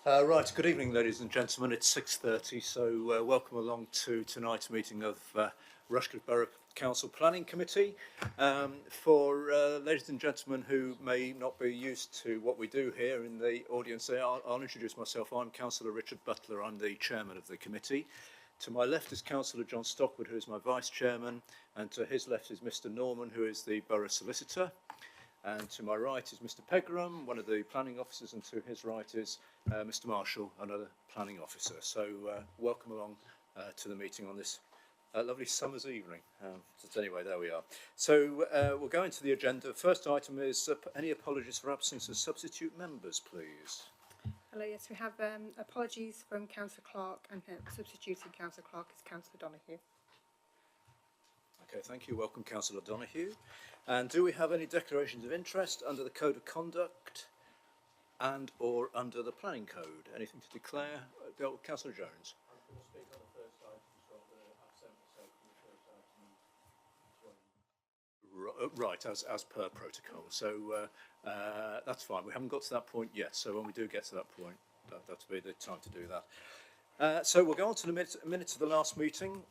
Right, good evening, ladies and gentlemen. It's 6:30, so welcome along to tonight's meeting of Rushcliffe Borough Council Planning Committee. For ladies and gentlemen who may not be used to what we do here in the audience, I'll introduce myself. I'm Councillor Richard Butler. I'm the chairman of the committee. To my left is Councillor John Stockwood, who is my vice chairman, and to his left is Mr. Norman, who is the borough solicitor. And to my right is Mr. Pegram, one of the planning officers, and to his right is Mr. Marshall, another planning officer. So welcome along to the meeting on this lovely summer's evening. Anyway, there we are. So we'll go into the agenda. First item is any apologies for absence of substitute members, please. Hello, yes, we have apologies from Councillor Clark, and substituting Councillor Clark is Councillor Donoghue. Okay, thank you. Welcome, Councillor Donoghue. And do we have any declarations of interest under the Code of Conduct and or under the Planning Code? Anything to declare? Councillor Jones. I'm going to speak on the first item, so I've sent myself for the first item. Right, as per protocol. So that's fine. We haven't got to that point yet. So when we do get to that point, that'll be the time to do that. So we'll go on to the minutes of the last meeting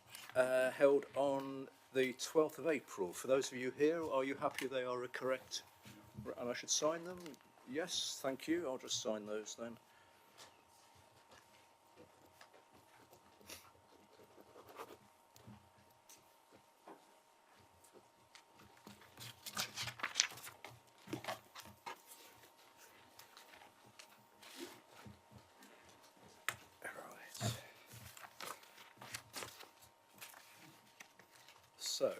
held on the 12th of April. For those of you here, are you happy they are correct? And I should sign them? Yes, thank you. I'll just sign those then. So,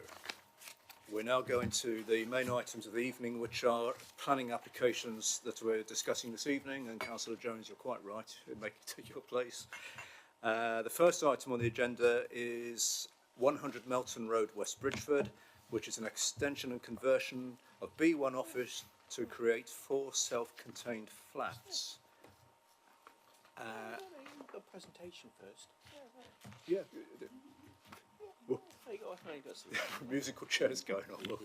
we're now going to the main items of the evening, which are planning applications that we're discussing this evening. And Councillor Jones, you're quite right, it may take your place. The first item on the agenda is 100 Melton Road, West Bridgford, which is an extension and conversion of B1 office to create 4 self-contained flats. You've got a presentation first. Yeah. Well, Musical chairs going on.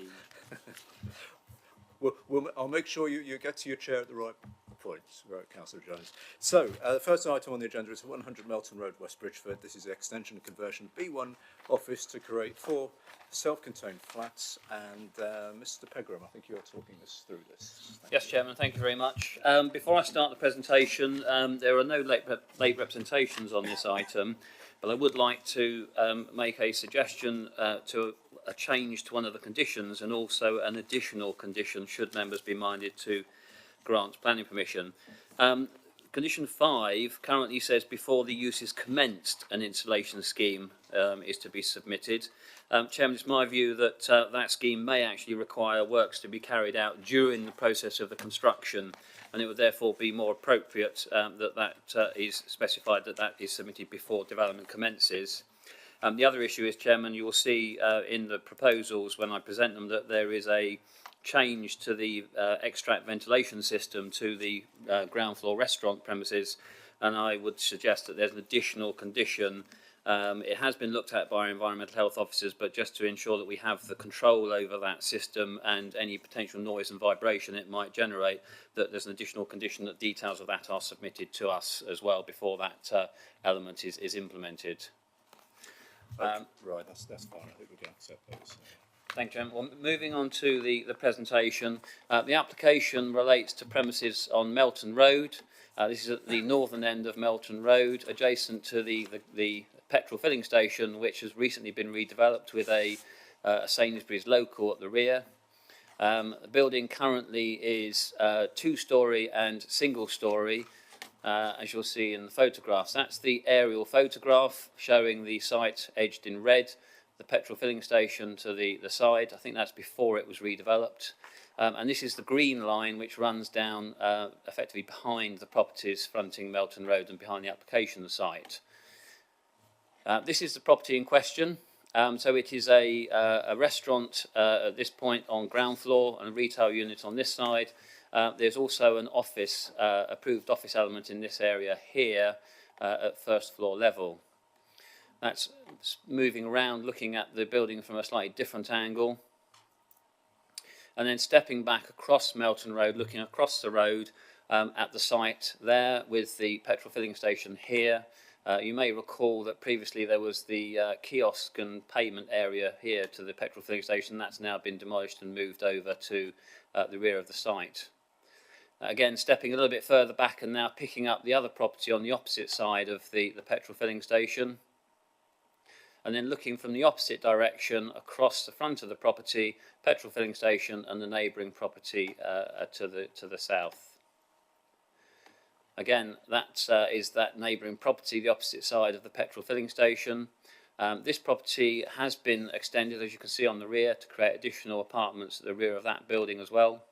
I'll make sure you get to your chair at the right point, right, Councillor Jones. So, the first item on the agenda is 100 Melton Road, West Bridgford. This is the extension and conversion of B1 office to create 4 self-contained flats. And Mr. Pegram, I think you're talking us through this. Yes, Chairman, thank you very much. Before I start the presentation, there are no late representations on this item, but I would like to make a suggestion to a change to one of the conditions, and also an additional condition should members be minded to grant planning permission. Condition 5 currently says before the use is commenced, an installation scheme is to be submitted. Chairman, it's my view that that scheme may actually require works to be carried out during the process of the construction, and it would therefore be more appropriate that is specified that is submitted before development commences. The other issue is, Chairman, you will see in the proposals when I present them that there is a change to the extract ventilation system to the ground floor restaurant premises, and I would suggest that there's an additional condition. It has been looked at by our environmental health officers, but just to ensure that we have the control over that system and any potential noise and vibration it might generate, that there's an additional condition that details of that are submitted to us as well before that element is implemented. Right, that's fine. I think we can accept those. Thank you. Well, moving on to the presentation, the application relates to premises on Melton Road. This is at the northern end of Melton Road, adjacent to the petrol filling station, which has recently been redeveloped with a Sainsbury's local at the rear. The building currently is 2-storey and single-storey, as you'll see in the photographs. That's the aerial photograph showing the site edged in red, the petrol filling station to the side. I think that's before it was redeveloped. And this is the green line which runs down effectively behind the properties fronting Melton Road and behind the application site. This is the property in question. So it is a restaurant at this point on ground floor and a retail unit on this side. There's also an office, approved office element in this area here at first floor level. That's moving around, looking at the building from a slightly different angle. And then stepping back across Melton Road, looking across the road at the site there with the petrol filling station here. You may recall that previously there was the kiosk and payment area here to the petrol filling station. That's now been demolished and moved over to the rear of the site. Again, stepping a little bit further back and now picking up the other property on the opposite side of the petrol filling station. And then looking from the opposite direction across the front of the property, petrol filling station and the neighbouring property to the south. Again, that is that neighbouring property, the opposite side of the petrol filling station. This property has been extended, as you can see on the rear, to create additional apartments at the rear of that building as well.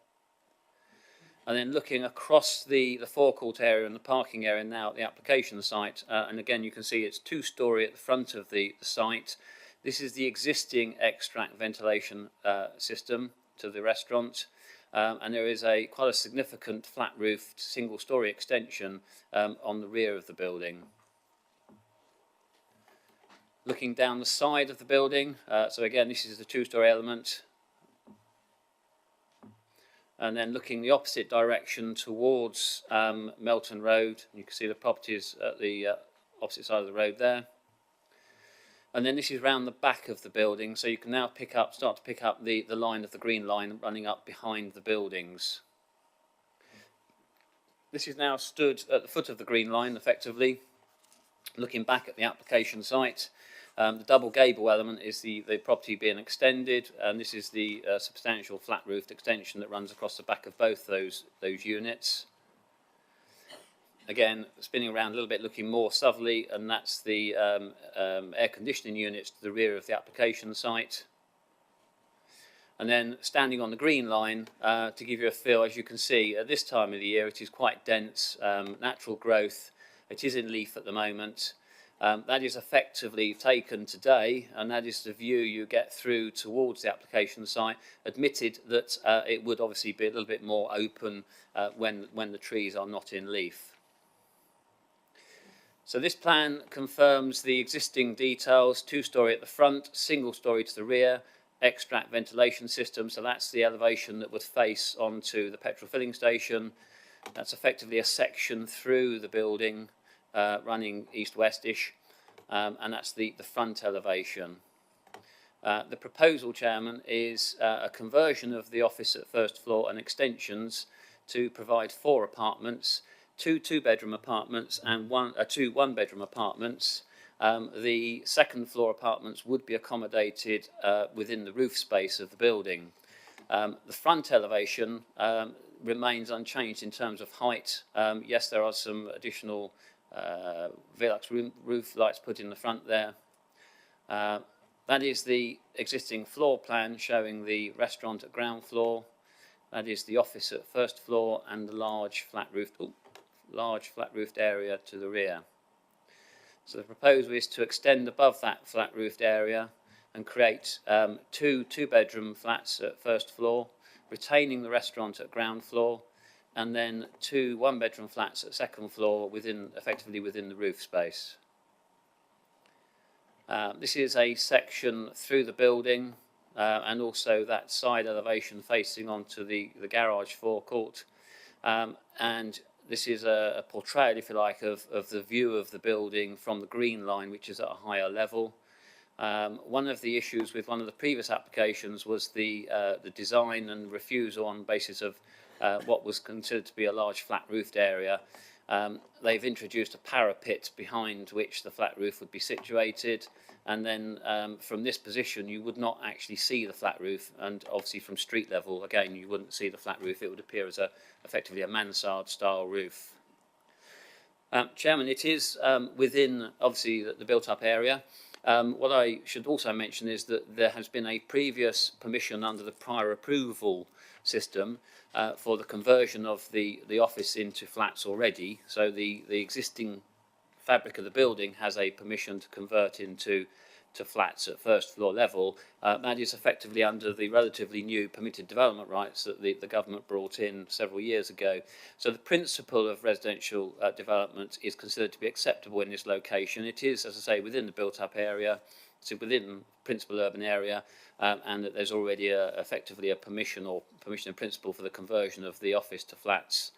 And then looking across the forecourt area and the parking area now at the application site, and again you can see it's two-storey at the front of the site. This is the existing extract ventilation system to the restaurant. And there is quite a significant flat-roofed single-storey extension on the rear of the building. Looking down the side of the building, so again this is the two-storey element. And then looking the opposite direction towards Melton Road, you can see the properties at the opposite side of the road there. And then this is round the back of the building, so you can now start to pick up the line of the green line running up behind the buildings. This is now stood at the foot of the green line, effectively, looking back at the application site. The double gable element is the property being extended, and this is the substantial flat-roofed extension that runs across the back of both those units. Again, spinning around a little bit, looking more southerly, and that's the air conditioning units to the rear of the application site. And then standing on the green line, to give you a feel, as you can see, at this time of the year it is quite dense, natural growth. It is in leaf at the moment. That is effectively taken today, and that is the view you get through towards the application site, admitted that it would obviously be a little bit more open when the trees are not in leaf. So this plan confirms the existing details: two-storey at the front, single-storey to the rear, extract ventilation system. So that's the elevation that would face onto the petrol filling station. That's effectively a section through the building running east-westish, and that's the front elevation. The proposal, Chairman, is a conversion of the office at first floor and extensions to provide 4 apartments, 2 two-bedroom apartments and 2 one-bedroom apartments. The second floor apartments would be accommodated within the roof space of the building. The front elevation remains unchanged in terms of height. Yes, there are some additional Velux roof lights put in the front there. That is the existing floor plan showing the restaurant at ground floor. That is the office at first floor and the large flat-roofed area to the rear. So the proposal is to extend above that flat-roofed area and create 2 two-bedroom flats at first floor, retaining the restaurant at ground floor, and then 2 one-bedroom flats at second floor effectively within the roof space. This is a section through the building and also that side elevation facing onto the garage forecourt. And this is a portrayal, if you like, of the view of the building from the green line, which is at a higher level. One of the issues with one of the previous applications was the design and refusal on the basis of what was considered to be a large flat-roofed area. They've introduced a parapet behind which the flat roof would be situated, and then from this position you would not actually see the flat roof, and obviously from street level again you wouldn't see the flat roof. It would appear as effectively a mansard style roof. Chairman, it is within obviously the built up area. What I should also mention is that there has been a previous permission under the prior approval system for the conversion of the office into flats already. So the existing fabric of the building has a permission to convert into flats at first floor level. That is effectively under the relatively new permitted development rights that the government brought in several years ago. So the principle of residential development is considered to be acceptable in this location. It is, as I say, within the built-up area, so within principal urban area, and that there's already effectively a permission in principle for the conversion of the office to flats.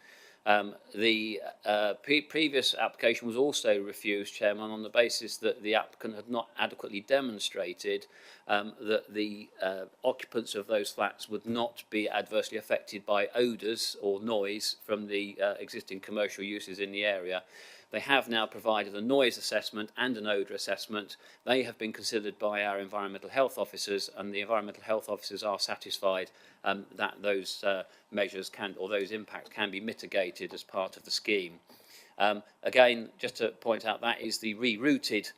The previous application was also refused, Chairman, on the basis that the applicant had not adequately demonstrated that the occupants of those flats would not be adversely affected by odours or noise from the existing commercial uses in the area. They have now provided a noise assessment and an odour assessment. They have been considered by our environmental health officers, and the environmental health officers are satisfied that those measures or those impacts can be mitigated as part of the scheme. Again, just to point out, that is the rerouted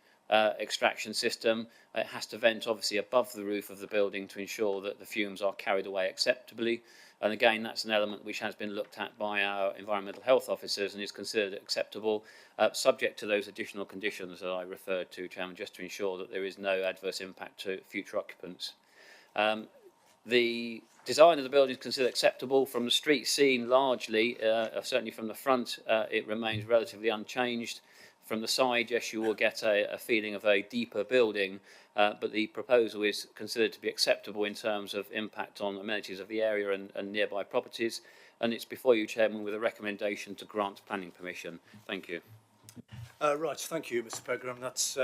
extraction system. It has to vent obviously above the roof of the building to ensure that the fumes are carried away acceptably. And again, that's an element which has been looked at by our environmental health officers and is considered acceptable, subject to those additional conditions that I referred to, Chairman, just to ensure that there is no adverse impact to future occupants. The design of the building is considered acceptable. From the street scene, largely, certainly from the front, it remains relatively unchanged. From the side, yes, you will get a feeling of a deeper building, but the proposal is considered to be acceptable in terms of impact on amenities of the area and nearby properties. And it's before you, Chairman, with a recommendation to grant planning permission. Thank you. Right, thank you, Mr. Pegram. That's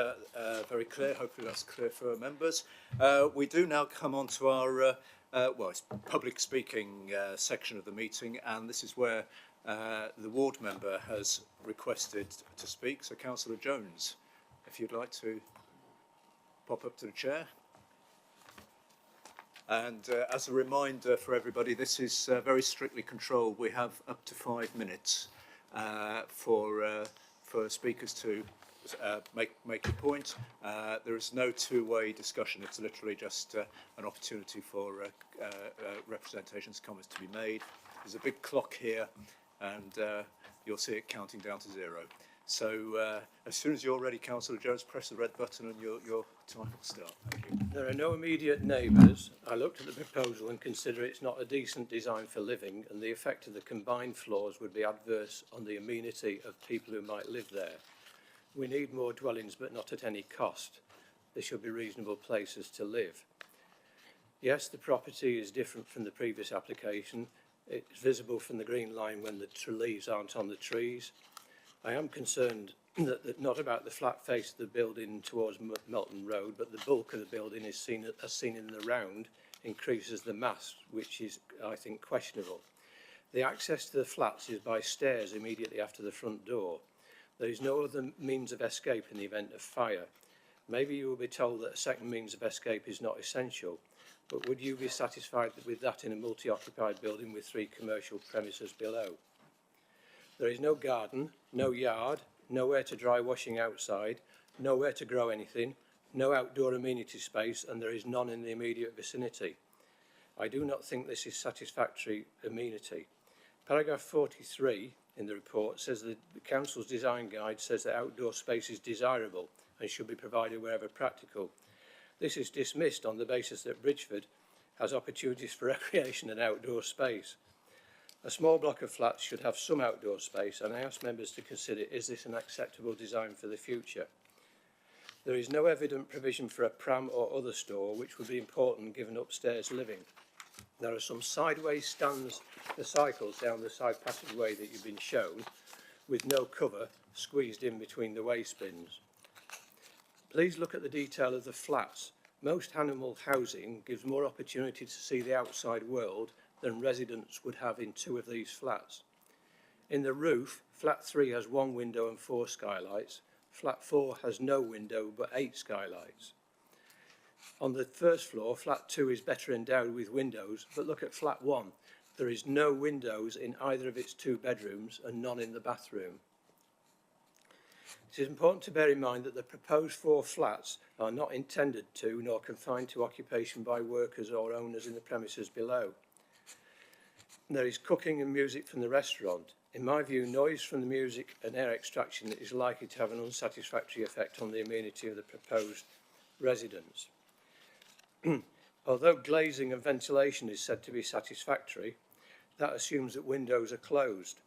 very clear. Hopefully that's clear for our members. We do now come on to our it's public speaking section of the meeting, and this is where the ward member has requested to speak. So, Councillor Jones, if you'd like to pop up to the chair. And as a reminder for everybody, this is very strictly controlled. We have up to 5 minutes for speakers to make a point. There is no two-way discussion. It's literally just an opportunity for representations, comments to be made. There's a big clock here, and you'll see it counting down to 0. So as soon as you're ready, Councillor Jones, press the red button and your time will start. Thank you. There are no immediate neighbours. I looked at the proposal and consider it's not a decent design for living, and the effect of the combined floors would be adverse on the amenity of people who might live there. We need more dwellings, but not at any cost. They should be reasonable places to live. Yes, the property is different from the previous application. It's visible from the green line when the leaves aren't on the trees. I am concerned that not about the flat face of the building towards Melton Road, but the bulk of the building is seen as seen in the round increases the mass, which is, I think, questionable. The access to the flats is by stairs immediately after the front door. There is no other means of escape in the event of fire. Maybe you will be told that a second means of escape is not essential, but would you be satisfied with that in a multi-occupied building with 3 commercial premises below? There is no garden, no yard, nowhere to dry washing outside, nowhere to grow anything, no outdoor amenity space, and there is none in the immediate vicinity. I do not think this is satisfactory amenity. Paragraph 43 in the report says that the Council's design guide says that outdoor space is desirable and should be provided wherever practical. This is dismissed on the basis that Bridgford has opportunities for recreation and outdoor space. A small block of flats should have some outdoor space, and I ask members to consider, is this an acceptable design for the future? There is no evident provision for a pram or other store, which would be important given upstairs living. There are some sideways stands for cycles down the side passageway that you've been shown, with no cover squeezed in between the waste bins. Please look at the detail of the flats. Most animal housing gives more opportunity to see the outside world than residents would have in 2 of these flats. In the roof, flat 3 has 1 window and 4 skylights. Flat 4 has no window but 8 skylights. On the first floor, flat 2 is better endowed with windows, but look at flat 1. There is no windows in either of its 2 bedrooms and none in the bathroom. It is important to bear in mind that the proposed 4 flats are not intended to nor confined to occupation by workers or owners in the premises below. There is cooking and music from the restaurant. In my view, noise from the music and air extraction is likely to have an unsatisfactory effect on the amenity of the proposed residence. Although glazing and ventilation is said to be satisfactory, that assumes that windows are closed.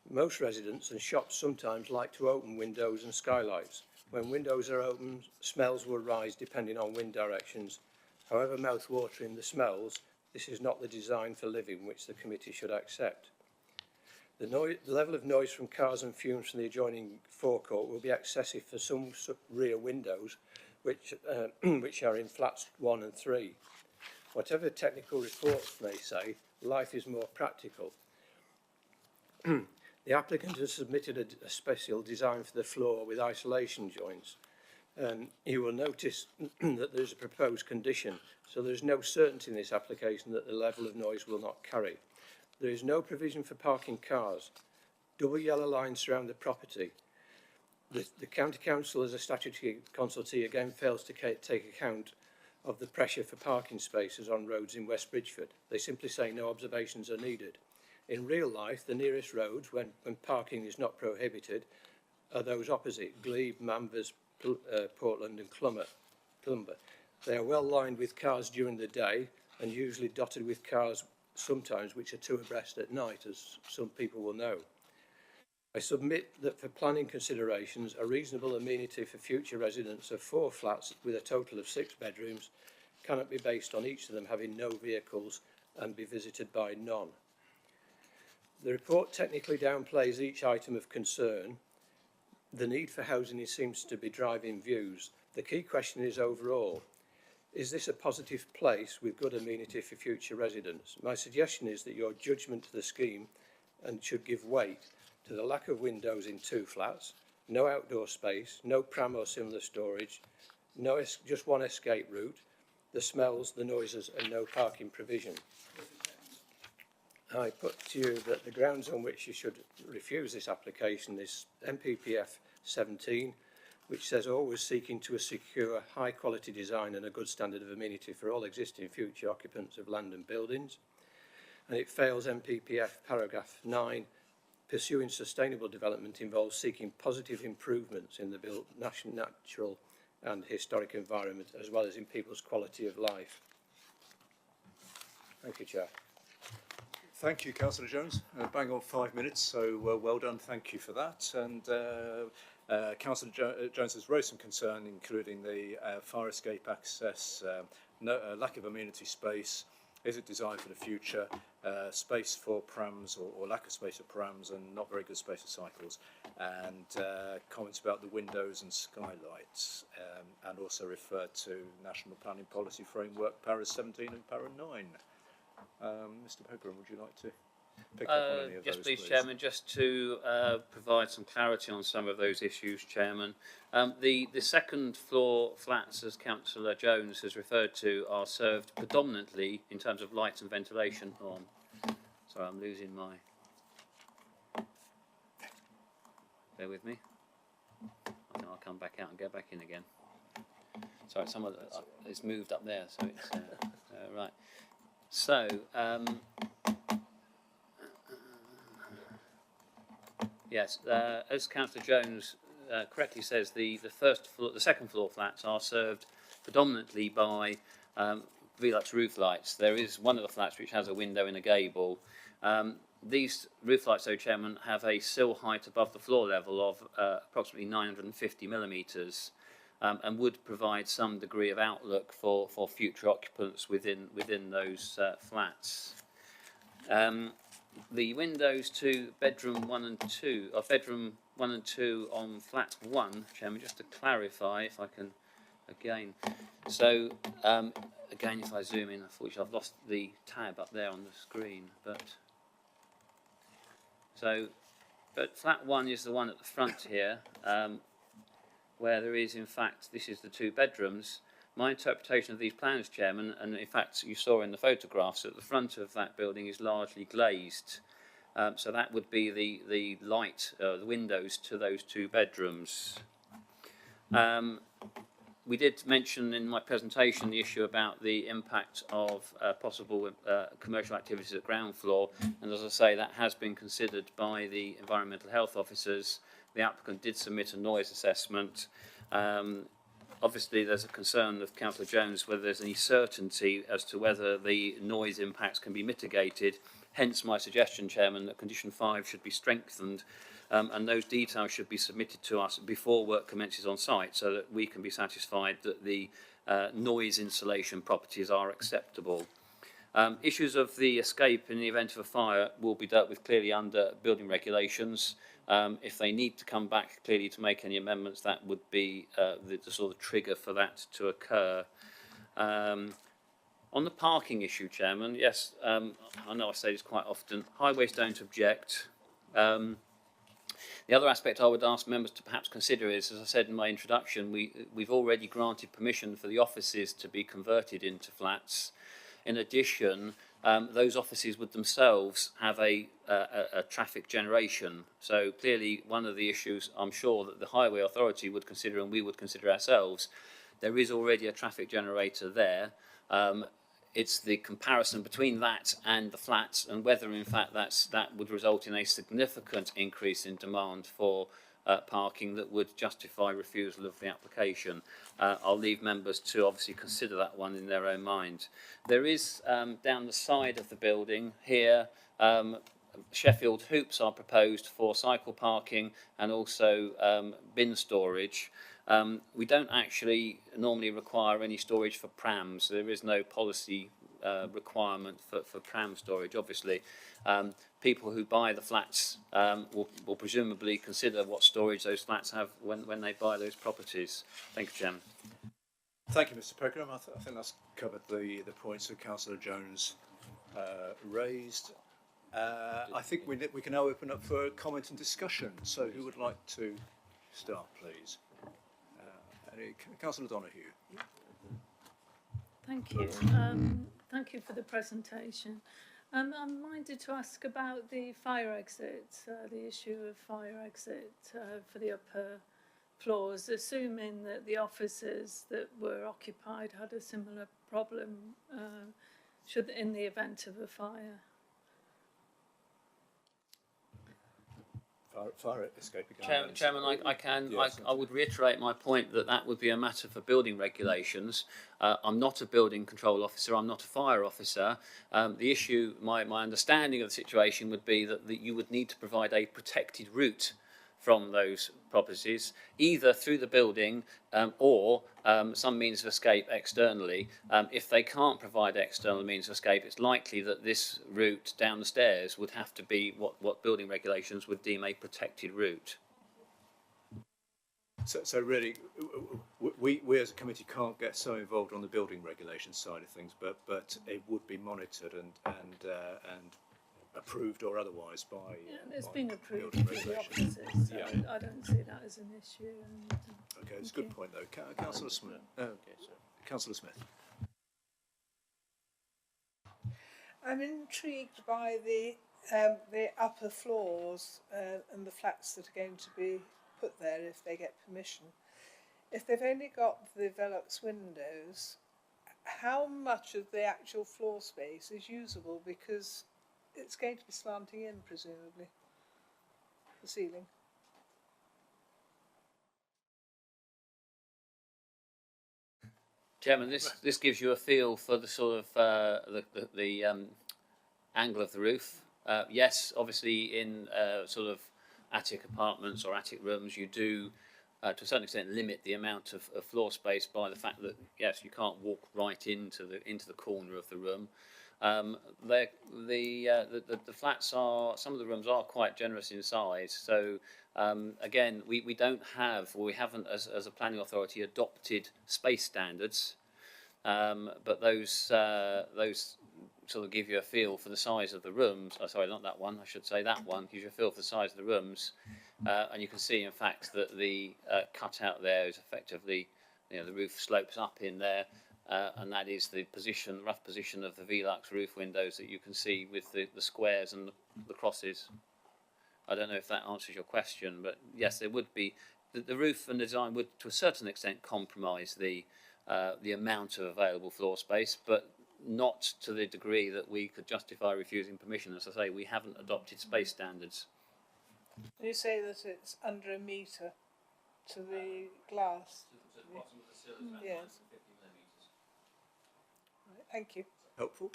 Most residents and shops sometimes like to open windows and skylights. When windows are open, smells will rise depending on wind directions. However mouth-watering the smells, this is not the design for living which the committee should accept. The level of noise from cars and fumes from the adjoining forecourt will be excessive for some rear windows, which are in flats 1 and 3. Whatever technical reports may say, life is more practical. The applicant has submitted a special design for the floor with isolation joints. You will notice that there is a proposed condition, so there is no certainty in this application that the level of noise will not carry. There is no provision for parking cars. Double yellow lines surround the property. The County Council, as a statutory consultee, again fails to take account of the pressure for parking spaces on roads in West Bridgford. They simply say no observations are needed. In real life, the nearest roads, when parking is not prohibited, are those opposite, Glebe, Manvers, Portland and Clumber. They are well lined with cars during the day and usually dotted with cars sometimes which are 2 abreast at night, as some people will know. I submit that for planning considerations, a reasonable amenity for future residents of 4 flats with a total of 6 bedrooms cannot be based on each of them having no vehicles and be visited by none. The report technically downplays each item of concern. The need for housing seems to be driving views. The key question is overall, is this a positive place with good amenity for future residents? My suggestion is that your judgment to the scheme and should give weight to the lack of windows in 2 flats, no outdoor space, no pram or similar storage, just 1 escape route, the smells, the noises and no parking provision. I put to you that the grounds on which you should refuse this application is MPPF 17, which says always seeking to secure high quality design and a good standard of amenity for all existing future occupants of land and buildings. And it fails MPPF paragraph 9, pursuing sustainable development involves seeking positive improvements in the built natural and historic environment as well as in people's quality of life. Thank you, Chair. Thank you, Councillor Jones. Bang on 5 minutes, so well done. Thank you for that. And Councillor Jones has raised some concern, including the fire escape access, lack of amenity space. Is it designed for the future? Space for prams or lack of space for prams and not very good space for cycles. And comments about the windows and skylights, and also referred to National Planning Policy Framework, Paras 17 and Para 9. Mr. Pogram, would you like to pick up on any of yes, those, please, Chairman, just to provide some clarity on some of those issues, Chairman. The second floor flats, as Councillor Jones has referred to, are served predominantly in terms of light and ventilation. Sorry, I'm losing my... Bear with me. I'll come back out and go back in again. Sorry, some of it's moved up there, so it's right. So, yes, as Councillor Jones correctly says, the second floor flats are served predominantly by Velux roof lights. There is one of the flats which has a window in a gable. These roof lights, though, Chairman, have a sill height above the floor level of approximately 950 millimetres. And would provide some degree of outlook for future occupants within those flats. The windows to bedroom 1 and 2, or bedroom 1 and 2 on flat 1, Chairman, just to clarify, if I can again. So again, if I zoom in, unfortunately I've lost the tab up there on the screen. But flat 1 is the one at the front here. Where there is, in fact, this is the 2 bedrooms. My interpretation of these plans, Chairman, and in fact you saw in the photographs that the front of that building is largely glazed. So that would be the light, the windows to those 2 bedrooms. We did mention in my presentation the issue about the impact of possible commercial activities at ground floor, and as I say, that has been considered by the environmental health officers. The applicant did submit a noise assessment. Obviously, there's a concern of Councillor Jones whether there's any certainty as to whether the noise impacts can be mitigated. Hence my suggestion, Chairman, that Condition 5 should be strengthened and those details should be submitted to us before work commences on site so that we can be satisfied that the noise insulation properties are acceptable. Issues of the escape in the event of a fire will be dealt with clearly under building regulations. If they need to come back clearly to make any amendments, that would be the sort of trigger for that to occur. On the parking issue, Chairman, yes, I know I say this quite often, highways don't object. The other aspect I would ask members to perhaps consider is, as I said in my introduction, we've already granted permission for the offices to be converted into flats. In addition, those offices would themselves have a traffic generation. So clearly one of the issues I'm sure that the Highway Authority would consider and we would consider ourselves, there is already a traffic generator there. It's the comparison between that and the flats and whether in fact that would result in a significant increase in demand for parking that would justify refusal of the application. I'll leave members to obviously consider that one in their own mind. There is down the side of the building here, Sheffield hoops are proposed for cycle parking and also bin storage. We don't actually normally require any storage for prams. There is no policy requirement for pram storage, obviously. People who buy the flats will presumably consider what storage those flats have when they buy those properties. Thank you, Chairman. Thank you, Mr. Peckham. I think that's covered the points that Councillor Jones raised. I think we can now open up for comment and discussion. So who would like to start, please? Councillor Donoghue. Thank you. Thank you for the presentation. I'm minded to ask about the fire exit, the issue of fire exit for the upper floors, assuming that the offices that were occupied had a similar problem should in the event of a fire. Fire escape again. Chairman, Yes, I would reiterate my point that would be a matter for building regulations. I'm not a building control officer, I'm not a fire officer. The issue, my understanding of the situation would be that you would need to provide a protected route from those properties, either through the building or some means of escape externally. If they can't provide external means of escape, it's likely that this route down the stairs would have to be what building regulations would deem a protected route. So really, we as a committee can't get so involved on the building regulations side of things, but it would be monitored and approved or otherwise by. Yeah, it's been approved building for the regulations. offices, so Yeah. I don't see that as an issue. And, Okay, it's a good point though. Councillor Smith. Councillor Smith. I'm intrigued by the upper floors and the flats that are going to be put there if they get permission. If they've only got the Velux windows, how much of the actual floor space is usable? Because it's going to be slanting in, presumably, the ceiling. Chairman, this gives you a feel for the sort of the angle of the roof. Yes, obviously in sort of attic apartments or attic rooms, you do to a certain extent limit the amount of floor space by the fact that yes, you can't walk right into the corner of the room. The flats are, some of the rooms are quite generous in size. So again, we don't have, or we haven't as a planning authority adopted space standards, but those sort of give you a feel for the size of the rooms. Oh, sorry, not that one. I should say that one gives you a feel for the size of the rooms, and you can see, in fact, that the cutout there is effectively, you know, the roof slopes up in there. And that is the position, rough position of the Velux roof windows that you can see with the squares and the crosses. I don't know if that answers your question, but yes, there would be, the roof and design would to a certain extent compromise the amount of available floor space, but not to the degree that we could justify refusing permission. As I say, we haven't adopted space standards. You say that it's under a metre to the glass. To the bottom of the sill is about Yes. 50 millimetres. Right, thank you. Helpful.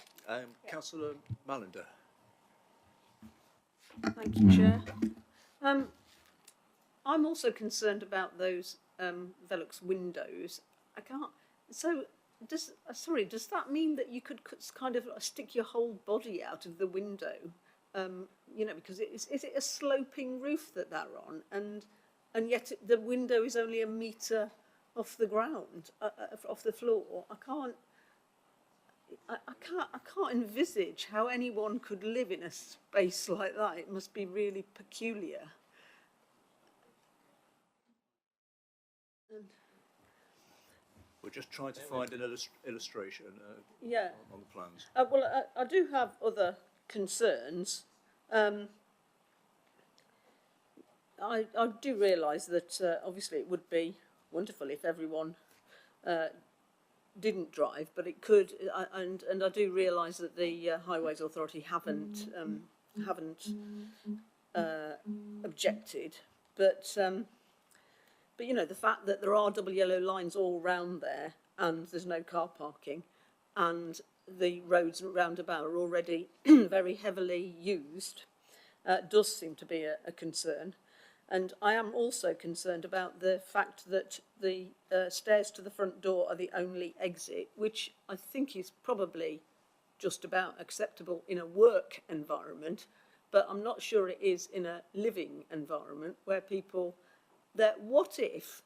Councillor Mallender. Thank you, Chair. I'm also concerned about those Velux windows. I can't. So does that mean that you could kind of stick your whole body out of the window? You know, because is it a sloping roof that they're on, and yet the window is only a metre off the ground, off the floor? I can't envisage how anyone could live in a space like that. It must be really peculiar. We're just trying to find an illustration Yeah. on the plans. Well, I do have other concerns. I do realise that obviously it would be wonderful if everyone didn't drive, but it could, and I do realise that the Highways Authority haven't objected, but you know, the fact that there are double yellow lines all round there and there's no car parking, and the roads roundabout are already very heavily used, does seem to be a concern. And I am also concerned about the fact that the stairs to the front door are the only exit, which I think is probably just about acceptable in a work environment, but I'm not sure it is in a living environment where people... what if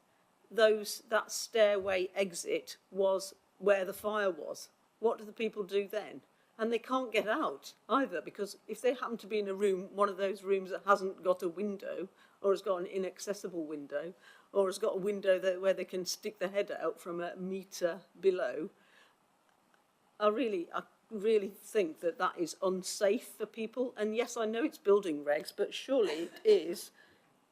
that stairway exit was where the fire was? What do the people do then? And they can't get out either, because if they happen to be in a room, one of those rooms that hasn't got a window, or has got an inaccessible window, or has got a window where they can stick their head out from a metre below, I really think that is unsafe for people. And yes, I know it's building regs, but surely it is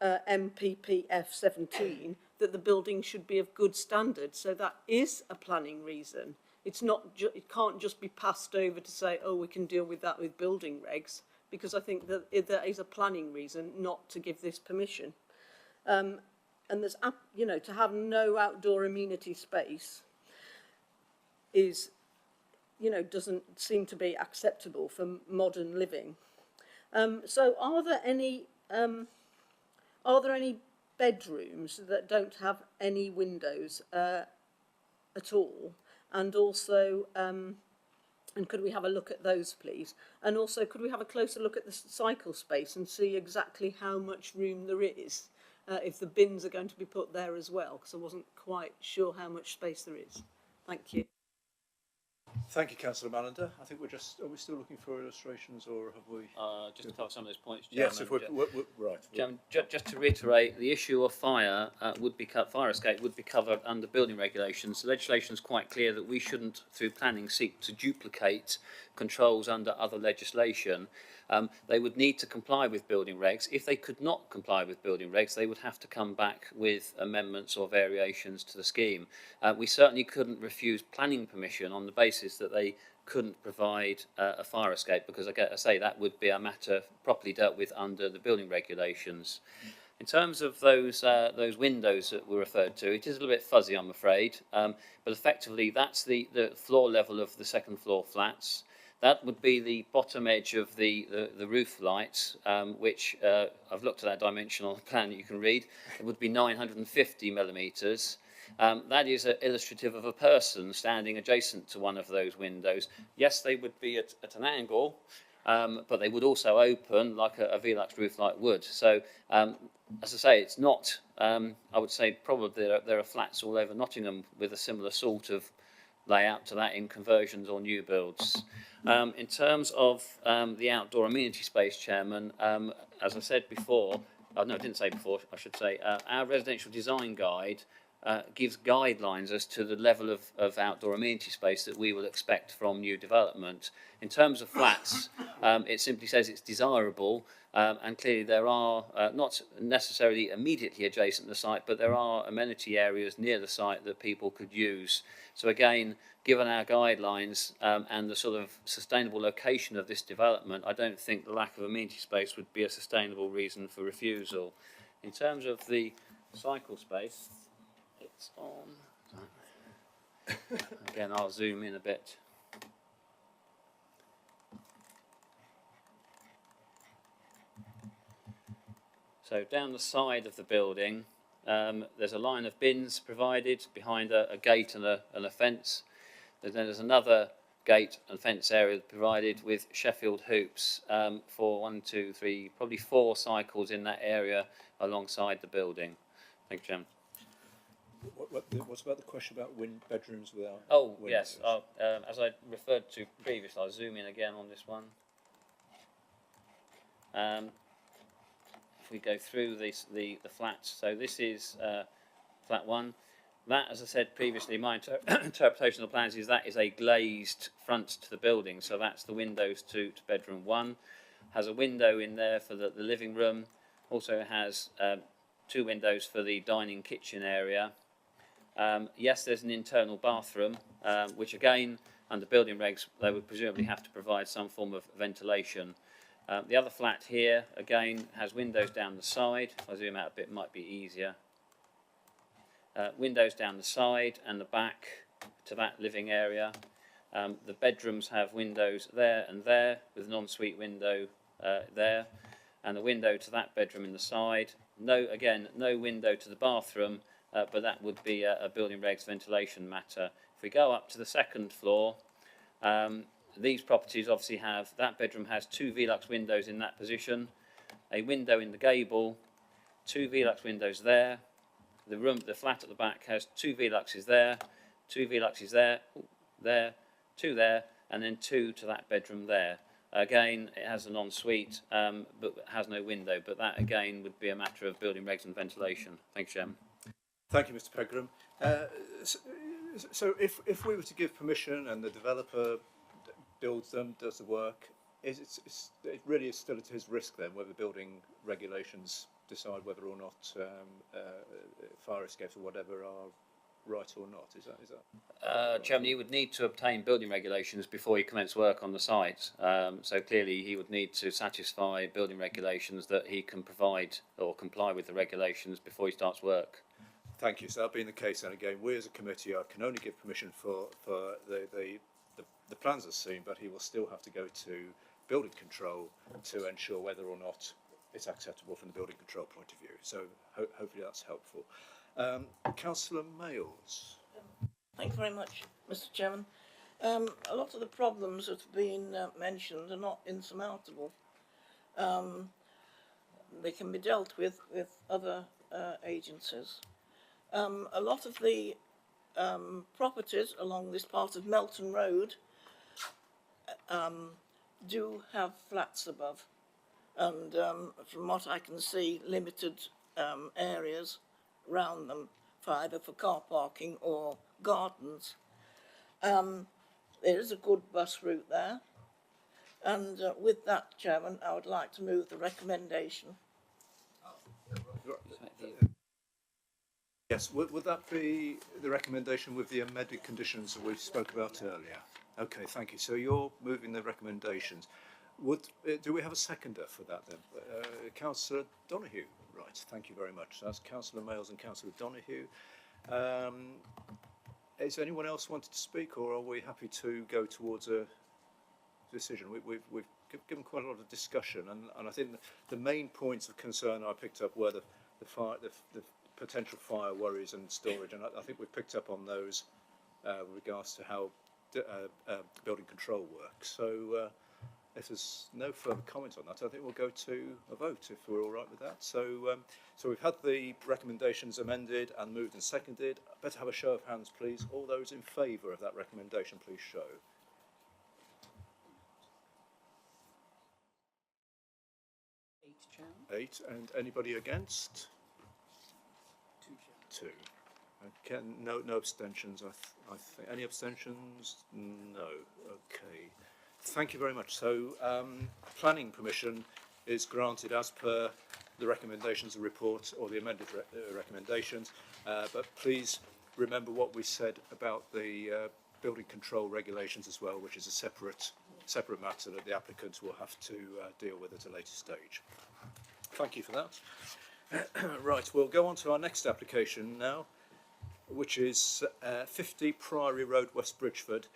MPPF 17 that the building should be of good standard. So that is a planning reason. It's not. It can't just be passed over to say, oh, we can deal with that with building regs, because I think that there is a planning reason not to give this permission. And there's, you know, to have no outdoor amenity space is, you know, doesn't seem to be acceptable for modern living. So are there any bedrooms that don't have any windows at all? And also, and could we have a look at those, please? And also, could we have a closer look at the cycle space and see exactly how much room there is, if the bins are going to be put there as well? Because I wasn't quite sure how much space there is. Thank you. Thank you, Councillor Mallender. I think are we still looking for illustrations, or have we? Just to cover some of those points, Chairman. Yes, if we're right. Chairman, just to reiterate, the issue of fire fire escape would be covered under building regulations. The legislation is quite clear that we shouldn't, through planning, seek to duplicate controls under other legislation. They would need to comply with building regs. If they could not comply with building regs, they would have to come back with amendments or variations to the scheme. We certainly couldn't refuse planning permission on the basis that they couldn't provide a fire escape, because I say that would be a matter properly dealt with under the building regulations. In terms of those windows that were referred to, it is a little bit fuzzy, I'm afraid, but effectively that's the floor level of the second floor flats. That would be the bottom edge of the roof lights, which I've looked at that dimension on the plan that you can read. It would be 950 millimetres. That is illustrative of a person standing adjacent to one of those windows. Yes, they would be at an angle, but they would also open like a Velux roof light would. So, as I say, it's not, I would say probably there are flats all over Nottingham with a similar sort of layout to that in conversions or new builds. In terms of the outdoor amenity space, Chairman, as I said before, no, I didn't say before, I should say, our residential design guide gives guidelines as to the level of outdoor amenity space that we will expect from new development. In terms of flats, it simply says it's desirable, and clearly there are, not necessarily immediately adjacent to the site, but there are amenity areas near the site that people could use. So again, given our guidelines and the sort of sustainable location of this development, I don't think the lack of amenity space would be a sustainable reason for refusal. In terms of the cycle space, it's on. Again, I'll zoom in a bit. So down the side of the building, there's a line of bins provided behind a gate and a fence. Then there's another gate and fence area provided with Sheffield hoops for 1, 2, 3, probably 4 cycles in that area alongside the building. Thank you, Chairman. What's about the question about bedrooms without Oh, windows? yes. As I referred to previously, I'll zoom in again on this one. If we go through the flats, so this is flat 1. That, as I said previously, my interpretation of the plans is that is a glazed front to the building, so that's the windows to bedroom 1. Has a window in there for the living room, also has 2 windows for the dining kitchen area. Yes, there's an internal bathroom, which again, under building regs, they would presumably have to provide some form of ventilation. The other flat here, again, has windows down the side. If I zoom out a bit, it might be easier. Windows down the side and the back to that living area. The bedrooms have windows there and there, with an ensuite window there, and the window to that bedroom in the side. No window to the bathroom, but that would be a building regs ventilation matter. If we go up to the second floor, these properties obviously have, that bedroom has 2 Velux windows in that position, a window in the gable, 2 Velux windows there. The flat at the back has 2 Veluxes there, 2 Veluxes there, there, 2 there, and then 2 to that bedroom there. Again, it has an ensuite, but has no window. But that again would be a matter of building regs and ventilation. Thank you, Chairman. Thank you, Mr. Pegram. So if we were to give permission and the developer builds them, does the work, it really is still at his risk then whether building regulations decide whether or not fire escapes or whatever are right or not? Is that? Chairman, he would need to obtain building regulations before he commenced work on the site. So clearly he would need to satisfy building regulations that he can provide or comply with the regulations before he starts work. Thank you. So that being the case, and again, we as a committee can only give permission for the plans as seen, but he will still have to go to building control to ensure whether or not it's acceptable from the building control point of view. So hopefully that's helpful. Councillor Mayles. Thank you very much, Mr. Chairman. A lot of the problems that have been mentioned are not insurmountable. They can be dealt with other agencies. A lot of the properties along this part of Melton Road do have flats above, and from what I can see, limited areas around them either for car parking or gardens. There is a good bus route there, and with that, Chairman, I would like to move the recommendation. Yes, would that be the recommendation with the amended conditions that we spoke about earlier? Okay, thank you. So you're moving the recommendations. Do we have a seconder for that then? Councillor Donoghue. Right, thank you very much. So that's Councillor Mayles and Councillor Donoghue. Is anyone else wanted to speak, or are we happy to go towards a decision? We've given quite a lot of discussion, and I think the main points of concern I picked up were the potential fire worries and storage, and I think we've picked up on those with regards to how building control works. So if there's no further comment on that, I think we'll go to a vote if we're all right with that. So we've had the recommendations amended and moved and seconded. Better have a show of hands, please. All those in favour of that recommendation, please show. 8, and anybody against? 2. Okay, no abstentions. I think any abstentions? No. Okay. Thank you very much. So planning permission is granted as per the recommendations of the report or the amended recommendations. But please remember what we said about the building control regulations as well, which is a separate matter that the applicants will have to deal with at a later stage. Thank you for that. Right, we'll go on to our next application now, which is 50 Priory Road, West Bridgford.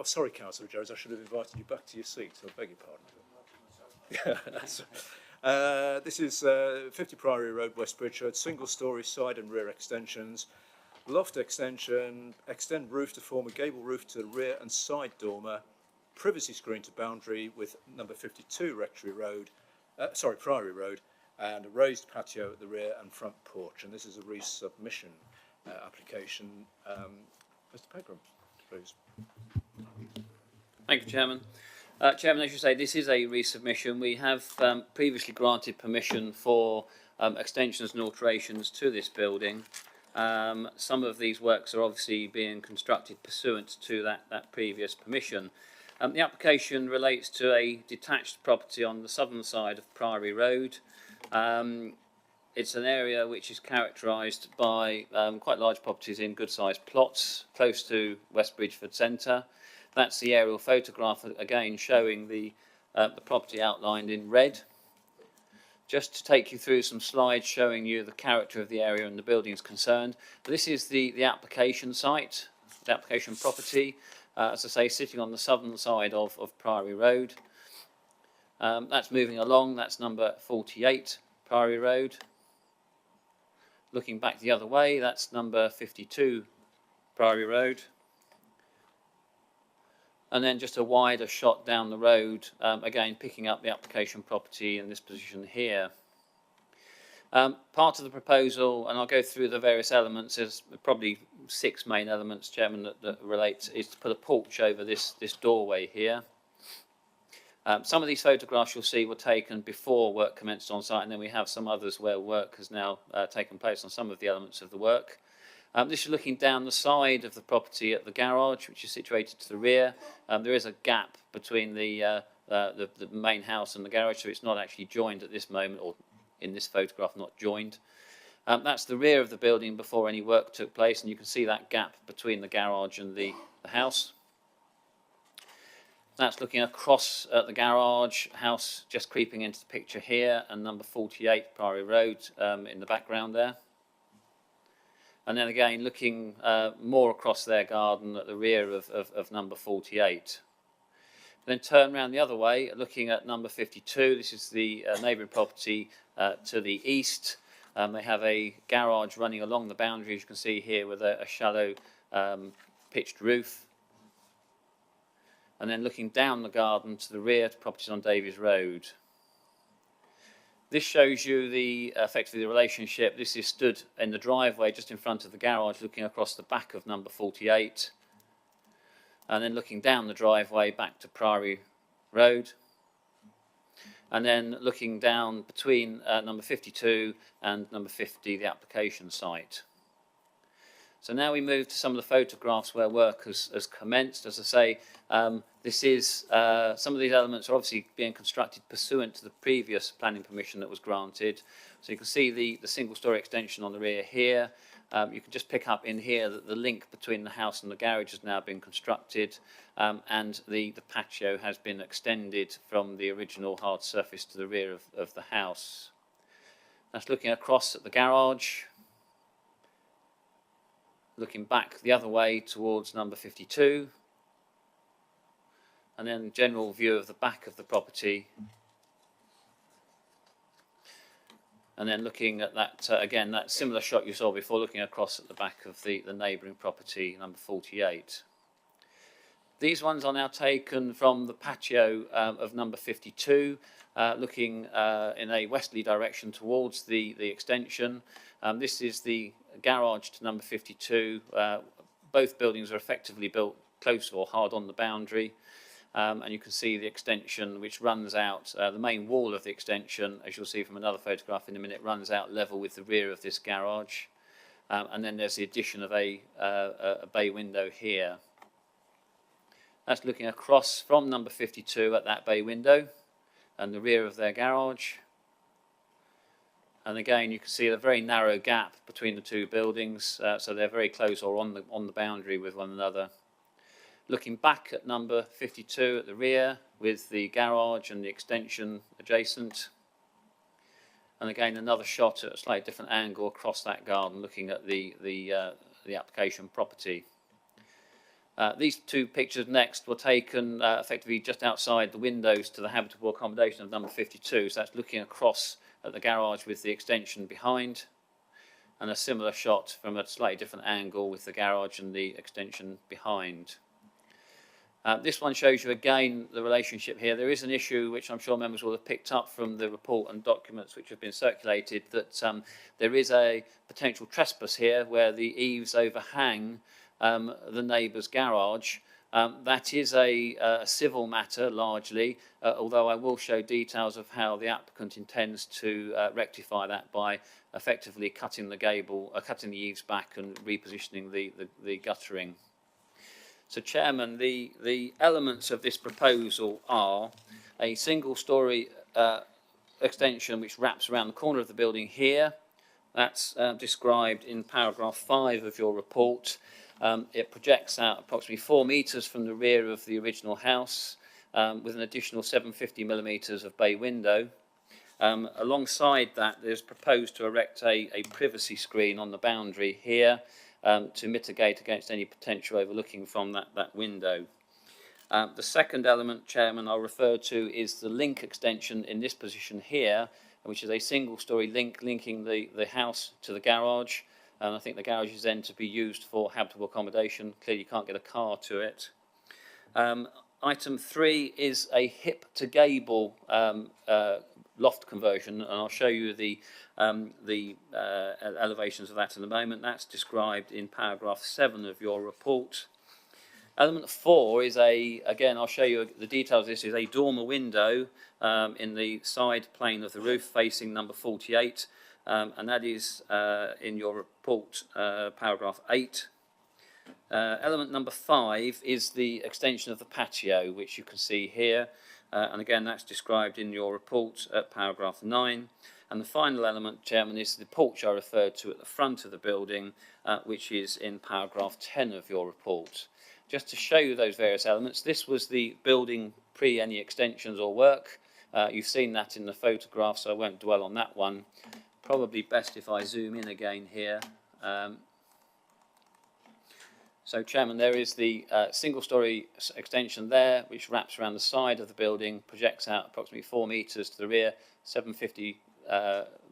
Sorry, Councillor Jones, I should have invited you back to your seat, so I beg your pardon. This is 50 Priory Road, West Bridgford, single-storey side and rear extensions. loft extension, extend roof to form a gable roof to the rear and side dormer, privacy screen to boundary with number 52 Priory Road, and a raised patio at the rear and front porch. And this is a resubmission application. Mr. Pegram, please. Thank you, Chairman. Chairman, as you say, this is a resubmission. We have previously granted permission for extensions and alterations to this building. Some of these works are obviously being constructed pursuant to that previous permission. The application relates to a detached property on the southern side of Priory Road. It's an area which is characterised by quite large properties in good-sized plots close to West Bridgeford Centre. That's the aerial photograph, again showing the property outlined in red. Just to take you through some slides showing you the character of the area and the buildings concerned. This is the application site, the application property, as I say, sitting on the southern side of Priory Road. That's moving along, that's number 48 Priory Road. Looking back the other way, that's number 52 Priory Road. And then just a wider shot down the road, again picking up the application property in this position here. Part of the proposal, and I'll go through the various elements, there's probably 6 main elements, Chairman, that relate, is to put a porch over this doorway here. Some of these photographs you'll see were taken before work commenced on site, and then we have some others where work has now taken place on some of the elements of the work. This is looking down the side of the property at the garage, which is situated to the rear. There is a gap between the main house and the garage, so it's not actually joined at this moment, or in this photograph, not joined. That's the rear of the building before any work took place, and you can see that gap between the garage and the house. That's looking across at the garage, house just creeping into the picture here, and number 48 Priory Road in the background there. And then again, looking more across their garden at the rear of number 48. Then turn around the other way, looking at number 52. This is the neighbouring property to the east. They have a garage running along the boundary, as you can see here, with a shallow pitched roof. And then looking down the garden to the rear to properties on Davies Road. This shows you effectively the relationship. This is stood in the driveway just in front of the garage, looking across the back of number 48. And then looking down the driveway back to Priory Road. And then looking down between number 52 and number 50, the application site. So now we move to some of the photographs where work has commenced. As I say, this is some of these elements are obviously being constructed pursuant to the previous planning permission that was granted. So you can see the single-storey extension on the rear here. You can just pick up in here that the link between the house and the garage has now been constructed, and the patio has been extended from the original hard surface to the rear of the house. That's looking across at the garage. Looking back the other way towards number 52, and then general view of the back of the property, and then looking at that again, that similar shot you saw before, looking across at the back of the neighbouring property, number 48. These ones are now taken from the patio of number 52, looking in a westerly direction towards the extension. This is the garage to number 52. Both buildings are effectively built close or hard on the boundary, and you can see the extension which runs out, the main wall of the extension, as you'll see from another photograph in a minute, runs out level with the rear of this garage, and then there's the addition of a bay window here. That's looking across from number 52 at that bay window and the rear of their garage. And again, you can see a very narrow gap between the two buildings, so they're very close or on the boundary with one another. Looking back at number 52 at the rear with the garage and the extension adjacent. And again, another shot at a slightly different angle across that garden, looking at the application property. These two pictures next were taken effectively just outside the windows to the habitable accommodation of number 52. So that's looking across at the garage with the extension behind. and a similar shot from a slightly different angle with the garage and the extension behind. This one shows you again the relationship here. There is an issue which I'm sure members will have picked up from the report and documents which have been circulated, that there is a potential trespass here where the eaves overhang the neighbour's garage. That is a civil matter largely, although I will show details of how the applicant intends to rectify that by effectively cutting the gable, cutting the eaves back and repositioning the guttering. So, Chairman, the elements of this proposal are a single-storey extension which wraps around the corner of the building here. That's described in paragraph 5 of your report. It projects out approximately 4 metres from the rear of the original house, with an additional 750mm of bay window. Alongside that, there's proposed to erect a privacy screen on the boundary here, to mitigate against any potential overlooking from that window. The second element, Chairman, I'll refer to is the link extension in this position here, which is a single-storey link linking the house to the garage. And I think the garage is then to be used for habitable accommodation. Clearly, you can't get a car to it. Item 3 is a hip to gable loft conversion, and I'll show you the elevations of that in a moment. That's described in paragraph 7 of your report. Element 4 is again, I'll show you the details of this, is a dormer window in the side plane of the roof facing number 48, and that is in your report, paragraph 8. Element number 5 is the extension of the patio, which you can see here. And again, that's described in your report at paragraph 9. And the final element, Chairman, is the porch I referred to at the front of the building, which is in paragraph 10 of your report. Just to show you those various elements, this was the building pre any extensions or work. You've seen that in the photograph, so I won't dwell on that one. Probably best if I zoom in again here. So, Chairman, there is the single-storey extension there, which wraps around the side of the building, projects out approximately 4 metres to the rear, 750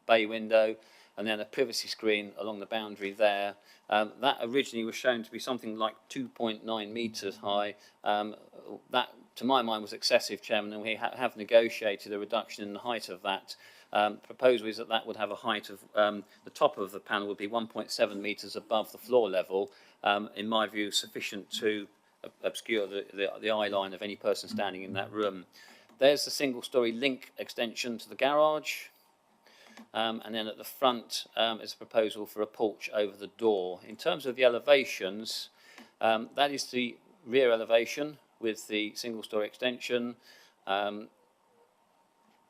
bay window, and then a privacy screen along the boundary there. That originally was shown to be something like 2.9 metres high. That, to my mind, was excessive, Chairman, and we have negotiated a reduction in the height of that. Proposal is that would have a height of, the top of the panel would be 1.7 metres above the floor level. In my view, sufficient to obscure the eye line of any person standing in that room. There's the single-storey link extension to the garage, and then at the front is a proposal for a porch over the door. In terms of the elevations, that is the rear elevation with the single-storey extension.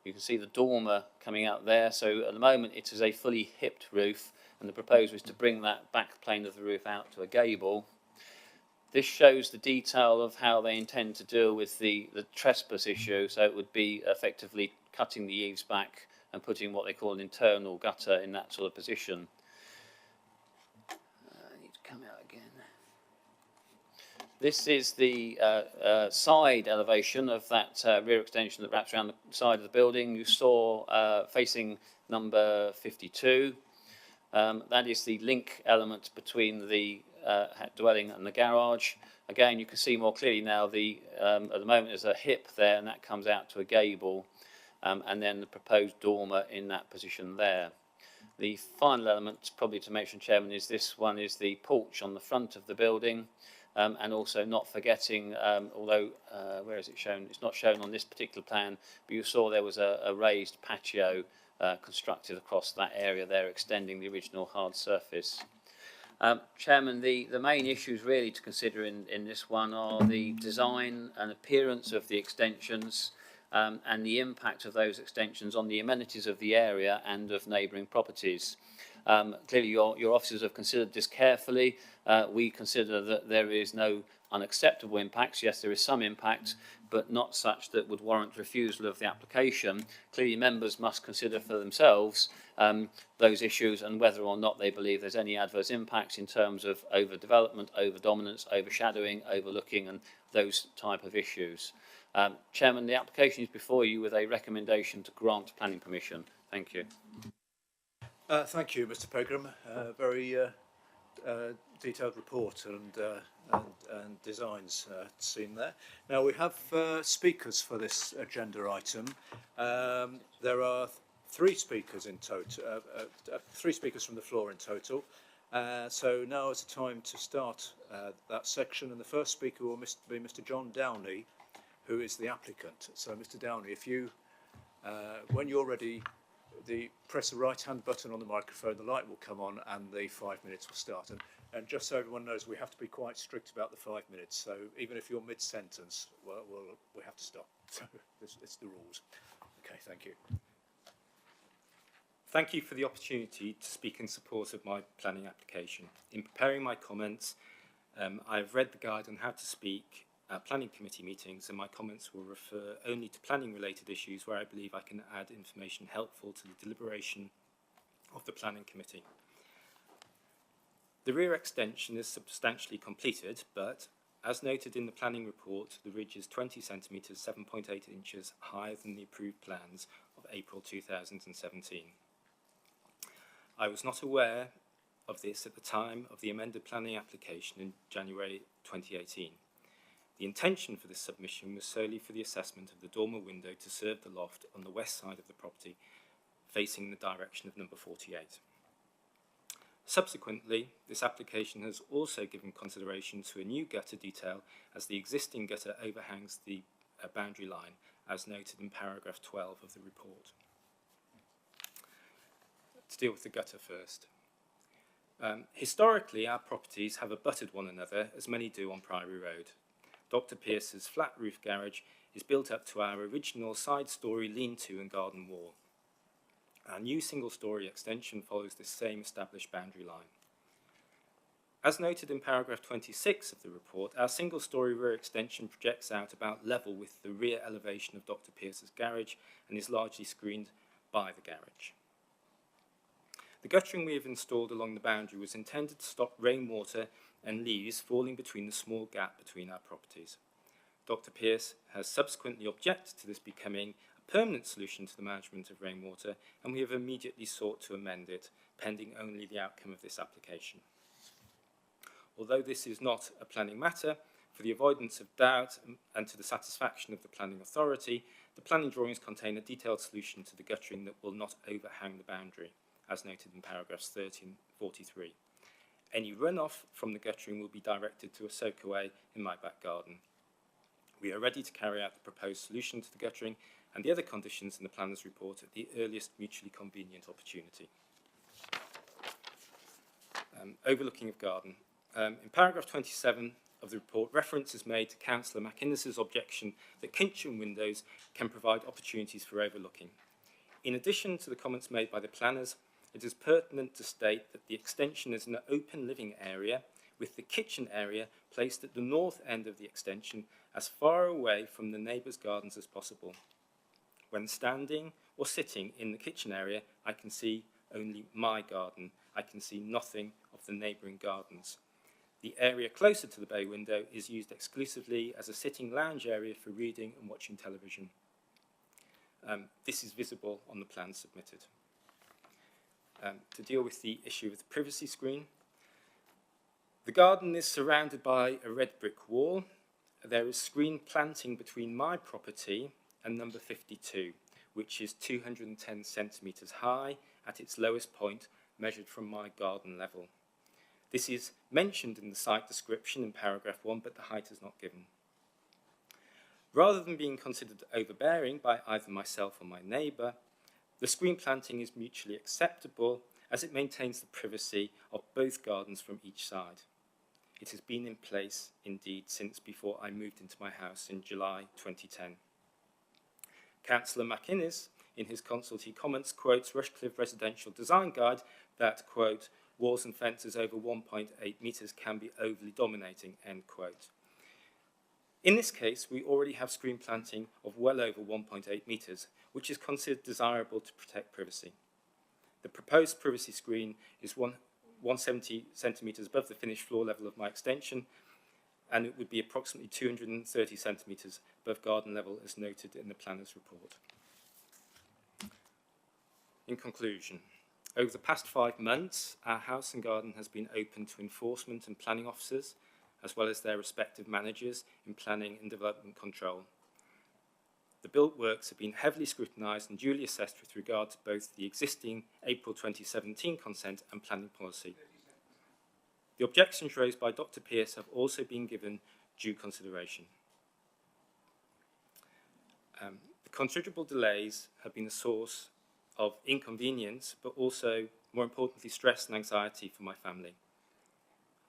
You can see the dormer coming out there, so at the moment it is a fully hipped roof, and the proposal is to bring that back plane of the roof out to a gable. This shows the detail of how they intend to deal with the trespass issue, so it would be effectively cutting the eaves back and putting what they call an internal gutter in that sort of position. I need to come out again. This is the side elevation of that rear extension that wraps around the side of the building. You saw facing number 52. That is the link element between the dwelling and the garage. Again, you can see more clearly now at the moment there's a hip there, and that comes out to a gable, and then the proposed dormer in that position there. The final element, probably to mention, Chairman, is this one is the porch on the front of the building, and also not forgetting, although where is it shown? It's not shown on this particular plan, but you saw there was a raised patio constructed across that area there, extending the original hard surface. Chairman, the main issues really to consider in this one are the design and appearance of the extensions, and the impact of those extensions on the amenities of the area and of neighbouring properties. Clearly your officers have considered this carefully. We consider that there is no unacceptable impacts. Yes, there is some impact, but not such that would warrant refusal of the application. Clearly members must consider for themselves those issues and whether or not they believe there's any adverse impacts in terms of overdevelopment, overdominance, overshadowing, overlooking, and those type of issues. Chairman, the application is before you with a recommendation to grant planning permission. Thank you. Thank you, Mr. Pegram. Very detailed report and designs seen there. Now we have speakers for this agenda item. There are three speakers in total, three speakers from the floor in total. So now is the time to start that section, and the first speaker will be Mr. John Downey, who is the applicant. So Mr. Downey, if you, when you're ready, press the right-hand button on the microphone, the light will come on, and the 5 minutes will start. And just so everyone knows, we have to be quite strict about the 5 minutes. So even if you're mid-sentence, we have to stop. So it's the rules. Okay, thank you. Thank you for the opportunity to speak in support of my planning application. In preparing my comments, I've read the guide on how to speak at planning committee meetings, and my comments will refer only to planning-related issues where I believe I can add information helpful to the deliberation of the planning committee. The rear extension is substantially completed, but as noted in the planning report, the ridge is 20 centimetres, 7.8 inches higher than the approved plans of April 2017. I was not aware of this at the time of the amended planning application in January 2018. The intention for this submission was solely for the assessment of the dormer window to serve the loft on the west side of the property, facing the direction of number 48. Subsequently, this application has also given consideration to a new gutter detail as the existing gutter overhangs the boundary line, as noted in paragraph 12 of the report. Let's deal with the gutter first. Historically, our properties have abutted one another, as many do on Priory Road. Dr. Pierce's flat roof garage is built up to our original side-storey lean-to and garden wall. Our new single-storey extension follows this same established boundary line. As noted in paragraph 26 of the report, our single-storey rear extension projects out about level with the rear elevation of Dr. Pierce's garage and is largely screened by the garage. The guttering we have installed along the boundary was intended to stop rainwater and leaves falling between the small gap between our properties. Dr. Pierce has subsequently objected to this becoming a permanent solution to the management of rainwater, and we have immediately sought to amend it, pending only the outcome of this application. Although this is not a planning matter, for the avoidance of doubt and to the satisfaction of the planning authority, the planning drawings contain a detailed solution to the guttering that will not overhang the boundary, as noted in paragraphs 30 and 43. Any runoff from the guttering will be directed to a soakaway in my back garden. We are ready to carry out the proposed solution to the guttering and the other conditions in the planner's report at the earliest mutually convenient opportunity. Overlooking of garden. In paragraph 27 of the report, reference is made to Councillor McInnes's objection that kitchen windows can provide opportunities for overlooking. In addition to the comments made by the planners, it is pertinent to state that the extension is an open living area with the kitchen area placed at the north end of the extension as far away from the neighbours' gardens as possible. When standing or sitting in the kitchen area, I can see only my garden. I can see nothing of the neighbouring gardens. The area closer to the bay window is used exclusively as a sitting lounge area for reading and watching television. This is visible on the plan submitted. To deal with the issue of the privacy screen, the garden is surrounded by a red brick wall. There is screen planting between my property and number 52, which is 210 centimetres high at its lowest point, measured from my garden level. This is mentioned in the site description in paragraph 1, but the height is not given. Rather than being considered overbearing by either myself or my neighbour, the screen planting is mutually acceptable as it maintains the privacy of both gardens from each side. It has been in place, indeed, since before I moved into my house in July 2010. Councillor McInnes, in his consultee comments, quotes Rushcliffe Residential Design Guide that, quote, walls and fences over 1.8 metres can be overly dominating, end quote. In this case, we already have screen planting of well over 1.8 metres, which is considered desirable to protect privacy. The proposed privacy screen is 170 centimetres above the finished floor level of my extension, and it would be approximately 230 centimetres above garden level as noted in the planner's report. In conclusion, Over the past 5 months, our house and garden has been open to enforcement and planning officers, as well as their respective managers in planning and development control. The built works have been heavily scrutinised and duly assessed with regard to both the existing April 2017 consent and planning policy. The objections raised by Dr. Pearce have also been given due consideration. The considerable delays have been a source of inconvenience, but also, more importantly, stress and anxiety for my family.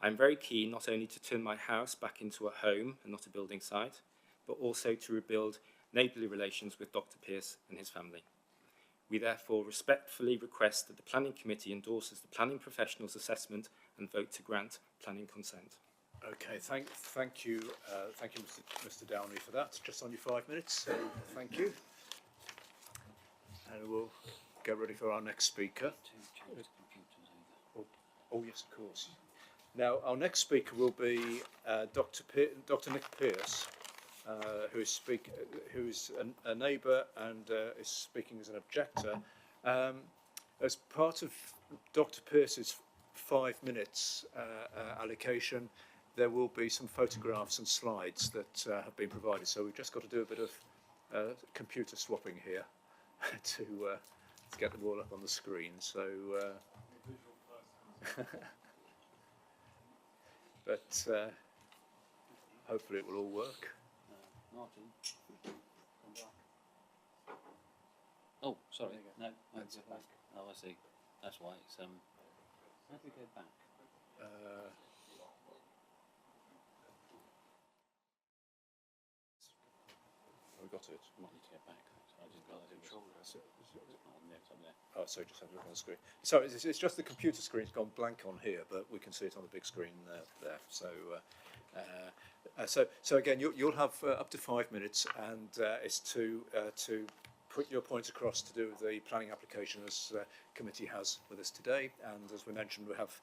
I am very keen not only to turn my house back into a home and not a building site, but also to rebuild neighbourly relations with Dr. Pearce and his family. We therefore respectfully request that the Planning Committee endorses the planning professional's assessment and vote to grant planning consent. Okay, thank you, Mr. Downey, for that. Just on your 5 minutes, so thank you. And we'll get ready for our next speaker. Oh yes, of course. Now, our next speaker will be Dr. Nick Pearce, who is a neighbour and is speaking as an objector. As part of Dr. Pearce's 5 minutes allocation, there will be some photographs and slides that have been provided. So we've just got to do a bit of computer swapping here to get them all up on the screen. So, but hopefully it will all work. Martin, come back. Oh, sorry, no, go back. Oh, I see. That's why it's how do we go back? We got it. Might need to get back. I didn't realise it was. It's up there. Oh, sorry, just have a look on the screen. So it's just the computer screen's gone blank on here, but we can see it on the big screen there. So again, you'll have up to 5 minutes, and it's to put your points across to do with the planning application as committee has with us today. And as we mentioned, we have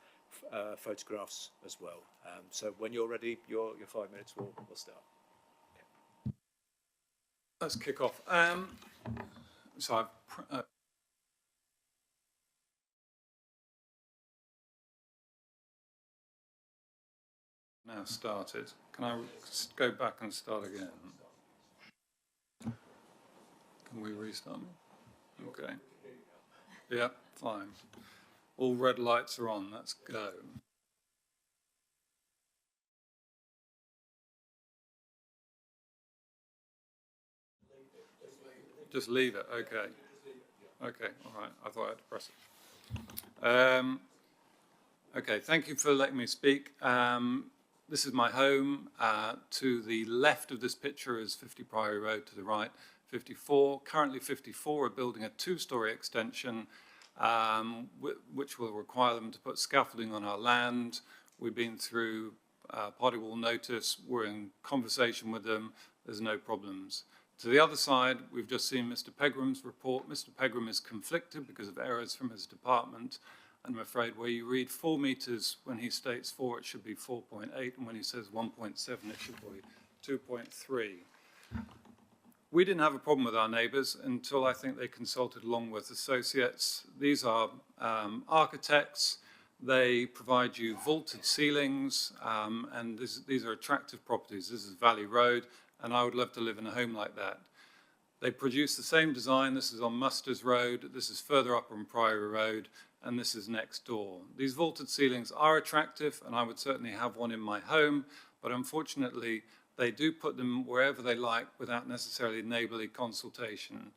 photographs as well. So when you're ready, your 5 minutes will start. Okay. Let's kick off. So I've now started. Can I go back and start again? Can we restart? Okay. Yeah, fine. All red lights are on. Let's go. Just leave it. Okay. Okay. All right. I thought I had to press it. Okay. Thank you for letting me speak. This is my home. To the left of this picture is 50 Priory Road, to the right 54. Currently 54 are building a 2-storey extension which will require them to put scaffolding on our land. We've been through party wall notice. We're in conversation with them. There's no problems. To the other side, we've just seen Mr. Pegram's report. Mr. Pegram is conflicted because of errors from his department. I'm afraid where you read 4 metres, when he states 4, it should be 4.8, and when he says 1.7, it should be 2.3. We didn't have a problem with our neighbours until I think they consulted Longworth Associates. These are architects. They provide you vaulted ceilings, and these are attractive properties. This is Valley Road, and I would love to live in a home like that. They produce the same design. This is on Musters Road. This is further up on Priory Road, and this is next door. These vaulted ceilings are attractive, and I would certainly have one in my home, but unfortunately, they do put them wherever they like without necessarily neighbourly consultation.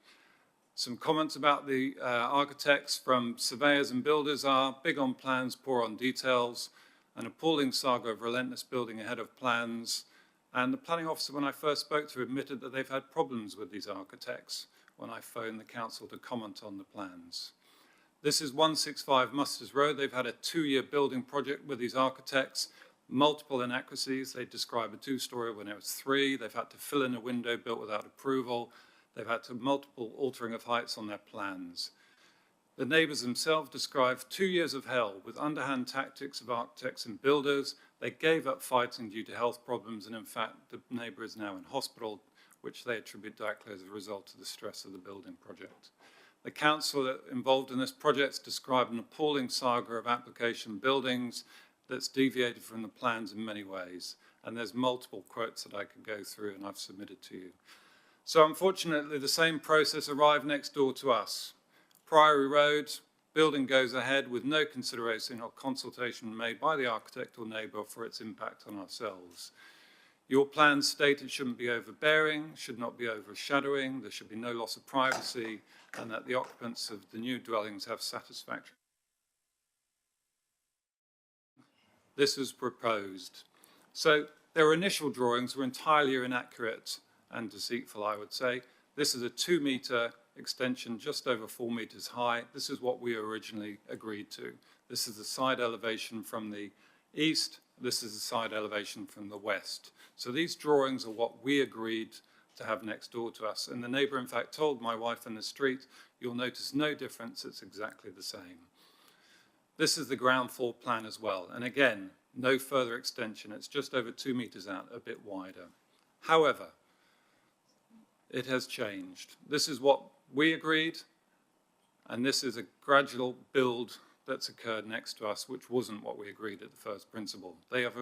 Some comments about the architects from surveyors and builders are big on plans, poor on details, an appalling saga of relentless building ahead of plans. And the planning officer, when I first spoke to, admitted that they've had problems with these architects when I phoned the council to comment on the plans. This is 165 Musters Road. They've had a 2-year building project with these architects, multiple inaccuracies. They describe a 2-storey when it was 3. They've had to fill in a window built without approval. They've had to multiple altering of heights on their plans. The neighbours themselves describe 2 years of hell with underhand tactics of architects and builders. They gave up fighting due to health problems, and in fact, the neighbour is now in hospital, which they attribute directly as a result of the stress of the building project. The council involved in this project described an appalling saga of application buildings that's deviated from the plans in many ways. And there's multiple quotes that I could go through and I've submitted to you. So unfortunately, the same process arrived next door to us. Priory Road, building goes ahead with no consideration or consultation made by the architect or neighbour for its impact on ourselves. Your plans state it shouldn't be overbearing, should not be overshadowing, there should be no loss of privacy, and that the occupants of the new dwellings have satisfactory. This was proposed. So their initial drawings were entirely inaccurate and deceitful, I would say. This is a 2 metre extension, just over 4 metres high. This is what we originally agreed to. This is the side elevation from the east. This is the side elevation from the west. So these drawings are what we agreed to have next door to us. And the neighbour, in fact, told my wife in the street, you'll notice no difference, it's exactly the same. This is the ground floor plan as well. And again, no further extension. It's just over 2 metres out, a bit wider. However, it has changed. This is what we agreed, and this is a gradual build that's occurred next to us, which wasn't what we agreed at the first principle. They have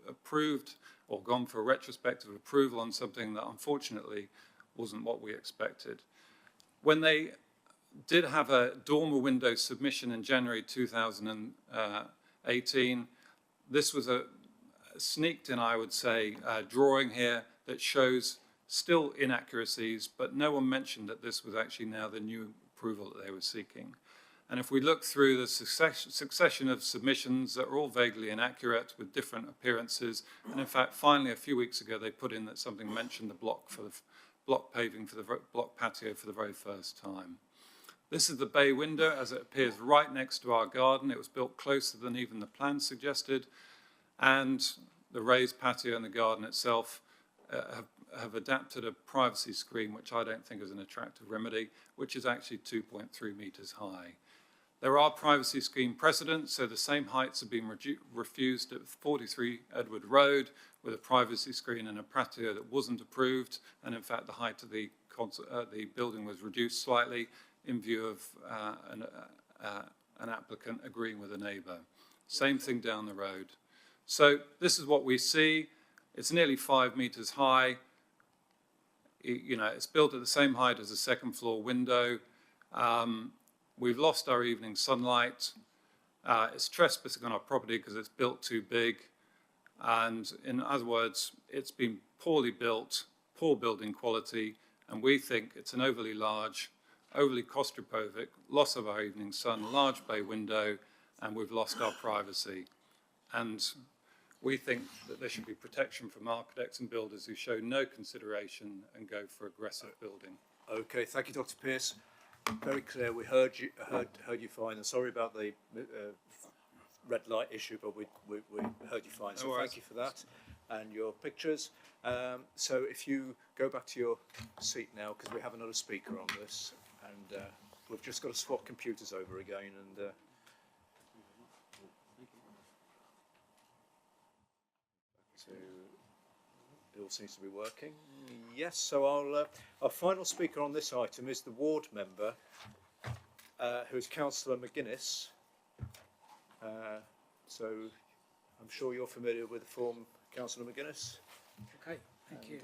approved or gone for a retrospective approval on something that unfortunately wasn't what we expected. When they did have a dormer window submission in January 2018, this was a sneaked in, I would say, drawing here that shows still inaccuracies, but no one mentioned that this was actually now the new approval that they were seeking. And if we look through the succession of submissions that are all vaguely inaccurate with different appearances, and in fact, finally, a few weeks ago, they put in that something mentioned the block paving for the block patio for the very first time. This is the bay window as it appears right next to our garden. It was built closer than even the plan suggested, and the raised patio and the garden itself have adapted a privacy screen, which I don't think is an attractive remedy, which is actually 2.3 metres high. There are privacy screen precedents, so the same heights have been refused at 43 Edward Road with a privacy screen and a patio that wasn't approved, and in fact the height of the building was reduced slightly in view of an applicant agreeing with a neighbour. Same thing down the road. So this is what we see. It's nearly 5 metres high. You know, it's built at the same height as a second floor window. We've lost our evening sunlight. It's trespassing on our property because it's built too big. And in other words, it's been poorly built, poor building quality, and we think it's an overly large, overly claustrophobic, loss of our evening sun, large bay window, and we've lost our privacy. And we think that there should be protection from architects and builders who show no consideration and go for aggressive building. Okay, thank you, Dr. Pearce. Very clear. We heard you fine. And sorry about the red light issue, but we heard you fine. So thank you for that and your pictures. So if you go back to your seat now, because we have another speaker on this, and we've just got to swap computers over again. And so it all seems to be working. Yes, so our final speaker on this item is the ward member, who is Councillor McGuinness. So I'm sure you're familiar with the form, Councillor McGuinness. Okay, thank you.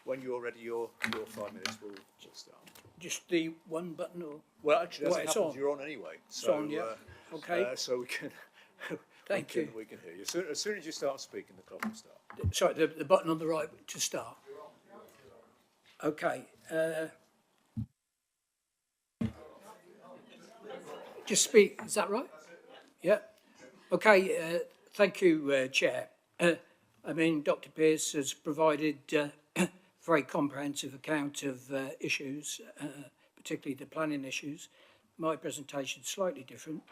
When you're ready, your 5 minutes will start. Just the one button, or? Well, actually, as Well, it it's happens, on. you're on anyway. It's So, on, yeah. Okay. So we can. Thank you. We can hear you. As soon as you start speaking, the clock will start. Sorry, the button on the right to start. Okay. Just speak. Is that right? Yeah. Okay. Thank you, Chair. I mean, Dr. Pearce has provided a very comprehensive account of issues, particularly the planning issues. My presentation is slightly different.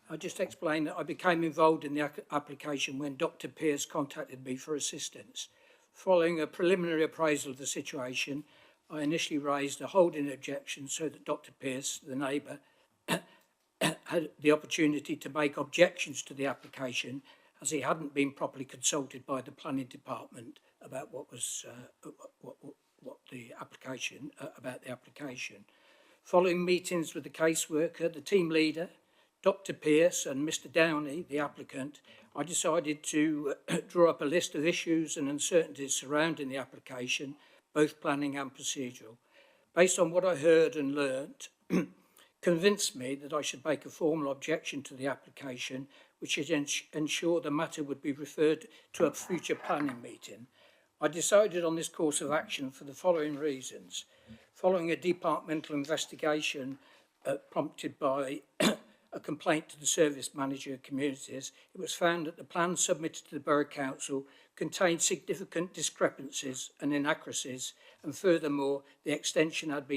I'll just explain that I became involved in the application when Dr. Pearce contacted me for assistance. Following a preliminary appraisal of the situation, I initially raised a holding objection so that Dr. Pearce, the neighbour, had the opportunity to make objections to the application, as he hadn't been properly consulted by the planning department about what was what the application about the application. Following meetings with the caseworker, the team leader, Dr. Pearce and Mr. Downey, the applicant, I decided to draw up a list of issues and uncertainties surrounding the application, both planning and procedural. Based on what I heard and learnt, convinced me that I should make a formal objection to the application, which should ensure the matter would be referred to a future planning meeting. I decided on this course of action for the following reasons. Following a departmental investigation prompted by a complaint to the Service Manager of Communities, it was found that the plan submitted to the Borough Council contained significant discrepancies and inaccuracies, and furthermore, the extension had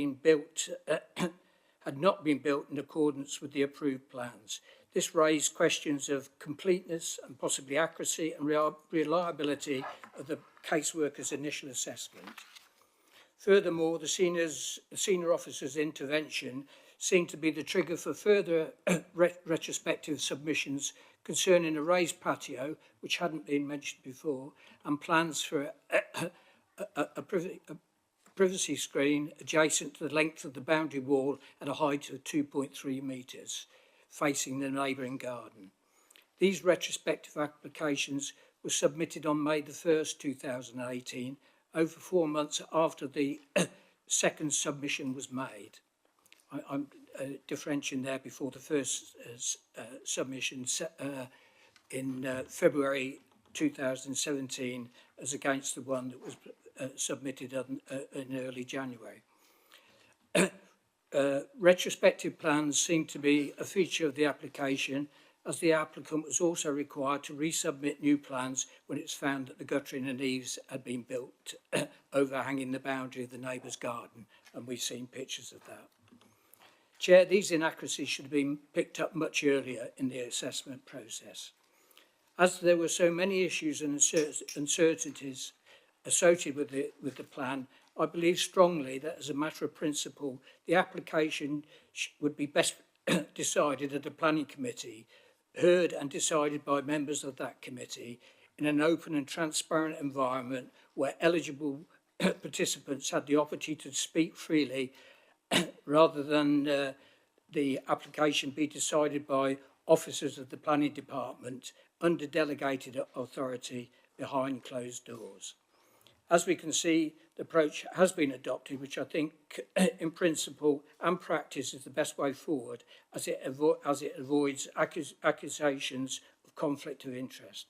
not been built in accordance with the approved plans. This raised questions of completeness and possibly accuracy and reliability of the caseworker's initial assessment. Furthermore, the senior officer's intervention seemed to be the trigger for further retrospective submissions concerning a raised patio, which hadn't been mentioned before, and plans for a privacy screen adjacent to the length of the boundary wall at a height of 2.3 metres, facing the neighbouring garden. These retrospective applications were submitted on May the 1st, 2018, over 4 months after the second submission was made. I'm differentiating there before the first submission in February 2017 as against the one that was submitted in early January. Retrospective plans seem to be a feature of the application, as the applicant was also required to resubmit new plans when it's found that the guttering and eaves had been built overhanging the boundary of the neighbour's garden, and we've seen pictures of that. Chair, these inaccuracies should have been picked up much earlier in the assessment process. As there were so many issues and uncertainties associated with the plan, I believe strongly that as a matter of principle, the application would be best decided at a planning committee, heard and decided by members of that committee in an open and transparent environment where eligible participants had the opportunity to speak freely rather than the application be decided by officers of the planning department under delegated authority behind closed doors. As we can see, the approach has been adopted, which I think in principle and practice is the best way forward, as it avoids accusations of conflict of interest.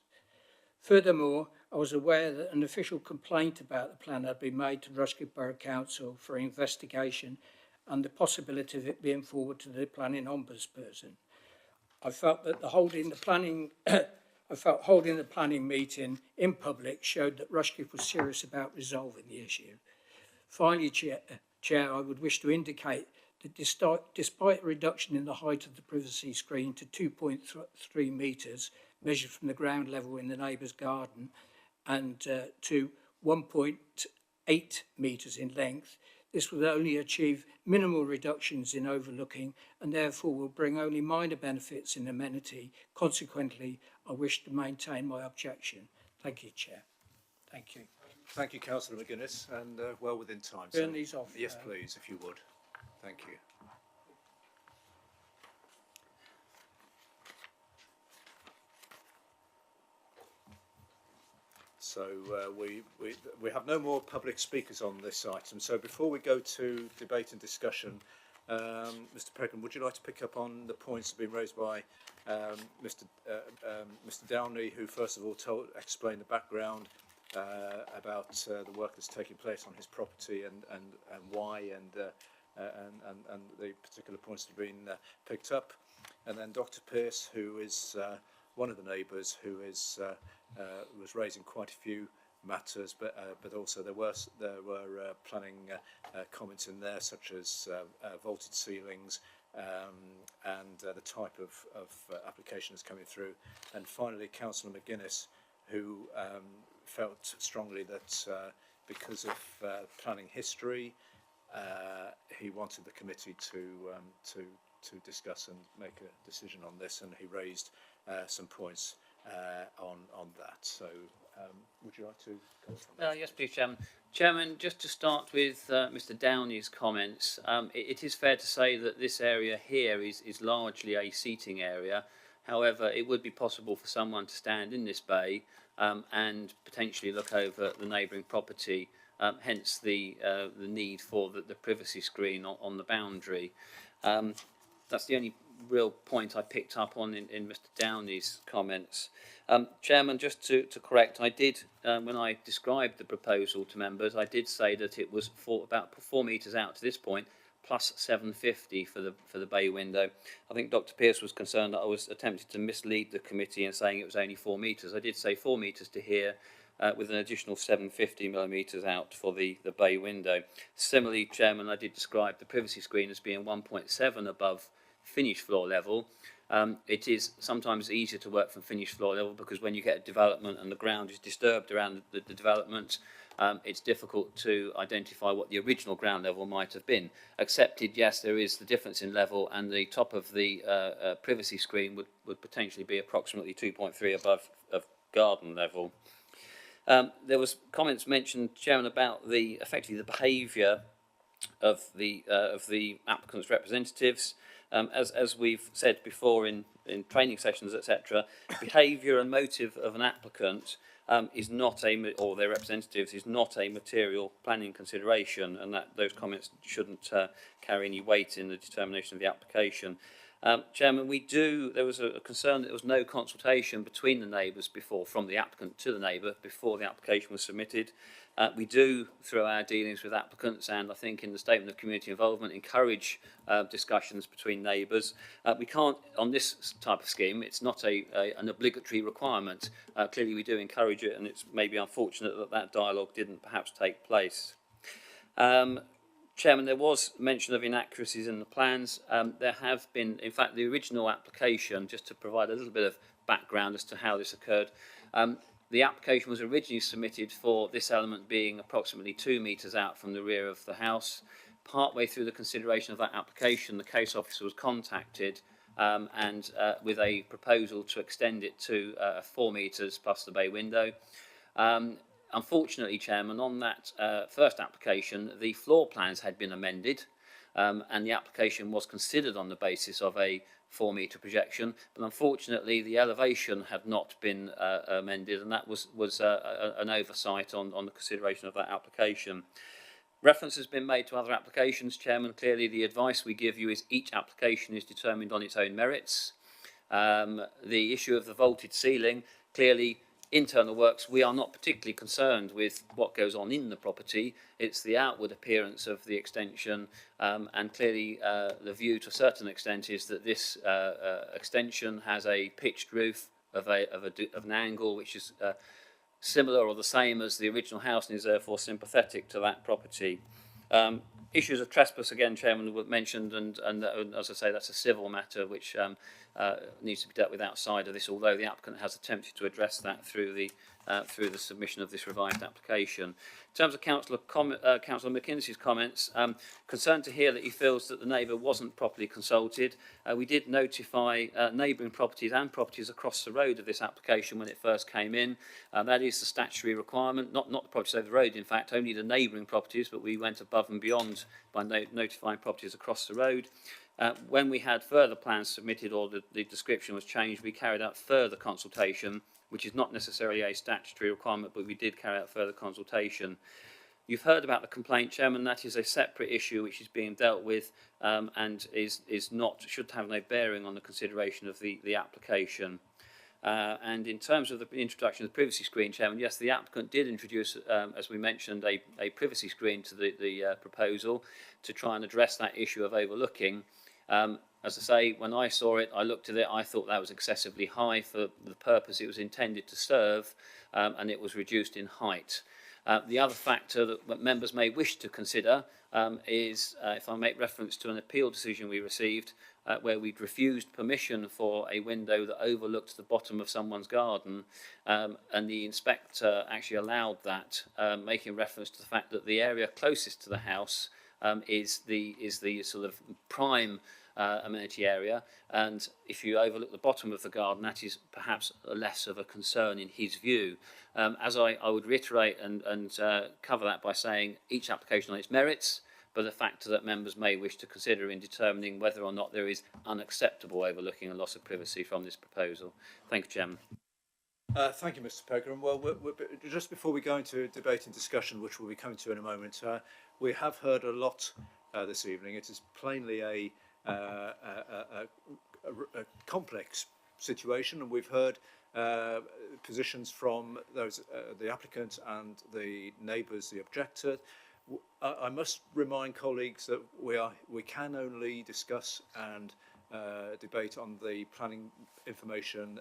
Furthermore, I was aware that an official complaint about the plan had been made to Rushcliffe Borough Council for investigation and the possibility of it being forwarded to the planning ombudsperson. I felt that holding the planning meeting in public showed that Rushcliffe was serious about resolving the issue. Finally, Chair, I would wish to indicate that despite a reduction in the height of the privacy screen to 2.3 metres, measured from the ground level in the neighbour's garden, and to 1.8 metres in length, this will only achieve minimal reductions in overlooking and therefore will bring only minor benefits in amenity. Consequently, I wish to maintain my objection. Thank you, Chair. Thank you. Thank you, Councillor McGuinness, and well within time. Turn these off. Yes, please, if you would. Thank you. So we have no more public speakers on this item. So before we go to debate and discussion, Mr. Peregrine, would you like to pick up on the points that have been raised by Mr. Downey, who first of all explained the background about the work that's taking place on his property and why and the particular points that have been picked up, and then Dr. Pearce, who is one of the neighbours who is was raising quite a few matters, but also there were planning comments in there, such as vaulted ceilings and the type of application that's coming through. And finally, Councillor McGuinness, who felt strongly that because of planning history, he wanted the committee to discuss and make a decision on this, and he raised some points. on that. So would you like to comment on that? Yes, please, Chairman. Chairman, just to start with Mr. Downey's comments, it is fair to say that this area here is largely a seating area. However, it would be possible for someone to stand in this bay and potentially look over the neighbouring property, hence the need for the privacy screen on the boundary. That's the only real point I picked up on in Mr. Downey's comments. Chairman, just to correct, I did, when I described the proposal to members, I did say that it was about 4 metres out to this point, plus 750 for the bay window. I think Dr. Pearce was concerned that I was attempting to mislead the committee in saying it was only 4 metres. I did say 4 metres to here, with an additional 750 millimetres out for the bay window. Similarly, Chairman, I did describe the privacy screen as being 1.7 above finished floor level. It is sometimes easier to work from finished floor level because when you get a development and the ground is disturbed around the development, it's difficult to identify what the original ground level might have been. Accepted, yes, there is the difference in level, and the top of the privacy screen would potentially be approximately 2.3 above of garden level. There was comments mentioned, Chairman, about effectively the behaviour of the applicant's representatives. As we've said before in training sessions, etc., behaviour and motive of an applicant is not or their representatives is not a material planning consideration, and that those comments shouldn't carry any weight in the determination of the application. Chairman, there was a concern that there was no consultation between the neighbours from the applicant to the neighbour before the application was submitted. We do, through our dealings with applicants, and I think in the statement of community involvement, encourage discussions between neighbours. We can't, on this type of scheme, it's not an obligatory requirement. Clearly we do encourage it, and it's maybe unfortunate that dialogue didn't perhaps take place. Chairman, there was mention of inaccuracies in the plans. There have been, in fact, the original application, just to provide a little bit of background as to how this occurred, the application was originally submitted for this element being approximately 2 metres out from the rear of the house. Partway through the consideration of that application, the case officer was contacted and with a proposal to extend it to 4 metres plus the bay window. Unfortunately, Chairman, on that first application, the floor plans had been amended and the application was considered on the basis of a 4 metre projection, but unfortunately the elevation had not been amended, and that was an oversight on the consideration of that application. Reference has been made to other applications, Chairman. Clearly the advice we give you is each application is determined on its own merits. The issue of the vaulted ceiling, clearly internal works, we are not particularly concerned with what goes on in the property. It's the outward appearance of the extension, and clearly the view to a certain extent is that this extension has a pitched roof of an angle which is similar or the same as the original house and is therefore sympathetic to that property. Issues of trespass, again, Chairman, were mentioned, and as I say, that's a civil matter which needs to be dealt with outside of this, although the applicant has attempted to address that through the submission of this revised application. In terms of Councillor McInnes's comments, concerned to hear that he feels that the neighbour wasn't properly consulted. We did notify neighbouring properties and properties across the road of this application when it first came in. That is the statutory requirement, not the properties over the road, in fact, only the neighbouring properties, but we went above and beyond by notifying properties across the road. When we had further plans submitted or the description was changed, we carried out further consultation, which is not necessarily a statutory requirement, but we did carry out further consultation. You've heard about the complaint, Chairman. That is a separate issue which is being dealt with and should have no bearing on the consideration of the application. And in terms of the introduction of the privacy screen, Chairman, yes, the applicant did introduce, as we mentioned, a privacy screen to the proposal to try and address that issue of overlooking. As I say, when I saw it, I looked at it, I thought that was excessively high for the purpose it was intended to serve, and it was reduced in height. The other factor that members may wish to consider is, if I make reference to an appeal decision we received, where we'd refused permission for a window that overlooked the bottom of someone's garden, and the inspector actually allowed that, making reference to the fact that the area closest to the house is the sort of prime amenity area, and if you overlook the bottom of the garden, that is perhaps less of a concern in his view. As I would reiterate and cover that by saying each application on its merits, but a factor that members may wish to consider in determining whether or not there is unacceptable overlooking and loss of privacy from this proposal. Thank you, Chairman. Thank you, Mr. Pegram. Well, just before we go into debate and discussion, which we'll be coming to in a moment, we have heard a lot this evening. It is plainly a complex situation, and we've heard positions from those the applicant and the neighbours, the objector. I must remind colleagues that we can only discuss and debate on the planning information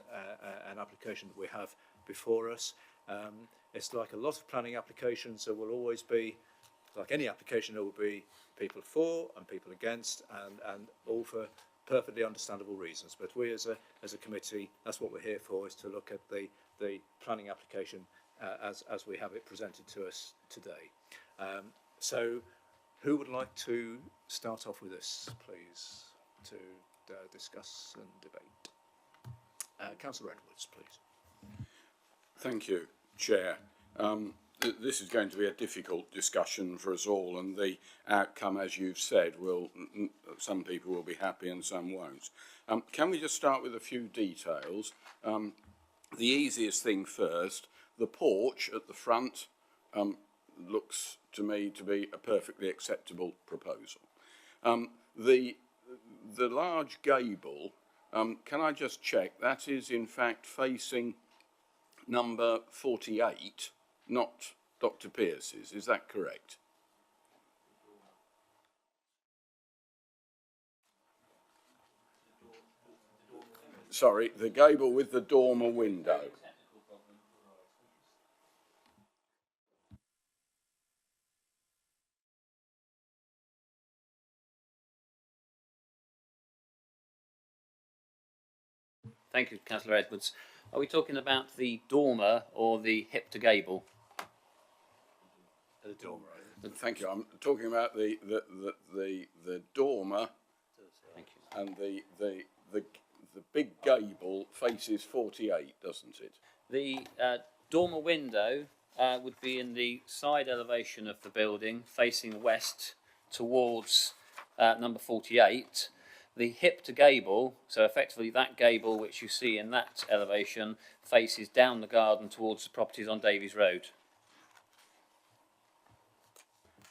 and application that we have before us. It's like a lot of planning applications. There will always be, like any application, there will be people for and people against, and all for perfectly understandable reasons. But we as a committee, that's what we're here for, is to look at the planning application as we have it presented to us today. So who would like to start off with this, please, to discuss and debate? Councillor Edwards, please. Thank you, Chair. This is going to be a difficult discussion for us all, and the outcome, as you've said, some people will be happy and some won't. Can we just start with a few details? The easiest thing first, the porch at the front looks to me to be a perfectly acceptable proposal. The large gable, can I just check, that is in fact facing number 48, not Dr. Pearce's, is that correct? Sorry, the gable with the dormer window. Thank you, Councillor Edwards. Are we talking about the dormer or the hip to gable? The dormer. Thank you. I'm talking about the dormer. Thank you. And the big gable faces 48, doesn't it? The dormer window would be in the side elevation of the building, facing west towards number 48. The hip to gable, so effectively that gable which you see in that elevation, faces down the garden towards the properties on Davies Road.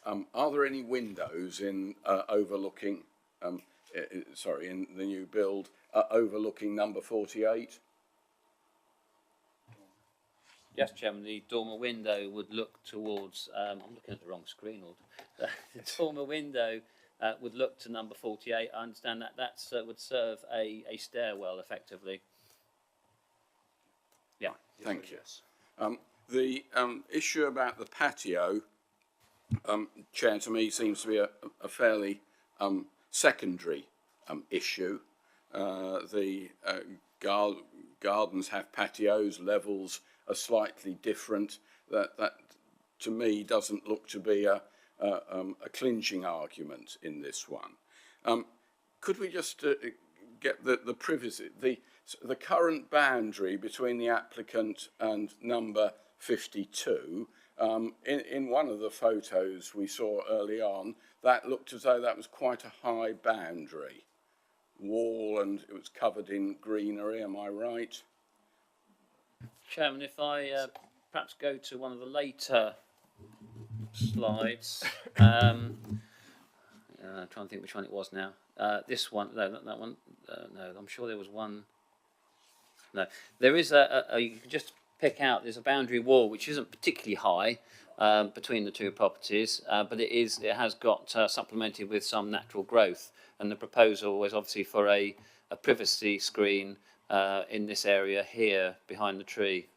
Are there any windows in overlooking, in the new build, overlooking number 48? Yes, Chairman, the dormer window would look towards, I'm looking at the wrong screen, the dormer window would look to number 48. I understand that would serve a stairwell effectively. Yeah. Thank you. The issue about the patio, Chair, to me seems to be a fairly secondary issue. The gardens have patios, levels are slightly different. That to me doesn't look to be a clinching argument in this one. Could we just get the privacy, the current boundary between the applicant and number 52, in one of the photos we saw early on, that looked as though that was quite a high boundary wall and it was covered in greenery, am I right? Chairman, if I perhaps go to one of the later slides, I'm trying to think which one it was now. This one, no, not that one. No, I'm sure there was one. No, there is you can just pick out, there's a boundary wall which isn't particularly high between the two properties, but it has got supplemented with some natural growth, and the proposal was obviously for a privacy screen in this area here behind the tree.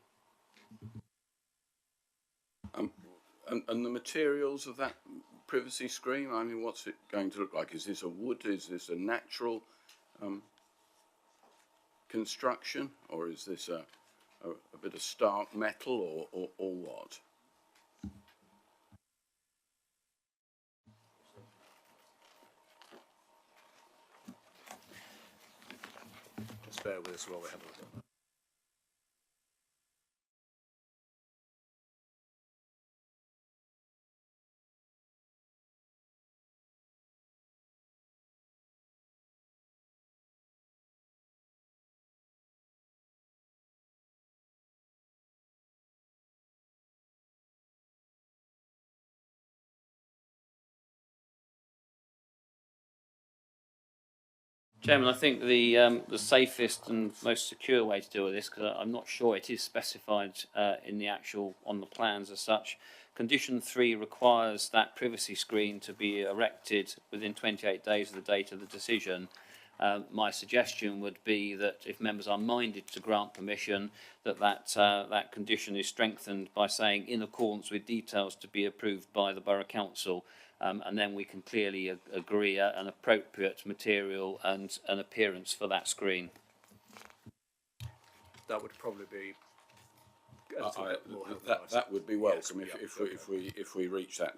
And the materials of that privacy screen, I mean, what's it going to look like? Is this a wood? Is this a natural construction? Or is this a bit of stark metal or what? bear with us while we have a look at that. Chairman, I think the safest and most secure way to deal with this, because I'm not sure it is specified in the actual, on the plans as such. Condition 3 requires that privacy screen to be erected within 28 days of the date of the decision. My suggestion would be that if members are minded to grant permission, that condition is strengthened by saying in accordance with details to be approved by the Borough Council. And then we can clearly agree an appropriate material and an appearance for that screen. That would probably be. That would be welcome if we reach that.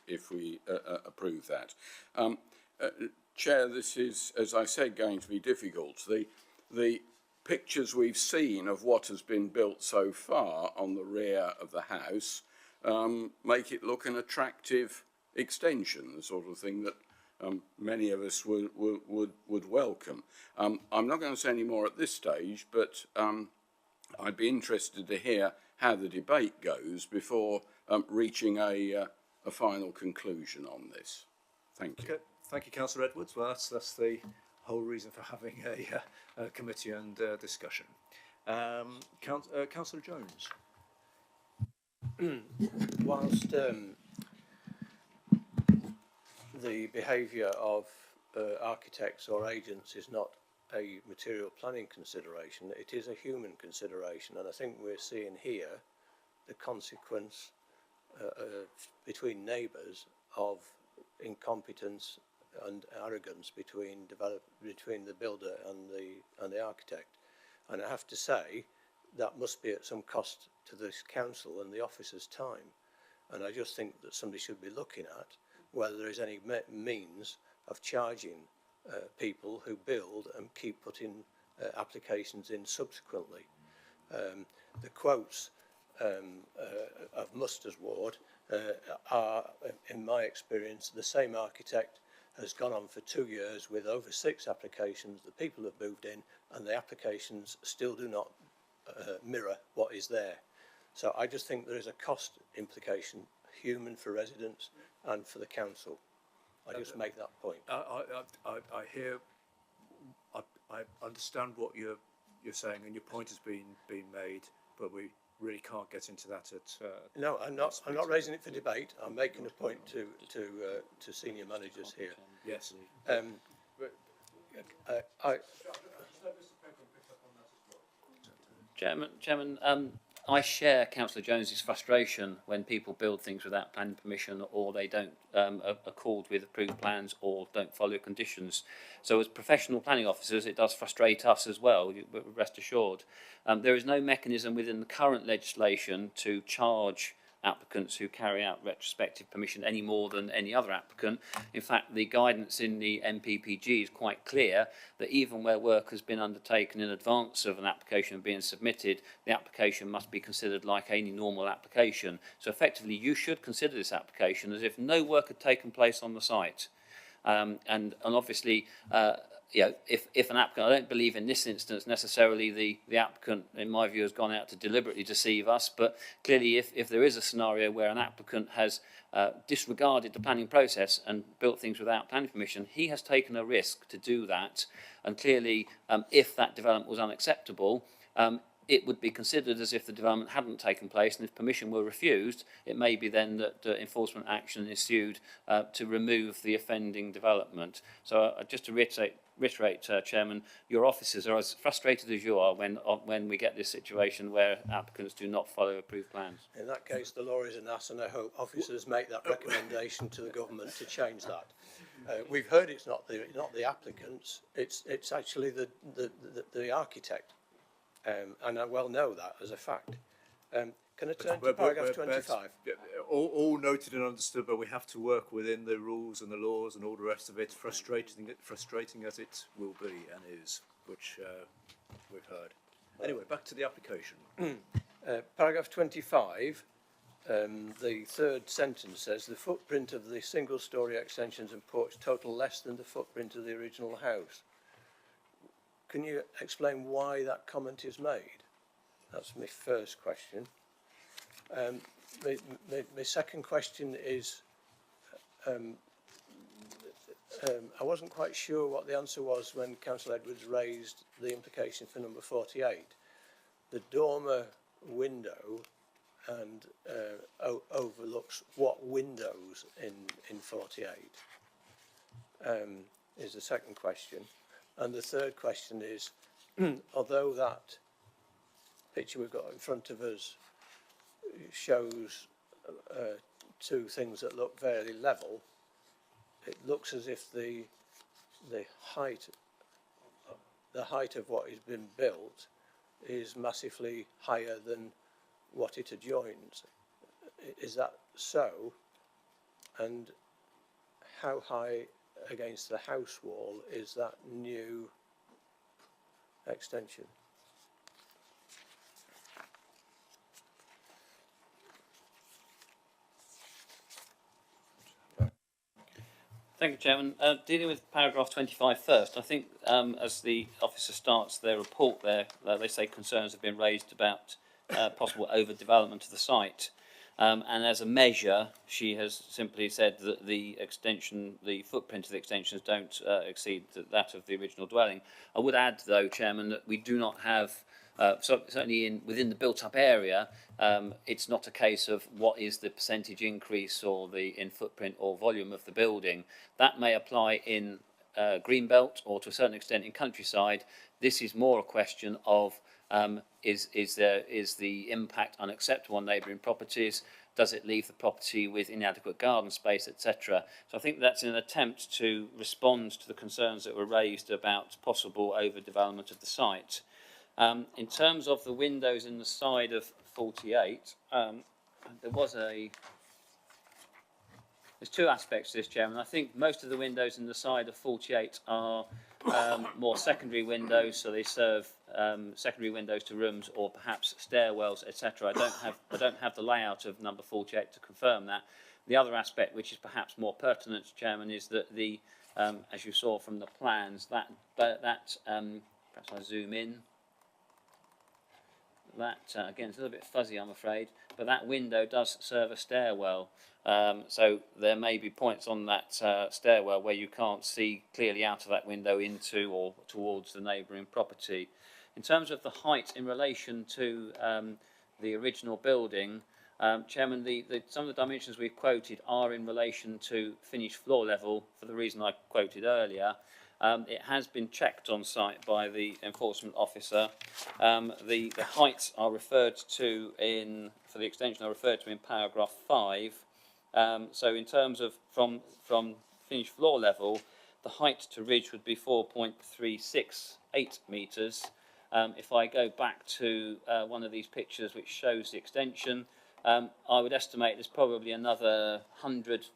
If we approve that. Chair, this is, as I said, going to be difficult. The pictures we've seen of what has been built so far on the rear of the house make it look an attractive extension, the sort of thing that many of us would welcome. I'm not going to say any more at this stage, but I'd be interested to hear how the debate goes before reaching a final conclusion on this. Thank you. Okay. Thank you, Councillor Edwards. Well, that's the whole reason for having a committee and discussion. Councillor Jones. Whilst the behaviour of architects or agents is not a material planning consideration, it is a human consideration, and I think we're seeing here the consequence between neighbours of incompetence and arrogance between the builder and the architect. And I have to say that must be at some cost to this council and the officers' time, and I just think that somebody should be looking at whether there is any means of charging people who build and keep putting applications in subsequently. The quotes of Musters Ward are, in my experience, the same architect has gone on for 2 years with over 6 applications. The people have moved in and the applications still do not mirror what is there. So I just think there is a cost implication, human for residents and for the council. I just make that point. I hear, I understand what you're saying, and your point has been made, but we really can't get into that at. No, I'm not raising it for debate. I'm making a point to senior managers here. Yes. Chairman, I share Councillor Jones's frustration when people build things without planning permission, or they don't accord with approved plans, or don't follow conditions. So as professional planning officers, it does frustrate us as well, rest assured. There is no mechanism within the current legislation to charge applicants who carry out retrospective permission any more than any other applicant. In fact, the guidance in the MPPG is quite clear that even where work has been undertaken in advance of an application being submitted, the application must be considered like any normal application. So effectively, you should consider this application as if no work had taken place on the site. And obviously, you know, if an applicant, I don't believe in this instance necessarily the applicant, in my view, has gone out to deliberately deceive us, but clearly if there is a scenario where an applicant has disregarded the planning process and built things without planning permission, he has taken a risk to do that, and clearly if that development was unacceptable, it would be considered as if the development hadn't taken place, and if permission were refused, it may be then that enforcement action is ensued to remove the offending development. So just to reiterate, Chairman, your officers are as frustrated as you are when we get this situation where applicants do not follow approved plans. In that case, the law is an ass, and I hope officers make that recommendation to the government to change that. We've heard it's not the applicants; it's actually the architect, and I well know that as a fact. Can I turn to paragraph 25? All noted and understood, but we have to work within the rules and the laws and all the rest of it, frustrating as it will be and is. which we've heard. Anyway, back to the application. Paragraph 25, the third sentence says the footprint of the single-storey extensions and porch total less than the footprint of the original house. Can you explain why that comment is made? That's my first question. My second question is, I wasn't quite sure what the answer was when Councillor Edwards raised the implication for number 48. The dormer window and overlooks what windows in 48 is the second question. And the third question is, although that picture we've got in front of us shows two things that look fairly level, it looks as if the height of what has been built is massively higher than what it adjoins. Is that so? And how high against the house wall is that new extension? Thank you, Chairman. Dealing with paragraph 25 first, I think as the officer starts their report there, they say concerns have been raised about possible overdevelopment of the site. And as a measure, she has simply said that the footprint of the extensions don't exceed that of the original dwelling. I would add, though, Chairman, that we do not have, certainly within the built-up area, it's not a case of what is the percentage increase or in footprint or volume of the building. That may apply in Greenbelt or to a certain extent in countryside. This is more a question of is the impact unacceptable on neighbouring properties? Does it leave the property with inadequate garden space, etc.? So I think that's an attempt to respond to the concerns that were raised about possible overdevelopment of the site. In terms of the windows in the side of 48, there's two aspects to this, Chairman. I think most of the windows in the side of 48 are more secondary windows, so they serve secondary windows to rooms or perhaps stairwells, etc. I don't have the layout of number 48 to confirm that. The other aspect, which is perhaps more pertinent, Chairman, is that as you saw from the plans, perhaps I zoom in. That again, it's a little bit fuzzy, I'm afraid, but that window does serve a stairwell. So there may be points on that stairwell where you can't see clearly out of that window into or towards the neighbouring property. In terms of the height in relation to the original building, Chairman, some of the dimensions we've quoted are in relation to finished floor level for the reason I quoted earlier. It has been checked on site by the enforcement officer. The heights are referred to for the extension are referred to in paragraph 5. So in terms of from finished floor level, the height to ridge would be 4.368 metres. If I go back to one of these pictures which shows the extension, I would estimate there's probably another 100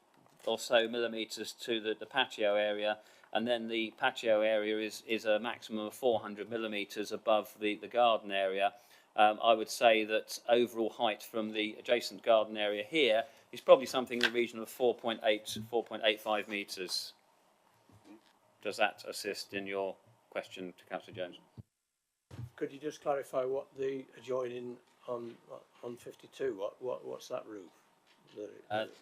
or so millimetres to the patio area. And then the patio area is a maximum of 400 millimetres above the garden area. I would say that overall height from the adjacent garden area here is probably something in the region of 4.8 to 4.85 metres. Does that assist in your question to Councillor Jones? Could you just clarify what the adjoining on 52? What's that roof?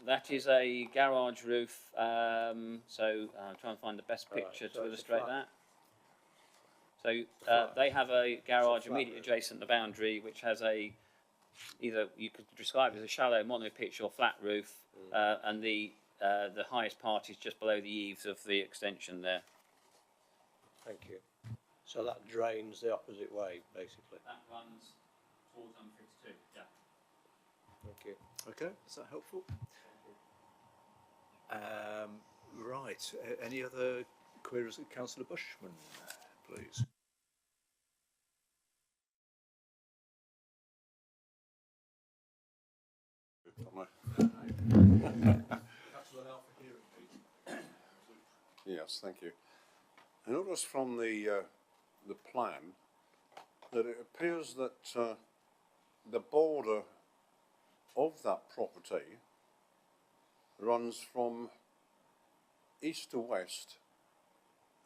That is a garage roof, so I'm trying to find the best picture to illustrate that. So they have a garage immediately adjacent to the boundary, which has either you could describe it as a shallow monopitch or flat roof, and the highest part is just below the eaves of the extension there. Thank you. So that drains the opposite way, basically. That runs towards number 52, yeah. Thank you. Okay, is that helpful? Right, any other queries of Councillor Bushman, please? Yes, thank you. I noticed from the the plan that it appears that the border of that property runs from east to west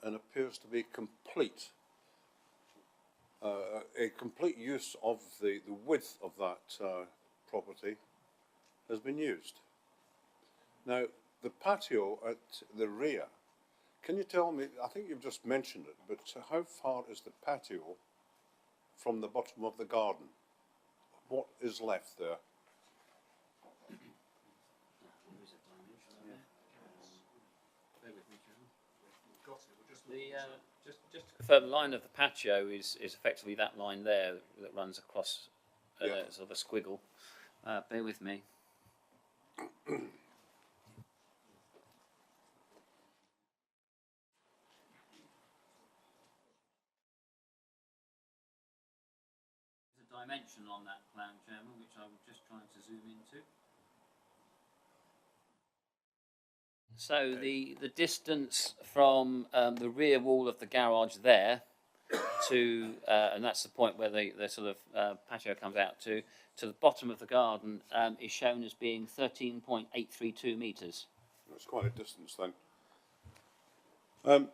and appears to be complete. A complete use of the width of that property has been used. Now, the patio at the rear, can you tell me, I think you've just mentioned it, but how far is the patio from the bottom of the garden? What is left there? Just to confirm, the line of the patio is effectively that line there that runs across sort of a squiggle. Bear with me. There's a dimension on that plan, Chairman, which I was just trying to zoom into. So the distance from the rear wall of the garage there to, and that's the point where the sort of patio comes out to the bottom of the garden is shown as being 13.832 metres. That's quite a distance then.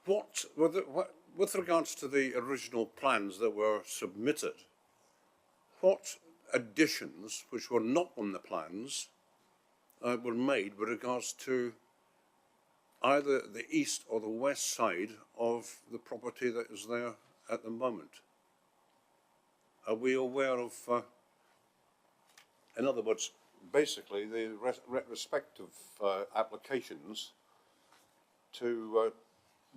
With regards to the original plans that were submitted, what additions, which were not on the plans, were made with regards to either the east or the west side of the property that is there at the moment? Are we aware of, in other words, basically the respective applications to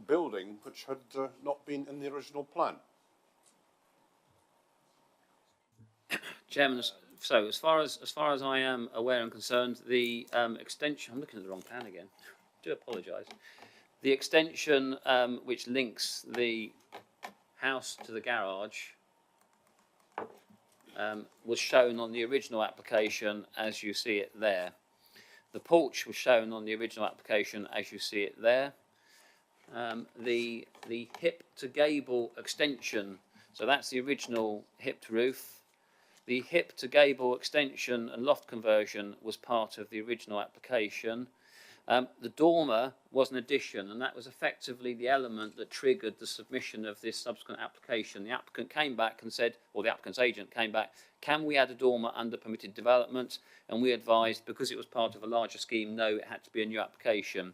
building which had not been in the original plan? Chairman, so as far as I am aware and concerned, the extension, I'm looking at the wrong plan again, I do apologise. The extension which links the house to the garage was shown on the original application as you see it there. The porch was shown on the original application as you see it there. The hip to gable extension, so that's the original hipped roof. The hip to gable extension and loft conversion was part of the original application. The dormer was an addition, and that was effectively the element that triggered the submission of this subsequent application. The applicant came back and said, or the applicant's agent came back, can we add a dormer under permitted development? And we advised, because it was part of a larger scheme, no, it had to be a new application.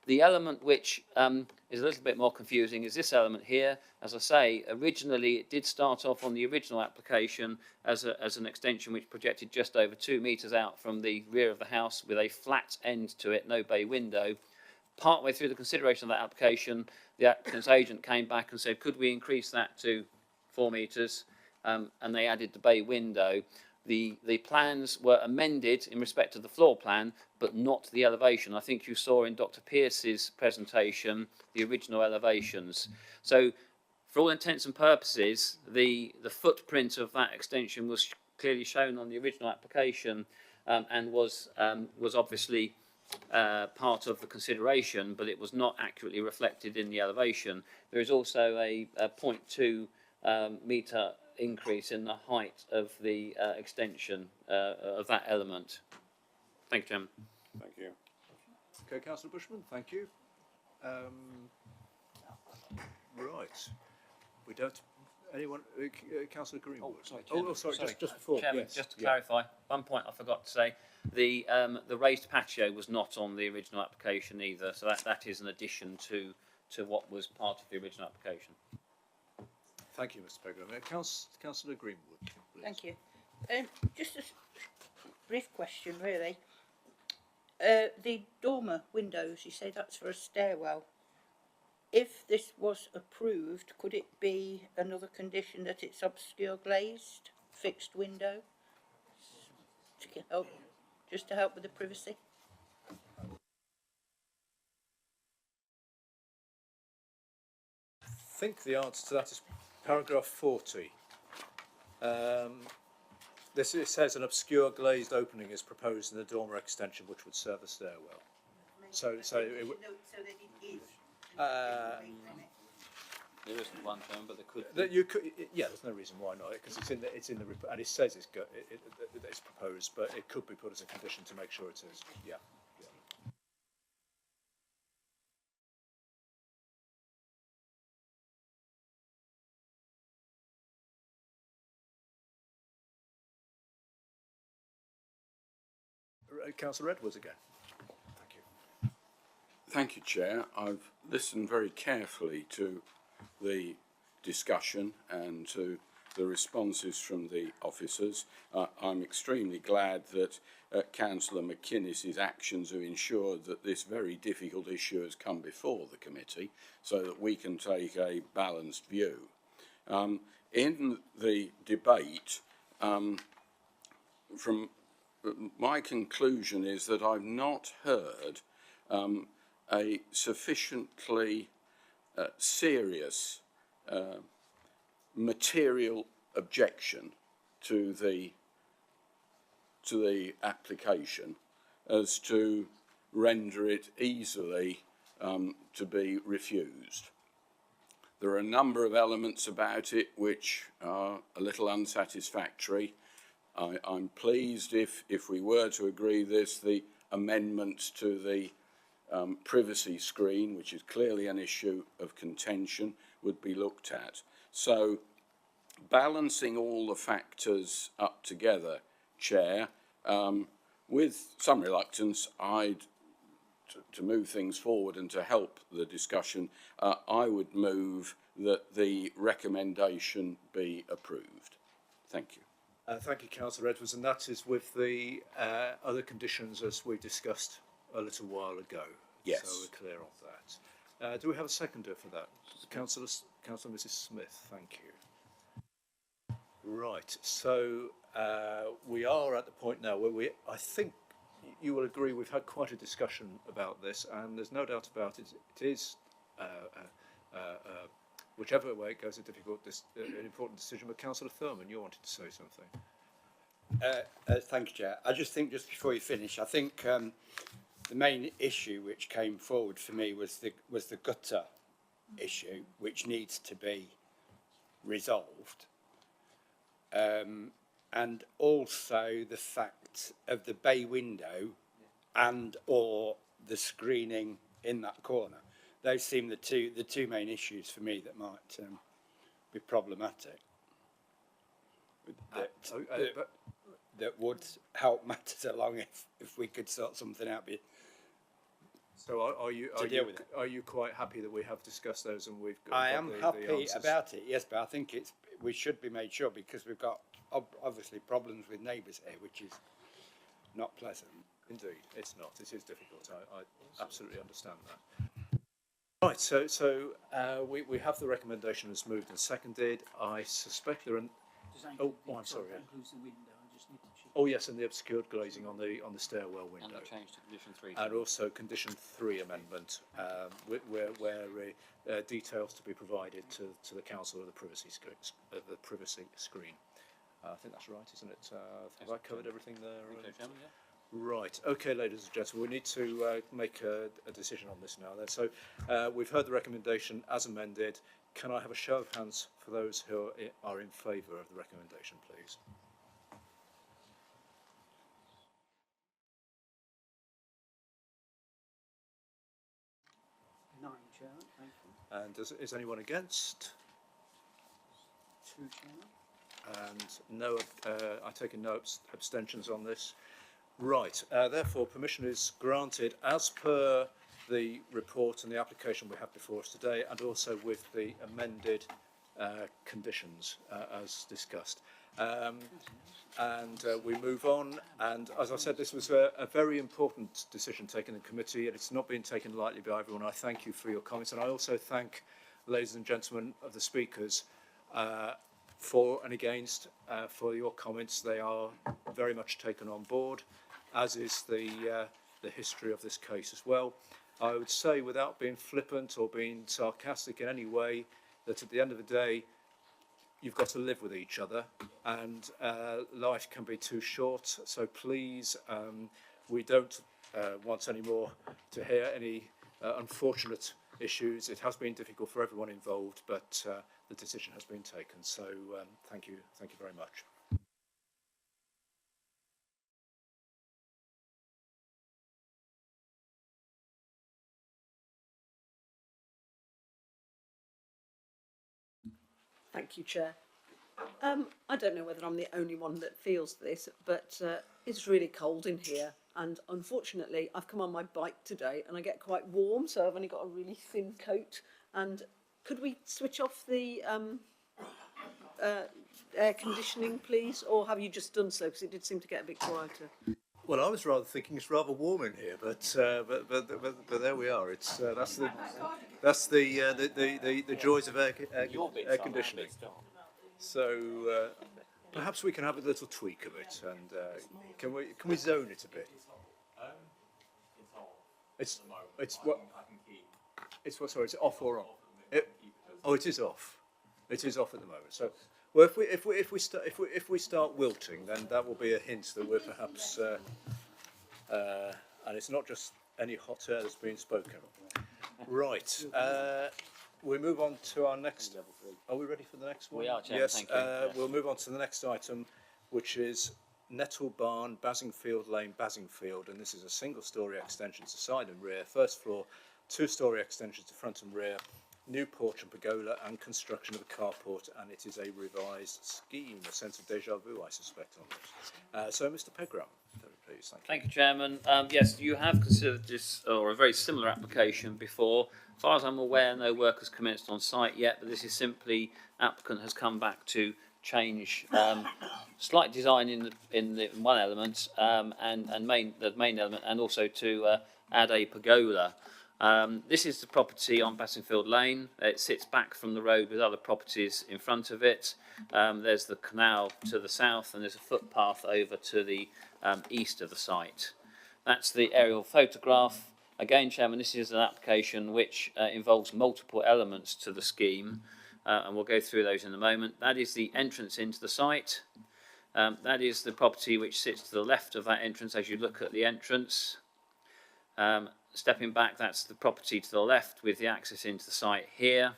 The element which is a little bit more confusing is this element here. As I say, originally it did start off on the original application as an extension which projected just over 2 metres out from the rear of the house with a flat end to it, no bay window. Partway through the consideration of that application, the applicant's agent came back and said, could we increase that to 4 metres? And they added the bay window. The plans were amended in respect to the floor plan, but not the elevation. I think you saw in Dr. Pearce's presentation the original elevations. So, for all intents and purposes, the footprint of that extension was clearly shown on the original application and was obviously part of the consideration, but it was not accurately reflected in the elevation. There is also a 0.2 metre increase in the height of the extension of that element. Thank you, Chairman. Thank you. Okay, Councillor Bushman, thank you. Right. We don't. Anyone? Councillor Greenwood. Sorry. Just before. Chairman, yes. just to clarify, one point I forgot to say: the raised patio was not on the original application either, so that is an addition to what was part of the original application. Thank you, Mr. Pegram. Councillor Greenwood, please. Thank you. Just a brief question, really. The dormer windows, you say that's for a stairwell. If this was approved, could it be another condition that it's obscure glazed, fixed window, just to help with the privacy? I think the answer to that is paragraph 40. It says an obscure glazed opening is proposed in the dormer extension, which would serve a stairwell. So it would. There isn't one, Chairman, but there could be. That you could, yeah, there's no reason why not, because it's in the report, and it says it's proposed, but it could be put as a condition to make sure it is. Yeah. Councillor Edwards again. Thank you. Thank you, Chair. I've listened very carefully to the discussion and to the responses from the officers. I'm extremely glad that Councillor McInnes's actions have ensured that this very difficult issue has come before the committee so that we can take a balanced view. In the debate, from my conclusion is that I've not heard a sufficiently serious material objection to the application as to render it easily to be refused. There are a number of elements about it which are a little unsatisfactory. I'm pleased if we were to agree this, the amendment to the privacy screen, which is clearly an issue of contention, would be looked at. So balancing all the factors up together, Chair, with some reluctance, to move things forward and to help the discussion, I would move that the recommendation be approved. Thank you. Thank you, Councillor Edwards, and that is with the other conditions as we discussed a little while ago. Yes. So we're clear on that. Do we have a seconder for that? Councillor Mrs. Smith, thank you. Right, so we are at the point now where I think you will agree we've had quite a discussion about this, and there's no doubt about it. It is, whichever way it goes, an important decision. But Councillor Thurman, you wanted to say something. Thank you, Chair. I just think, just before you finish, I think the main issue which came forward for me was the gutter issue, which needs to be resolved, and also the fact of the bay window and or the screening in that corner. Those seem the two main issues for me that might be problematic. That would help matters along if we could sort something out. So are you quite happy that we have discussed those and we've got I am happy the about it, yes, but I think we should be made sure, because we've got obviously problems with neighbours here, which is not pleasant. Indeed, it's not. It is difficult. I absolutely understand that. Right, so we have the recommendation as moved and seconded. I suspect there are. I'm sorry. Oh yes, and the obscured glazing on the stairwell window. And the change to condition 3. And also condition 3 amendment, where details to be provided to the council of the privacy screen. I think that's right, isn't it? Have I covered everything there? Chairman, yeah. Right. Okay, ladies and gentlemen, we need to make a decision on this now. Then, so we've heard the recommendation as amended. Can I have a show of hands for those who are in favour of the recommendation, please? Chairman, thank you. And is anyone against? 2, Chairman. And no, I take no abstentions on this. Right, therefore permission is granted as per the report and the application we have before us today, and also with the amended conditions as discussed. And we move on, and as I said, this was a very important decision taken in committee, and it's not been taken lightly by everyone. I thank you for your comments, and I also thank, ladies and gentlemen of the speakers, for and against for your comments. They are very much taken on board, as is the history of this case as well. I would say, without being flippant or being sarcastic in any way, that at the end of the day, you've got to live with each other, and life can be too short. So please, we don't want any more to hear any unfortunate issues. It has been difficult for everyone involved, but the decision has been taken. So thank you very much. Thank you, Chair. I don't know whether I'm the only one that feels this, but it's really cold in here. And unfortunately, I've come on my bike today and I get quite warm, so I've only got a really thin coat. And could we switch off the air conditioning, please? Or have you just done so? Because it did seem to get a bit quieter. Well, I was rather thinking it's rather warm in here, but there we are. It's that's the joys of air conditioning. So perhaps we can have a little tweak of it, and can we zone it a bit? It's what? Sorry, it's off or on? It is off. It is off at the moment. So. Well, if we start wilting, then that will be a hint that we're perhaps, and it's not just any hot air that's being spoken. Right. We move on to our next. Are we ready for the next one? We are, Chair. Yes. Thank you. We'll move on to the next item, which is Nettle Barn, Basingfield Lane, Basingfield, and this is a single-storey extension to side and rear, first floor, two-storey extension to front and rear. New porch and pergola and construction of a carport, and it is a revised scheme. A sense of deja vu, I suspect, on this. So, Mr. Pegram, please. Thank you, Chairman. Yes, you have considered this or a very similar application before. As far as I'm aware, no work has commenced on site yet, but this is simply applicant has come back to change slight design in one element and the main element, and also to add a pergola. This is the property on Basingfield Lane. It sits back from the road with other properties in front of it. There's the canal to the south, and there's a footpath over to the east of the site. That's the aerial photograph. Again, Chairman, this is an application which involves multiple elements to the scheme, and we'll go through those in a moment. That is the entrance into the site. That is the property which sits to the left of that entrance as you look at the entrance. Stepping back, that's the property to the left with the access into the site here.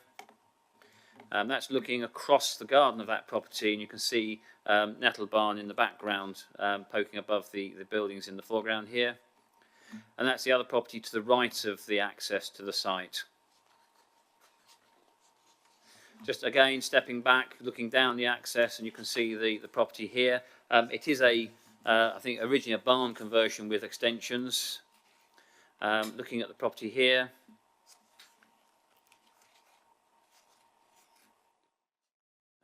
That's looking across the garden of that property, and you can see Nettle Barn in the background, poking above the buildings in the foreground here. And that's the other property to the right of the access to the site. Just again, stepping back, looking down the access, and you can see the property here. It is I think originally a barn conversion with extensions. Looking at the property here,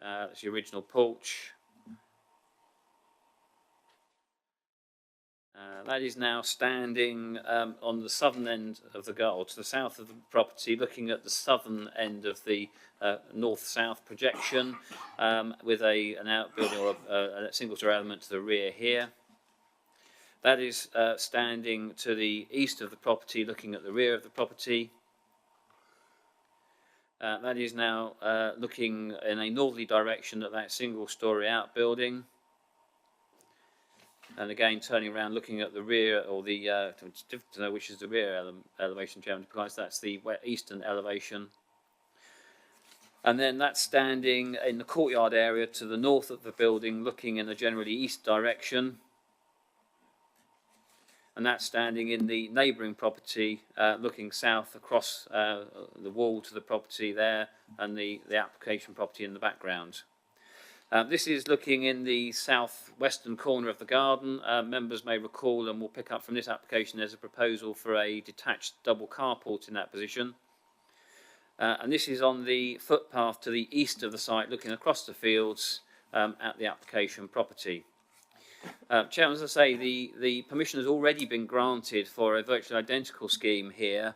that's the original porch. That is now standing on the southern end of the garden, to the south of the property, looking at the southern end of the north-south projection, with an outbuilding or a single-story element to the rear here. That is standing to the east of the property, looking at the rear of the property. That is now looking in a northerly direction at that single-storey outbuilding. And again, turning around, looking at the rear, or the, it's difficult to know which is the rear elevation, Chairman, because that's the eastern elevation. And then that's standing in the courtyard area to the north of the building, looking in a generally east direction. And that's standing in the neighbouring property, looking south across the wall to the property there, and the application property in the background. This is looking in the southwestern corner of the garden. Members may recall, and we'll pick up from this application, there's a proposal for a detached double carport in that position. And this is on the footpath to the east of the site, looking across the fields at the application property. Chairman, as I say, the permission has already been granted for a virtually identical scheme here,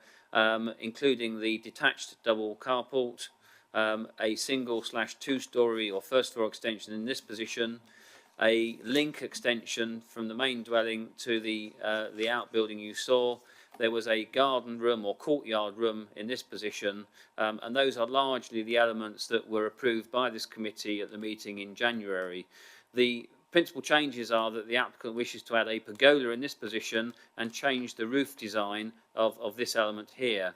including the detached double carport, a single/two-storey or first-floor extension in this position, a link extension from the main dwelling to the outbuilding you saw. There was a garden room or courtyard room in this position, and those are largely the elements that were approved by this committee at the meeting in January. The principal changes are that the applicant wishes to add a pergola in this position and change the roof design of this element here.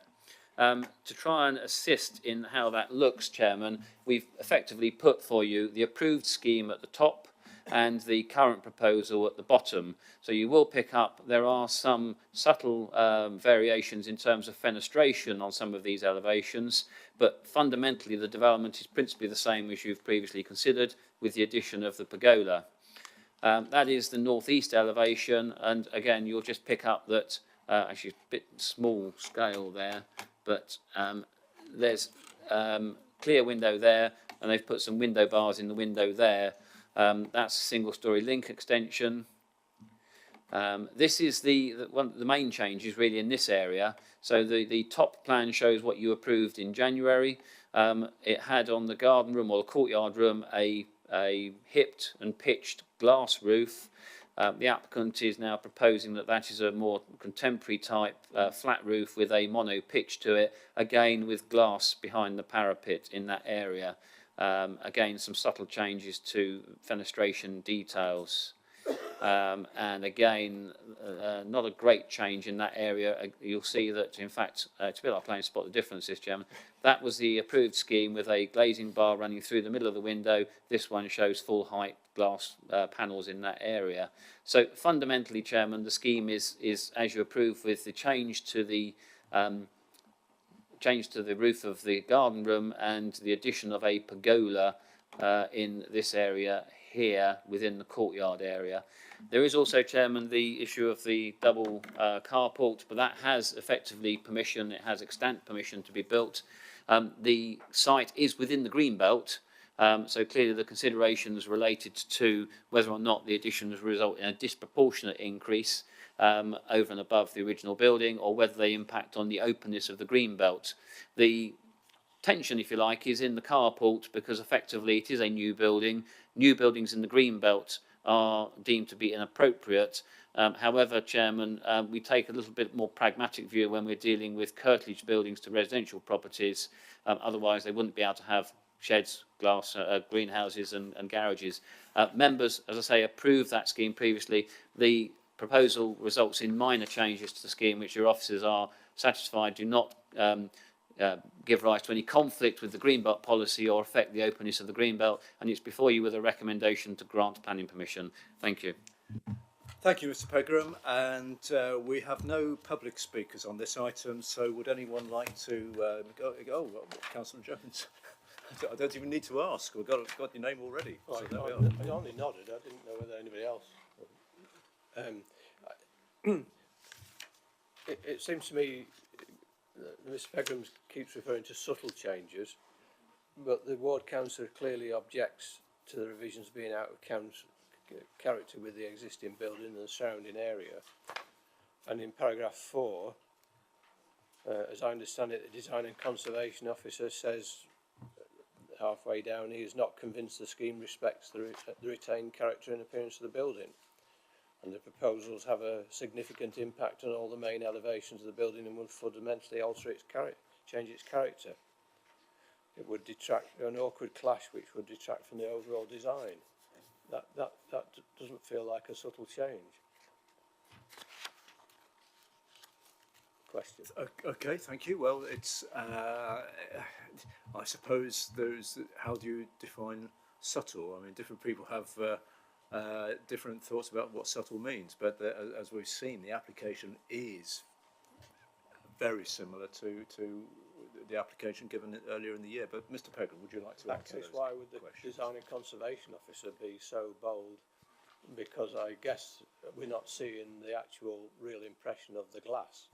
To try and assist in how that looks, Chairman, we've effectively put for you the approved scheme at the top and the current proposal at the bottom. So you will pick up there are some subtle variations in terms of fenestration on some of these elevations, but fundamentally the development is principally the same as you've previously considered, with the addition of the pergola. That is the northeast elevation, and again you'll just pick up that actually a bit small scale there, but there's clear window there, and they've put some window bars in the window there. That's a single-storey link extension. This is the main change is really in this area. So the top plan shows what you approved in January. It had on the garden room or the courtyard room a hipped and pitched glass roof. The applicant is now proposing that that is a more contemporary type flat roof with a mono pitch to it, again with glass behind the parapet in that area. Again, some subtle changes to fenestration details. And again, not a great change in that area. You'll see that, in fact, it's a bit like playing spot the differences, Chairman. That was the approved scheme with a glazing bar running through the middle of the window. This one shows full height glass panels in that area. So fundamentally, Chairman, the scheme is as you approved, with the change to the roof of the garden room and the addition of a pergola in this area here within the courtyard area. There is also, Chairman, the issue of the double carport, but that has effectively permission, it has extant permission to be built. The site is within the green belt, so clearly the considerations related to whether or not the additions result in a disproportionate increase over and above the original building, or whether they impact on the openness of the green belt. The tension, if you like, is in the carport, because effectively it is a new building. New buildings in the green belt are deemed to be inappropriate. However, Chairman, we take a little bit more pragmatic view when we're dealing with curtilage buildings to residential properties. Otherwise, they wouldn't be able to have sheds, glass, greenhouses and garages. Members, as I say, approved that scheme previously. The proposal results in minor changes to the scheme, which your officers are satisfied do not give rise to any conflict with the Greenbelt policy or affect the openness of the Greenbelt, and it's before you with a recommendation to grant planning permission. Thank you. Thank you, Mr. Pegram, and we have no public speakers on this item, so would anyone like to go? Councillor Jones. I don't even need to ask. We've got your name already. Well, So I only nodded. I didn't know whether anybody else. It seems to me that Mr. Pegram keeps referring to subtle changes, but the ward councillor clearly objects to the revisions being out of character with the existing building and the surrounding area. And in paragraph 4, as I understand it, the Design and Conservation Officer says halfway down he is not convinced the scheme respects the retained character and appearance of the building, and the proposals have a significant impact on all the main elevations of the building and would fundamentally alter its change its character. It would detract an awkward clash which would detract from the overall design. That doesn't feel like a subtle change. Question. Okay, thank you. Well, it's I suppose there's how do you define subtle? I mean, different people have different thoughts about what subtle means, but as we've seen, the application is very similar to the application given earlier in the year. But Mr. Pegram, would you like to answer those questions? Why would the Design and Conservation Officer be so bold? Because I guess we're not seeing the actual real impression of the glass.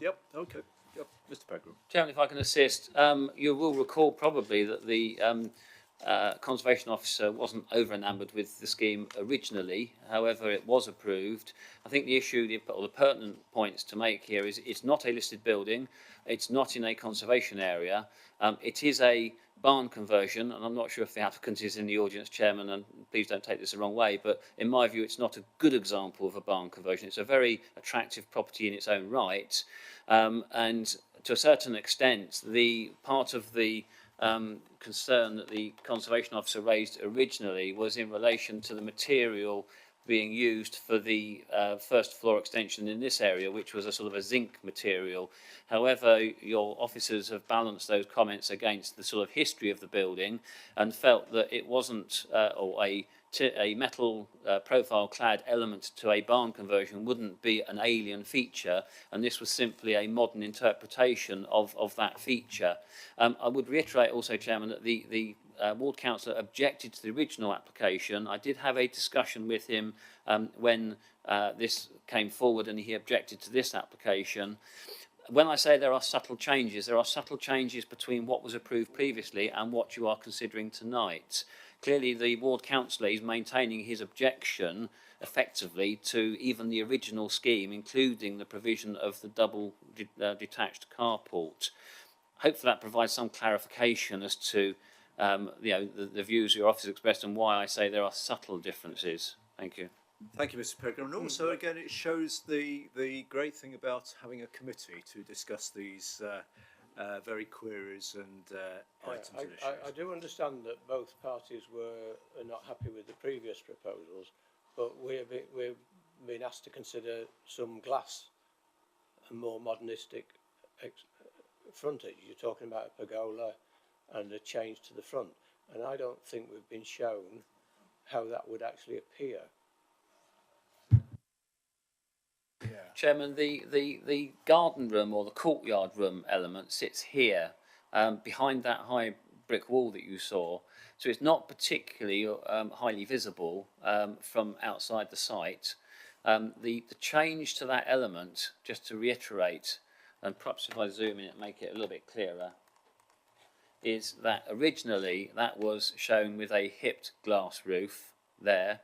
Yep, okay. Yep, Mr. Pegram. Chairman, if I can assist, you will recall probably that the Conservation Officer wasn't over enamoured with the scheme originally. However, it was approved. I think the issue, or the pertinent points to make here is it's not a listed building. It's not in a conservation area. It is a barn conversion, and I'm not sure if the applicant is in the audience, Chairman, and please don't take this the wrong way, but in my view, it's not a good example of a barn conversion. It's a very attractive property in its own right, and to a certain extent, the part of the concern that the Conservation Officer raised originally was in relation to the material being used for the first floor extension in this area, which was a sort of a zinc material. However, your officers have balanced those comments against the sort of history of the building and felt that it wasn't, or a metal profile clad element to a barn conversion wouldn't be an alien feature, and this was simply a modern interpretation of that feature. I would reiterate also, Chairman, that the ward councillor objected to the original application. I did have a discussion with him when this came forward, and he objected to this application. When I say there are subtle changes between what was approved previously and what you are considering tonight. Clearly, the ward councillor is maintaining his objection effectively to even the original scheme, including the provision of the double detached carport. Hopefully that provides some clarification as to the views your office expressed and why I say there are subtle differences. Thank you. Thank you, Mr. Peregrine. And also, again, it shows the great thing about having a committee to discuss these very queries and items and issues. I do understand that both parties are not happy with the previous proposals, but we're being asked to consider some glass and more modernistic frontage. You're talking about a pergola and a change to the front, and I don't think we've been shown how that would actually appear. Chairman, the garden room or the courtyard room element sits here, behind that high brick wall that you saw. So it's not particularly highly visible from outside the site. The change to that element, just to reiterate, and perhaps if I zoom in and make it a little bit clearer, is that originally that was shown with a hipped glass roof there.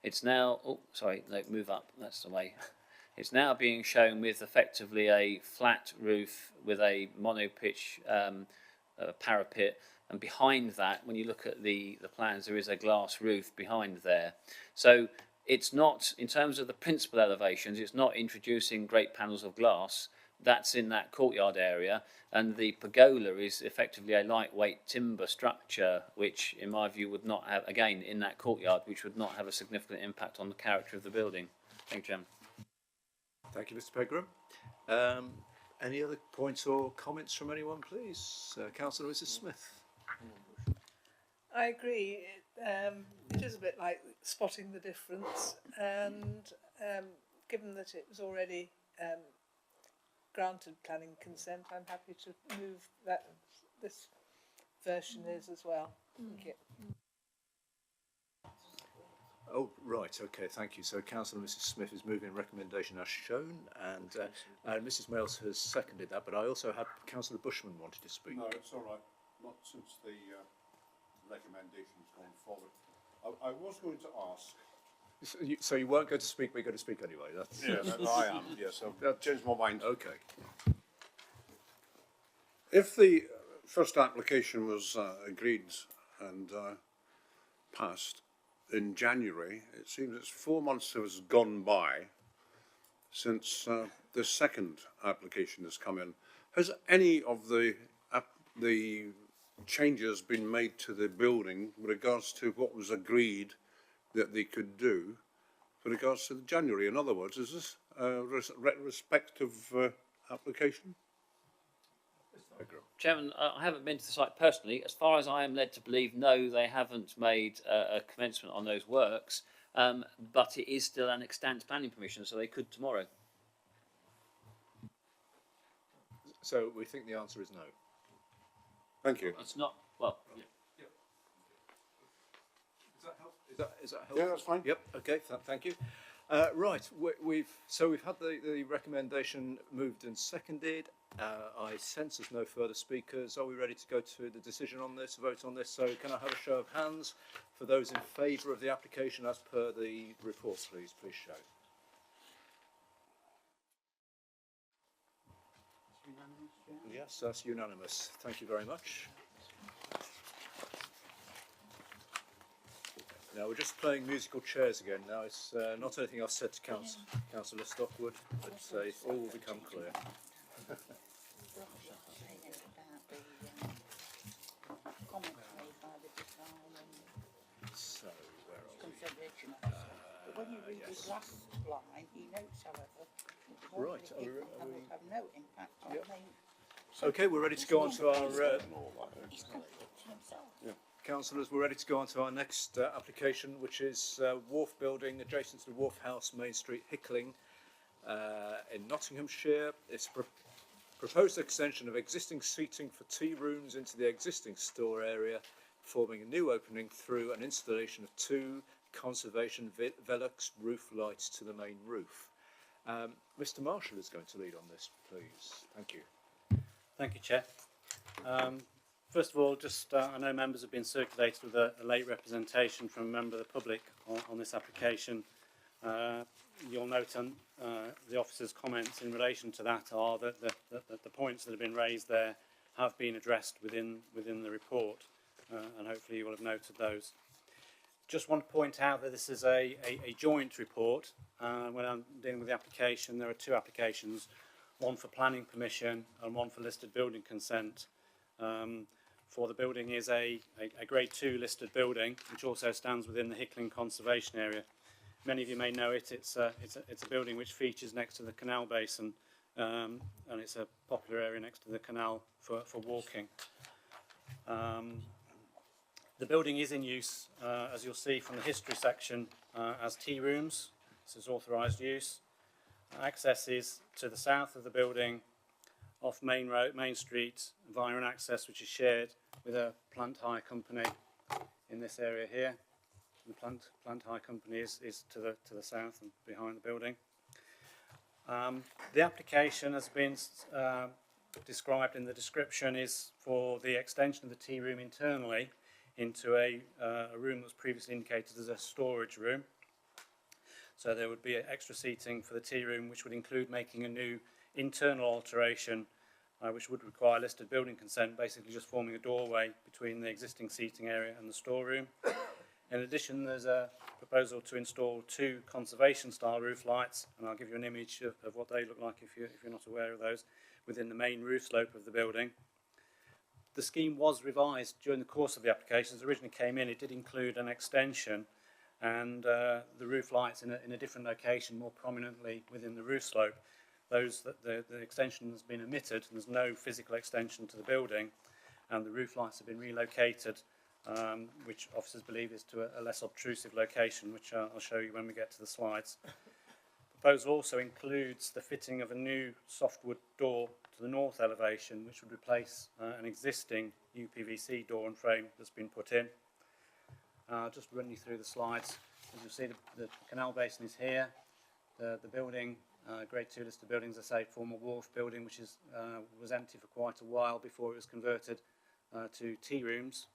It's now, oh, sorry, no, move up, that's the way. It's now being shown with effectively a flat roof with a monopitch parapet, and behind that, when you look at the plans, there is a glass roof behind there. So it's not, in terms of the principal elevations, it's not introducing great panels of glass. That's in that courtyard area, and the pergola is effectively a lightweight timber structure, which in my view would not have, again, in that courtyard, which would not have a significant impact on the character of the building. Thank you, Chairman. Thank you, Mr. Pegram. Any other points or comments from anyone, please? Councillor Mrs. Smith. I agree. It is a bit like spotting the difference, and given that it was already granted planning consent, I'm happy to move that this version is as well. Thank you. Oh, right, okay, thank you. So Councillor Mrs. Smith is moving recommendation as shown, and Mrs. Males has seconded that, but I also had Councillor Bushman wanted to speak. No, it's all right. Not since the recommendation's gone forward. I was going to ask. So you weren't going to speak, but you're going to speak anyway. That's yes, I am. Yes, I've changed my mind. Okay. If the first application was agreed and passed in January, it seems it's 4 months has gone by since the second application has come in. Has any of the changes been made to the building with regards to what was agreed that they could do with regards to the January? In other words, is this a retrospective application? Chairman, I haven't been to the site personally. As far as I am led to believe, no, they haven't made a commencement on those works, but it is still an extant planning permission, so they could tomorrow. So we think the answer is no. Thank you. It's not, well, yeah. Is that helpful? Yeah, that's fine. Yep. Okay. Thank you. Right. We've had the recommendation moved and seconded. I sense there's no further speakers. Are we ready to go to the decision on this, vote on this? So can I have a show of hands for those in favour of the application as per the report, please? Please show. Yes, that's unanimous. Thank you very much. Now we're just playing musical chairs again. Now it's not anything I've said to Councillor Stockwood, but all will become clear. So, When you read his last line, he notes, however, that Right, it will have no impact on main. Okay, we're ready to go on to our He's contradicting himself. councillors. We're ready to go on to our next application, which is Wharf Building adjacent to Wharf House, Main Street, Hickling, in Nottinghamshire. It's a proposed extension of existing seating for tea rooms into the existing store area, forming a new opening through an installation of 2 conservation Velux roof lights to the main roof. Mr. Marshall is going to lead on this, please. Thank you. Thank you, Chair. First of all, just I know members have been circulated with a late representation from a member of the public on this application. You'll note on the officer's comments in relation to that are that the points that have been raised there have been addressed within the report, and hopefully you will have noted those. Just want to point out that this is a joint report. When I'm dealing with the application, there are 2 applications, one for planning permission and one for listed building consent. For the building is a grade 2 listed building, which also stands within the Hickling Conservation Area. Many of you may know it. It's a building which features next to the canal basin, and it's a popular area next to the canal for walking. The building is in use, as you'll see from the history section, as tea rooms. This is authorised use. Access is to the south of the building, off Main Street, via an access which is shared with a plant hire company in this area here. The plant hire company is to the south and behind the building. The application has been described in the description is for the extension of the tea room internally into a room that was previously indicated as a storage room. So there would be extra seating for the tea room, which would include making a new internal alteration, which would require listed building consent, basically just forming a doorway between the existing seating area and the storeroom. In addition, there's a proposal to install 2 conservation-style roof lights, and I'll give you an image of what they look like if you're not aware of those, within the main roof slope of the building. The scheme was revised during the course of the application. As it originally came in, it did include an extension and the roof lights in a different location, more prominently within the roof slope. The extension has been omitted. There's no physical extension to the building, and the roof lights have been relocated, which officers believe is to a less obtrusive location, which I'll show you when we get to the slides. The proposal also includes the fitting of a new softwood door to the north elevation, which would replace an existing UPVC door and frame that's been put in. Just run you through the slides. As you'll see, the canal basin is here. The building, grade 2 listed building, as I say, former wharf building, which was empty for quite a while before it was converted to tea rooms.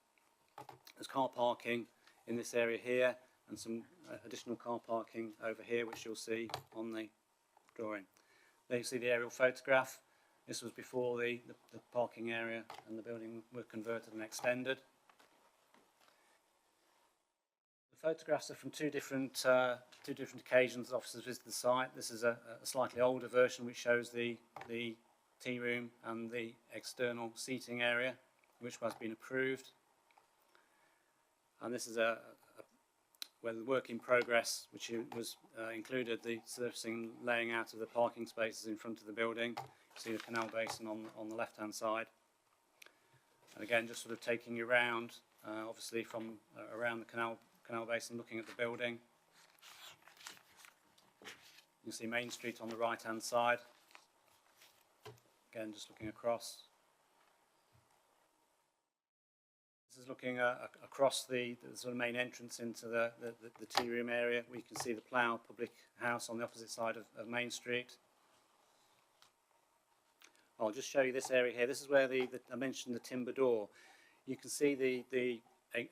There's car parking in this area here, and some additional car parking over here, which you'll see on the drawing. There you see the aerial photograph. This was before the parking area and the building were converted and extended. The photographs are from two different occasions officers visited the site. This is a slightly older version which shows the tea room and the external seating area, which has been approved. And this is where the work in progress, which was included the surfacing laying out of the parking spaces in front of the building. You see the canal basin on the left-hand side. And again, just sort of taking you around, obviously from around the canal basin, looking at the building. You see Main Street on the right-hand side. Again, just looking across. This is looking across the sort of main entrance into the tea room area. We can see the Plough Public House on the opposite side of Main Street. I'll just show you this area here. This is where I mentioned the timber door. You can see the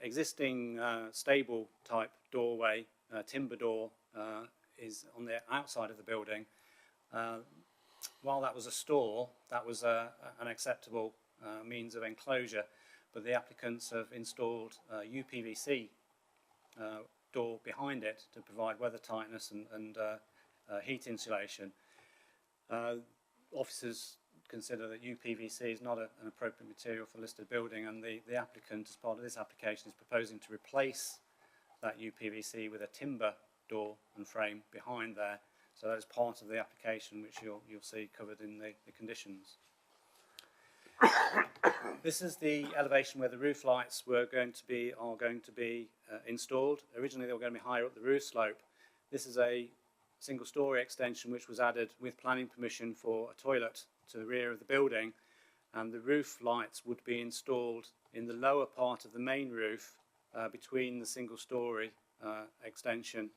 existing stable type doorway, timber door, is on the outside of the building. While that was a store, that was an acceptable means of enclosure, but the applicants have installed a UPVC door behind it to provide weather tightness and heat insulation. Officers consider that UPVC is not an appropriate material for listed building, and the applicant, as part of this application, is proposing to replace that UPVC with a timber door and frame behind there. So that's part of the application which you'll see covered in the conditions. This is the elevation where the roof lights are going to be installed. Originally they were going to be higher up the roof slope. This is a single story extension which was added with planning permission for a toilet to the rear of the building, and the roof lights would be installed in the lower part of the main roof between the single story extension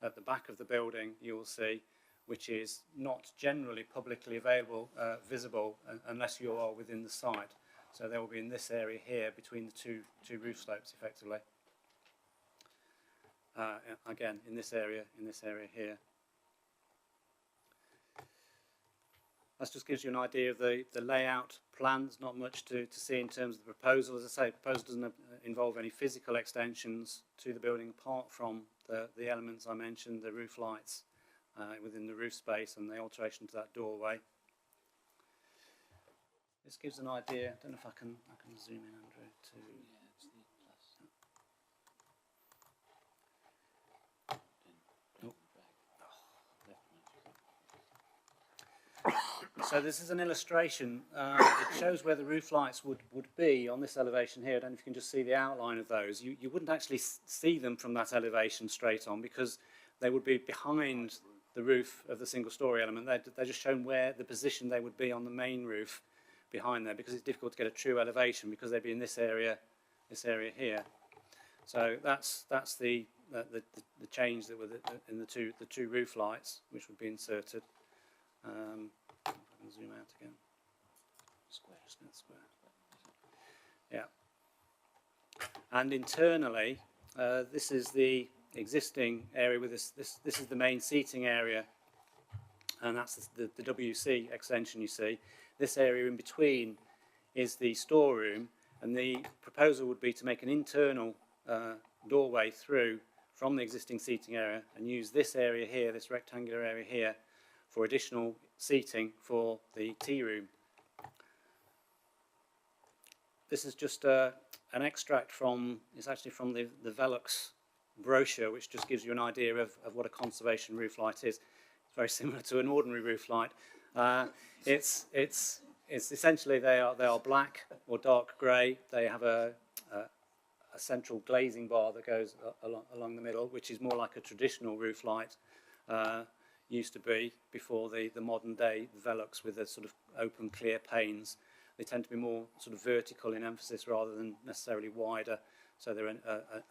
at the back of the building, you will see, which is not generally publicly available, visible unless you are within the site. So they will be in this area here between the two roof slopes effectively. Again, in this area here. That just gives you an idea of the layout plans, not much to see in terms of the proposal. As I say, the proposal doesn't involve any physical extensions to the building apart from the elements I mentioned, the roof lights within the roof space and the alteration to that doorway. This gives an idea. I don't know if I can zoom in, Andrew, to So this is an illustration. It shows where the roof lights would be on this elevation here. I don't know if you can just see the outline of those. You wouldn't actually see them from that elevation straight on because they would be behind the roof of the single story element. They're just shown where the position they would be on the main roof behind there, because it's difficult to get a true elevation because they'd be in this area here. So that's the change that were in the two roof lights which would be inserted. I can zoom out again. Square. Yeah. And internally, this is the existing area with this is the main seating area, and that's the WC extension you see. This area in between is the storeroom, and the proposal would be to make an internal doorway through from the existing seating area and use this area here, this rectangular area here, for additional seating for the tea room. This is just an extract from, it's actually from the Velux brochure, which just gives you an idea of what a conservation roof light is. It's very similar to an ordinary roof light. It's essentially they are black or dark grey. They have a central glazing bar that goes along the middle, which is more like a traditional roof light used to be before the modern day Velux with the sort of open clear panes. They tend to be more sort of vertical in emphasis rather than necessarily wider, so they're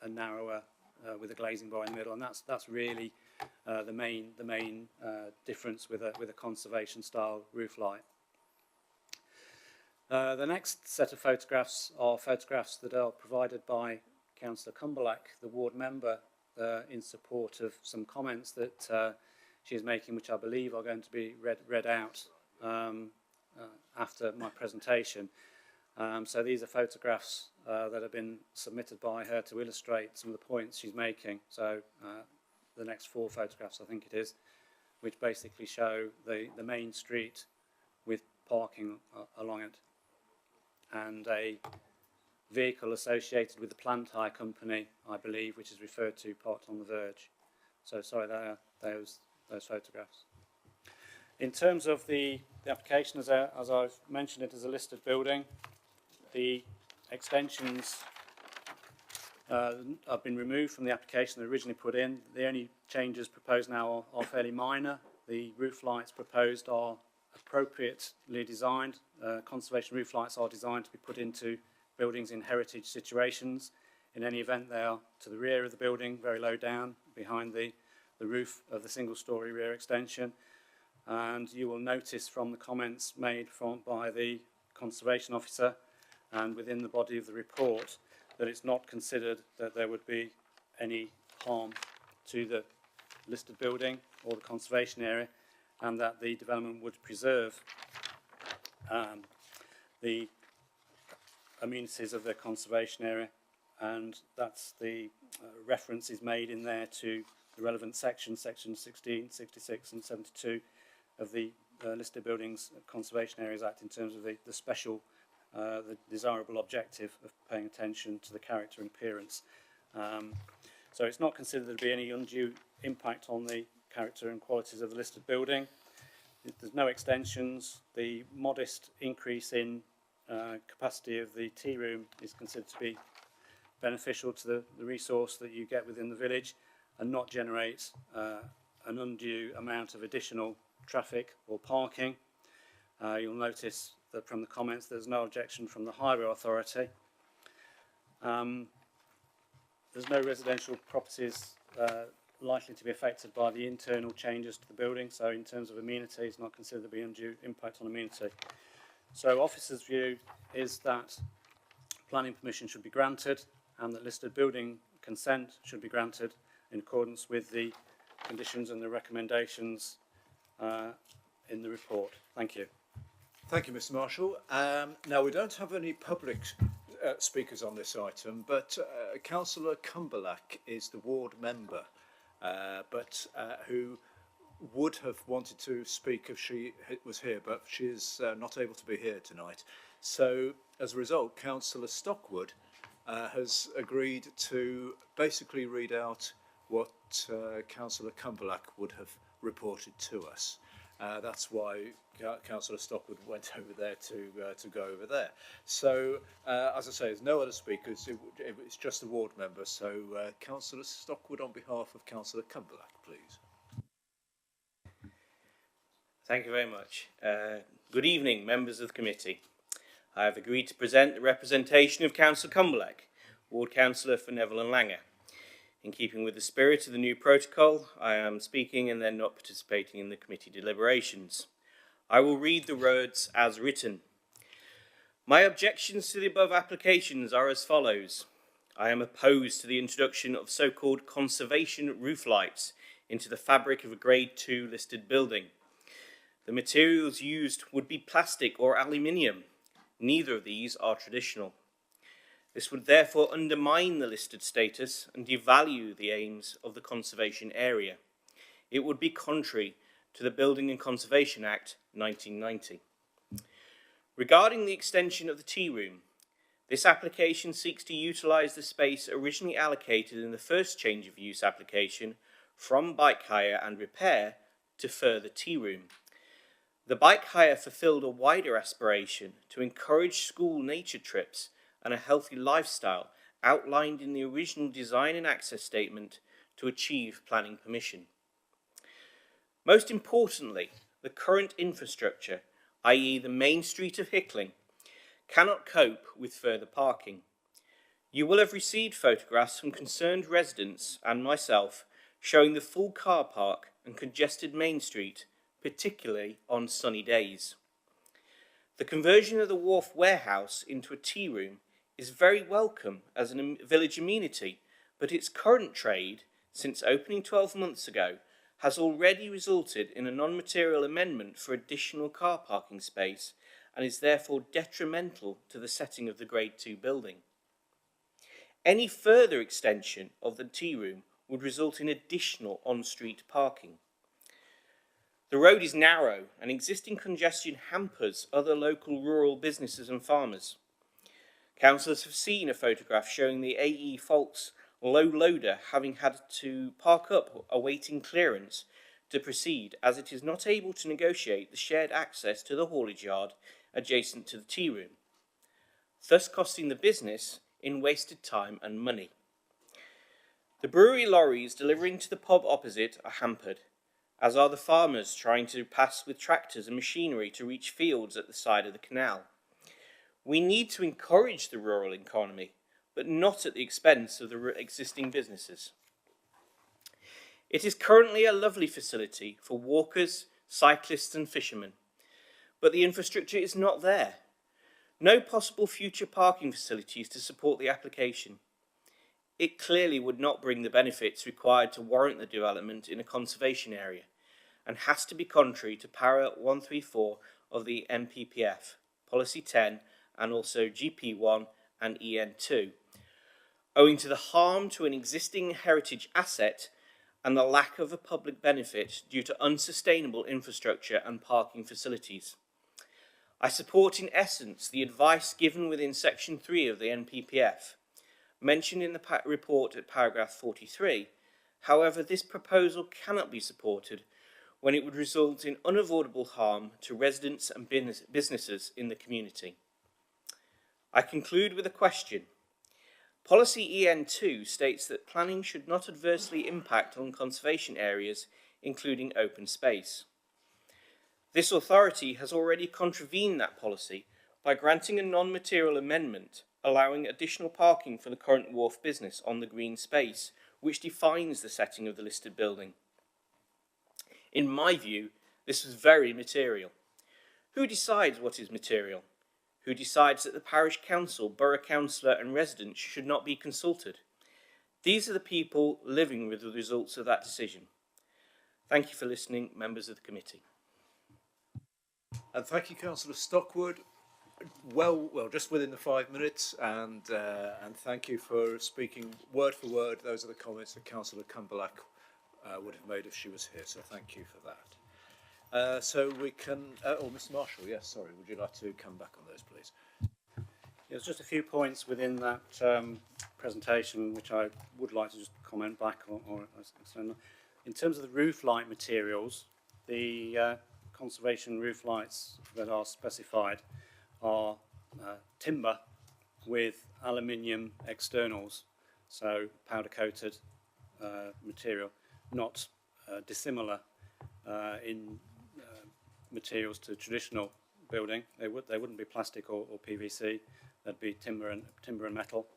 a narrower with a glazing bar in the middle, and that's really the main difference with a conservation style roof light. The next set of photographs are photographs that are provided by Councillor Cumberlack, the ward member, in support of some comments that she is making, which I believe are going to be read out after my presentation. So these are photographs that have been submitted by her to illustrate some of the points she's making. So the next 4 photographs, I think it is, which basically show the main street with parking along it, and a vehicle associated with the plant hire company, I believe, which is referred to parked on the verge. So sorry, there are those photographs. In terms of the application, as I've mentioned it as a listed building, the extensions have been removed from the application they originally put in. The only changes proposed now are fairly minor. The roof lights proposed are appropriately designed. Conservation roof lights are designed to be put into buildings in heritage situations. In any event, they are to the rear of the building, very low down, behind the roof of the single-storey rear extension. And you will notice from the comments made by the conservation officer and within the body of the report that it's not considered that there would be any harm to the listed building or the conservation area, and that the development would preserve the amenities of the conservation area, and that's the reference is made in there to the relevant sections, sections 16, 66 and 72 of the Listed Buildings Conservation Areas Act in terms of the special, the desirable objective of paying attention to the character and appearance. So it's not considered to be any undue impact on the character and qualities of the listed building. There's no extensions. The modest increase in capacity of the tea room is considered to be beneficial to the resource that you get within the village and not generate an undue amount of additional traffic or parking. You'll notice that from the comments there's no objection from the Highway Authority. There's no residential properties likely to be affected by the internal changes to the building, so in terms of amenity it's not considered to be undue impact on amenity. So officers' view is that planning permission should be granted and that listed building consent should be granted in accordance with the conditions and the recommendations in the report. Thank you. Thank you, Mr. Marshall. Now, we don't have any public speakers on this item, but Councillor Cumberlack is the ward member, but who would have wanted to speak if she was here, but she is not able to be here tonight. So, as a result, Councillor Stockwood has agreed to basically read out what Councillor Cumberlack would have reported to us. That's why Councillor Stockwood went over there to go over there. So, as I say, there's no other speakers. It's just a ward member. So, Councillor Stockwood, on behalf of Councillor Cumberlack, please. Thank you very much. Good evening, members of the committee. I have agreed to present the representation of Councillor Cumberlack, Ward Councillor for Neville and Langer. In keeping with the spirit of the new protocol, I am speaking and then not participating in the committee deliberations. I will read the words as written. My objections to the above applications are as follows. I am opposed to the introduction of so-called conservation roof lights into the fabric of a Grade 2 listed building. The materials used would be plastic or aluminium. Neither of these are traditional. This would therefore undermine the listed status and devalue the aims of the conservation area. It would be contrary to the Building and Conservation Act 1990. Regarding the extension of the tea room, this application seeks to utilise the space originally allocated in the first change of use application from bike hire and repair to further tea room. The bike hire fulfilled a wider aspiration to encourage school nature trips and a healthy lifestyle outlined in the original design and access statement to achieve planning permission. Most importantly, the current infrastructure, i.e. the main street of Hickling, cannot cope with further parking. You will have received photographs from concerned residents and myself showing the full car park and congested Main Street, particularly on sunny days. The conversion of the Wharf Warehouse into a tea room is very welcome as a village amenity, but its current trade, since opening 12 months ago, has already resulted in a non-material amendment for additional car parking space and is therefore detrimental to the setting of the Grade 2 building. Any further extension of the tea room would result in additional on-street parking. The road is narrow and existing congestion hampers other local rural businesses and farmers. Councillors have seen a photograph showing the AE Folks low loader having had to park up awaiting clearance to proceed as it is not able to negotiate the shared access to the haulage yard adjacent to the tea room, thus costing the business in wasted time and money. The brewery lorries delivering to the pub opposite are hampered, as are the farmers trying to pass with tractors and machinery to reach fields at the side of the canal. We need to encourage the rural economy, but not at the expense of the existing businesses. It is currently a lovely facility for walkers, cyclists and fishermen, but the infrastructure is not there. No possible future parking facilities to support the application. It clearly would not bring the benefits required to warrant the development in a conservation area and has to be contrary to para 134 of the NPPF, Policy 10 and also GP1 and EN2, owing to the harm to an existing heritage asset and the lack of a public benefit due to unsustainable infrastructure and parking facilities. I support in essence the advice given within Section 3 of the NPPF. mentioned in the report at paragraph 43. However, this proposal cannot be supported when it would result in unavoidable harm to residents and businesses in the community. I conclude with a question. Policy EN2 states that planning should not adversely impact on conservation areas, including open space. This authority has already contravened that policy by granting a non-material amendment allowing additional parking for the current wharf business on the green space, which defines the setting of the listed building. In my view, this was very material. Who decides what is material? Who decides that the parish council, borough councillor and residents should not be consulted? These are the people living with the results of that decision. Thank you for listening, members of the committee. And thank you, Councillor Stockwood. Well, just within the 5 minutes, and thank you for speaking word for word. Those are the comments that Councillor Cumberlack would have made if she was here, so thank you for that. So we can, Mr Marshall, yes, sorry, would you like to come back on those, please? There's just a few points within that presentation which I would like to just comment back or extend. In terms of the roof light materials, the conservation roof lights that are specified are timber with aluminium externals, so powder coated material, not dissimilar in materials to traditional building. They wouldn't be plastic or PVC. They'd be timber and metal.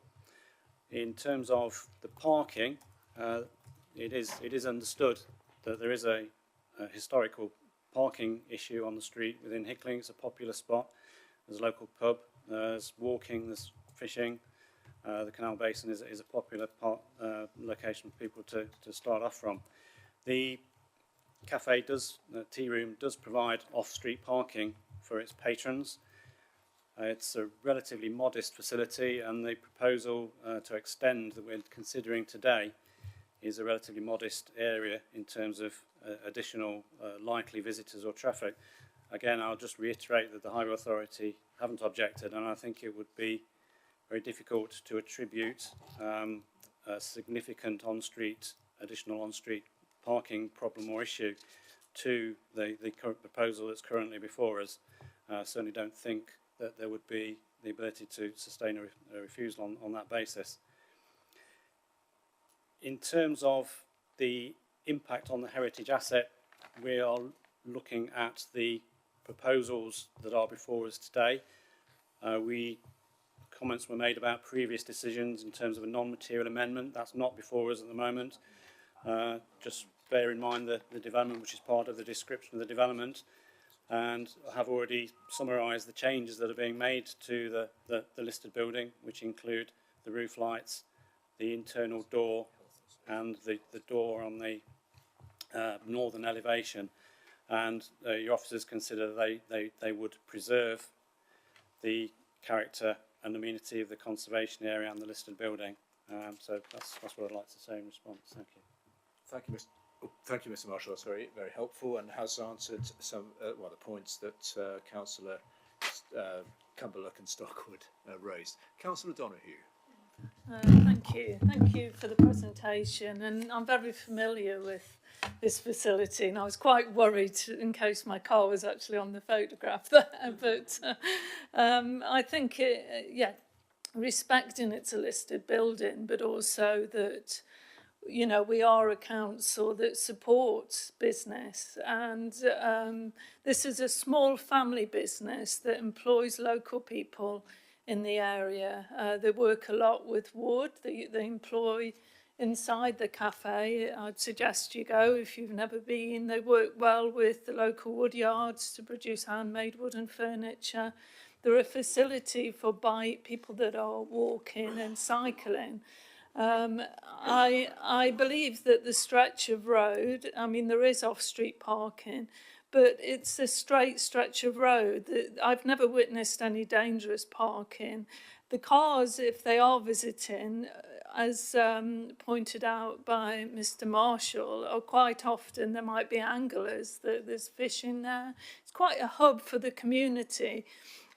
In terms of the parking, it is understood that there is a historical parking issue on the street within Hickling. It's a popular spot. There's a local pub. There's walking. There's fishing. The Canal Basin is a popular location for people to start off from. The cafe the tea room does provide off-street parking for its patrons. It's a relatively modest facility, and the proposal to extend that we're considering today is a relatively modest area in terms of additional likely visitors or traffic. Again, I'll just reiterate that the Highway Authority haven't objected, and I think it would be very difficult to attribute a significant additional on-street parking problem or issue to the current proposal that's currently before us. I certainly don't think that there would be the ability to sustain a refusal on that basis. In terms of the impact on the heritage asset, we are looking at the proposals that are before us today. Comments were made about previous decisions in terms of a non-material amendment. That's not before us at the moment. Just bear in mind the development, which is part of the description of the development, and I have already summarised the changes that are being made to the listed building, which include the roof lights, the internal door, and the door on the northern elevation. And your officers consider they would preserve the character and amenity of the conservation area and the listed building. So that's what I'd like to say in response. Thank you. Thank you, Mr Marshall. That's very helpful and has answered some the points that Councillor Cumberlack and Stockwood raised. Councillor Donoghue. Thank you for the presentation, and I'm very familiar with this facility, and I was quite worried in case my car was actually on the photograph there, but I think respecting it's a listed building, but also that we are a council that supports business, and this is a small family business that employs local people in the area. They work a lot with wood. They employ inside the cafe. I'd suggest you go if you've never been. They work well with the local wood yards to produce handmade wooden furniture. They're a facility for people that are walking and cycling. I believe that the stretch of road, there is off-street parking, but it's a straight stretch of road. I've never witnessed any dangerous parking. The cars, if they are visiting, as pointed out by Mr Marshall, are quite often there might be anglers, there's fishing there. It's quite a hub for the community.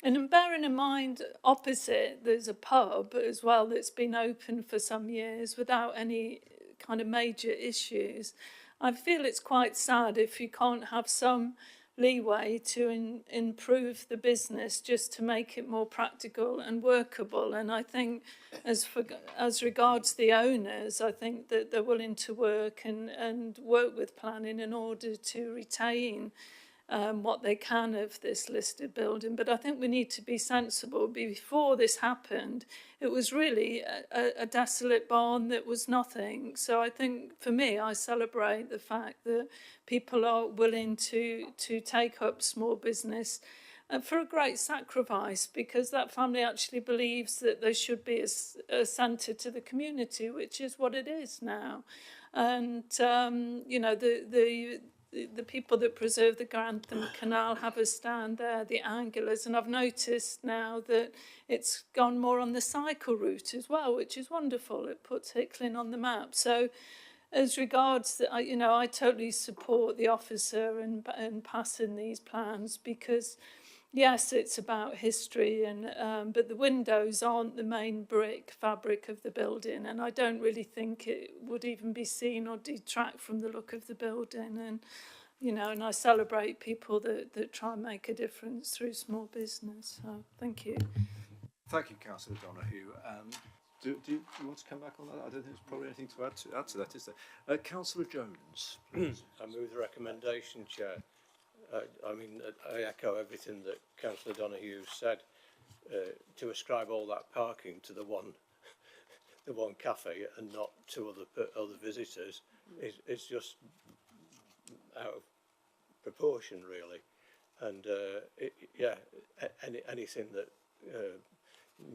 And bearing in mind, opposite, there's a pub as well that's been open for some years without any kind of major issues. I feel it's quite sad if you can't have some leeway to improve the business just to make it more practical and workable. And I think as regards the owners, I think that they're willing to work and work with planning in order to retain what they can of this listed building. But I think we need to be sensible. Before this happened, it was really a desolate barn that was nothing. So I think, for me, I celebrate the fact that people are willing to take up small business for a great sacrifice, because that family actually believes that there should be a centre to the community, which is what it is now. And, you know, the people that preserve the Grantham Canal have a stand there, the Angulars, and I've noticed now that it's gone more on the cycle route as well, which is wonderful. It puts Hickling on the map. So as regards, you know, I totally support the officer in passing these plans, because yes, it's about history, and but the windows aren't the main brick fabric of the building, and I don't really think it would even be seen or detract from the look of the building. And you know, and I celebrate people that try and make a difference through small business. So thank you. Thank you, Councillor Donoghue. Do you want to come back on that? I don't think there's probably anything to add to that, is there? Councillor Jones, please. I move the recommendation, Chair. I mean, I echo everything that Councillor Donoghue said. To ascribe all that parking to the one cafe and not to other visitors is just out of proportion, really. And anything that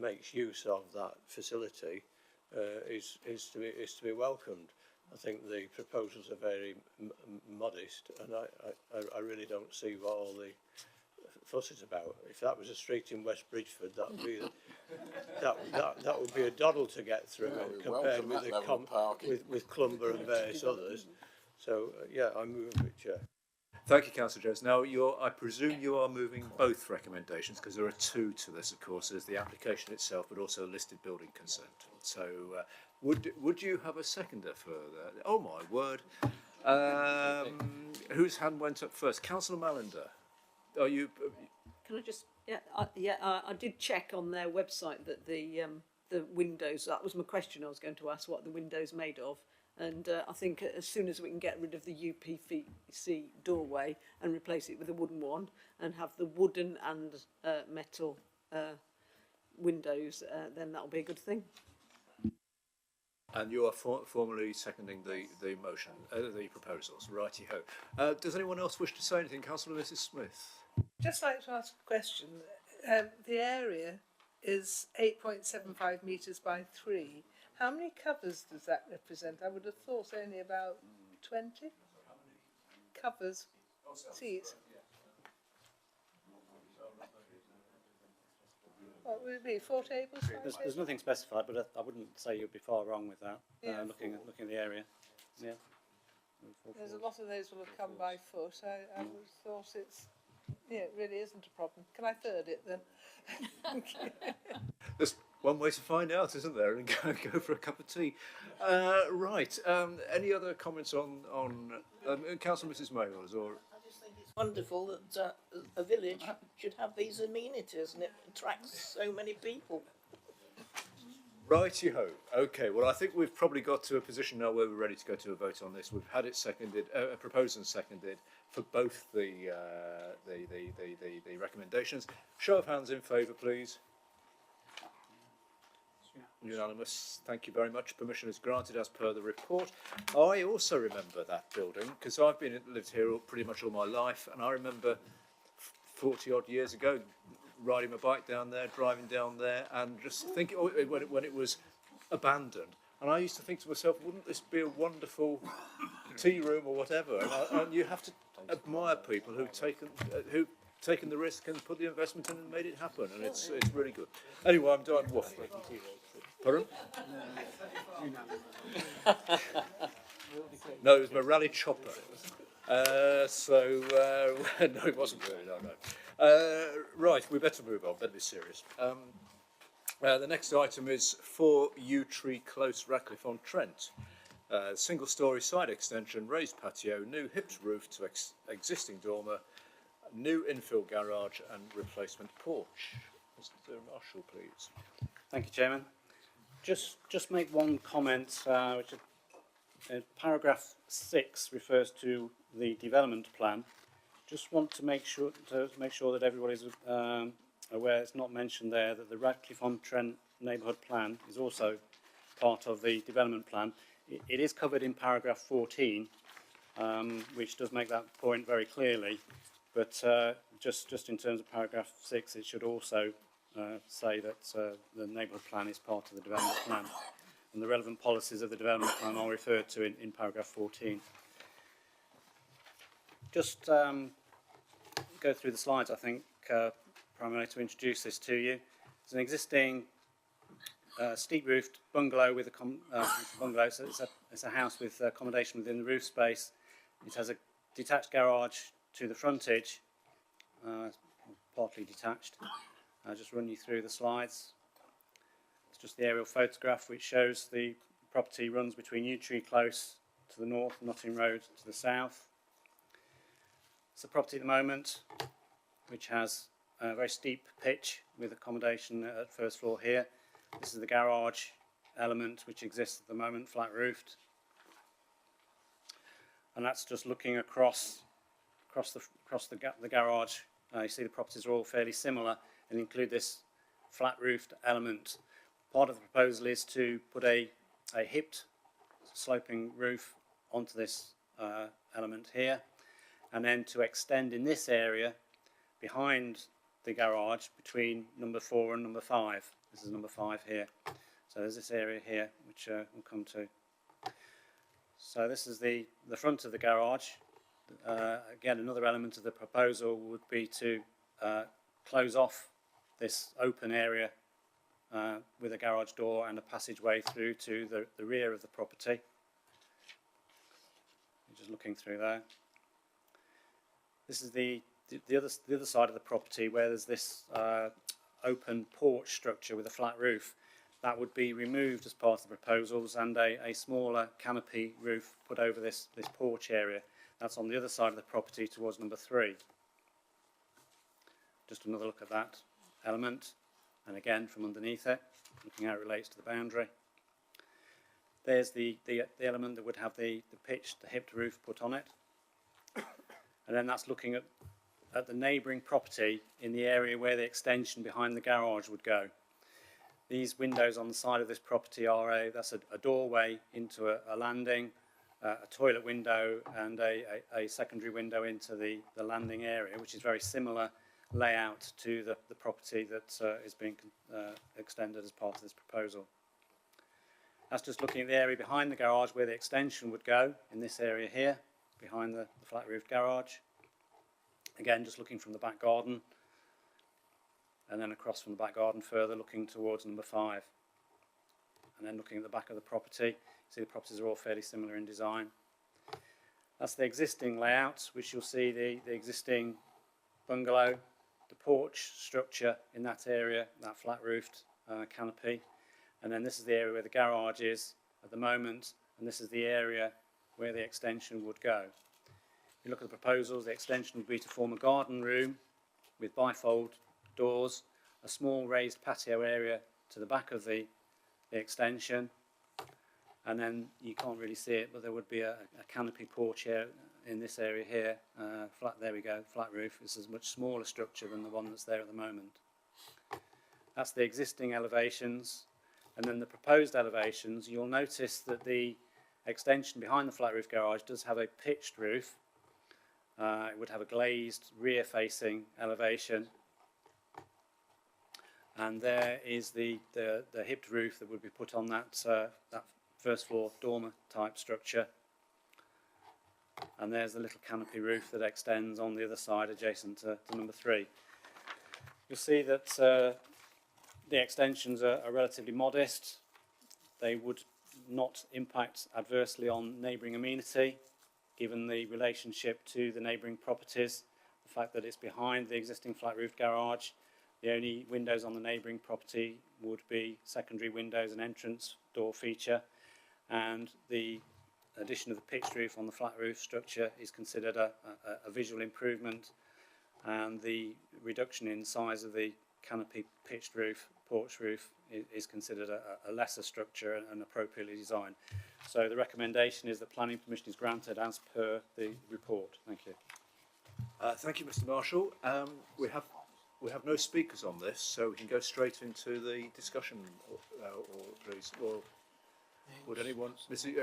makes use of that facility is to be welcomed. I think the proposals are very modest, and I really don't see what all the fuss is about. If that was a street in West Bridgeford, that would be a doddle to get through, compared with Clumber and various others. So yeah, I move it, Chair. Thank you, Councillor Jones. Now, I presume you are moving both recommendations, because there are two to this, of course. There's the application itself, but also listed building consent. So would you have a seconder for that? Oh, my word. Whose hand went up first? Councillor Mallender. Are you... Can I just... I did check on their website that the windows, that was my question I was going to ask, what the windows made of. And I think as soon as we can get rid of the UPVC doorway and replace it with a wooden one, and have the wooden and metal windows, then that'll be a good thing. And you are formally seconding the motion, the proposals. Righty-ho. Does anyone else wish to say anything? Councillor Mrs Smith. Just like to ask a question. The area is 8.75 metres by 3. How many covers does that represent? I would have thought only about 20 covers, seats. What would it be? 4 tables? There's nothing specified, but I wouldn't say you'd be far wrong with that. Yeah, looking at the area. Yeah. There's a lot of those will have come by foot. I would have thought it really isn't a problem. Can I third it then? Thank you. There's one way to find out, isn't there? And go for a cup of tea. Right. Any other comments on Councillor Mrs Mayors? Or I just think it's wonderful that a village should have these amenities, and it attracts so many people. Righty-ho. Okay, well, I think we've probably got to a position now where we're ready to go to a vote on this. We've had it seconded, proposed and seconded for both the recommendations. Show of hands in favour, please. Unanimous. Thank you very much. Permission is granted as per the report. I also remember that building, because I've lived here pretty much all my life, and I remember 40 odd years ago riding my bike down there, driving down there, and just thinking when it was abandoned. And I used to think to myself, wouldn't this be a wonderful tea room or whatever? And you have to admire people who've taken the risk and put the investment in and made it happen, and it's really good. Anyway, I'm done waffling. Pardon? No, it was my rally chopper. No, it wasn't really. No. Right, we better move on, better be serious. The next item is 4 Yew Tree Close, Ratcliffe-on-Trent. Single-storey side extension, raised patio, new hipped roof to existing dormer, new infill garage and replacement porch. Mr. Marshall, please. Thank you, Chairman. Just make one comment, which paragraph 6 refers to the development plan. Just want to make sure that everybody's aware it's not mentioned there that the Ratcliffe-on-Trent neighbourhood plan is also part of the development plan. It is covered in paragraph 14, which does make that point very clearly. But just in terms of paragraph 6, it should also say that the neighbourhood plan is part of the development plan. And the relevant policies of the development plan are referred to in paragraph 14. Just go through the slides, I think, primarily to introduce this to you. It's an existing steep-roofed bungalow with a bungalow, so it's a house with accommodation within the roof space. It has a detached garage to the frontage, partly detached. I'll just run you through the slides. It's just the aerial photograph which shows the property runs between Yew Tree Close to the north, Notting Road to the south. It's a property at the moment which has a very steep pitch with accommodation at first floor here. This is the garage element which exists at the moment, flat roofed. And that's just looking across the garage. You see the properties are all fairly similar and include this flat roofed element. Part of the proposal is to put a hipped sloping roof onto this element here, and then to extend in this area behind the garage between number 4 and number 5. This is number 5 here. So there's this area here which we'll come to. So this is the front of the garage. Again, another element of the proposal would be to close off this open area with a garage door and a passageway through to the rear of the property. Just looking through there. This is the other side of the property where there's this open porch structure with a flat roof. That would be removed as part of the proposals and a smaller canopy roof put over this porch area. That's on the other side of the property towards number 3. Just another look at that element, and again from underneath it, looking how it relates to the boundary. There's the element that would have the pitched, the hipped roof put on it. And then that's looking at the neighbouring property in the area where the extension behind the garage would go. These windows on the side of this property are that's a doorway into a landing, a toilet window and a secondary window into the landing area, which is very similar layout to the property that is being extended as part of this proposal. That's just looking at the area behind the garage where the extension would go, in this area here, behind the flat roofed garage. Again, just looking from the back garden, and then across from the back garden further, looking towards number 5. And then looking at the back of the property, see the properties are all fairly similar in design. That's the existing layout, which you'll see the existing bungalow, the porch structure in that area, that flat roofed canopy. And then this is the area where the garage is at the moment, and this is the area where the extension would go. If you look at the proposals, the extension would be to form a garden room with bifold doors, a small raised patio area to the back of the extension, and then you can't really see it, but there would be a canopy porch here in this area here. There we go, flat roof. This is a much smaller structure than the one that's there at the moment. That's the existing elevations. And then the proposed elevations, you'll notice that the extension behind the flat roof garage does have a pitched roof. It would have a glazed rear-facing elevation. And there is the hipped roof that would be put on that first floor dormer type structure. And there's the little canopy roof that extends on the other side adjacent to number 3. You'll see that the extensions are relatively modest. They would not impact adversely on neighbouring amenity, given the relationship to the neighbouring properties. the fact that it's behind the existing flat roof garage. The only windows on the neighbouring property would be secondary windows and entrance door feature, and the addition of the pitched roof on the flat roof structure is considered a visual improvement, and the reduction in size of the canopy pitched roof, porch roof, is considered a lesser structure and appropriately designed. So the recommendation is that planning permission is granted as per the report. Thank you. Thank you, Mr. Marshall. We have no speakers on this, so we can go straight into the discussion, please. Or would anyone,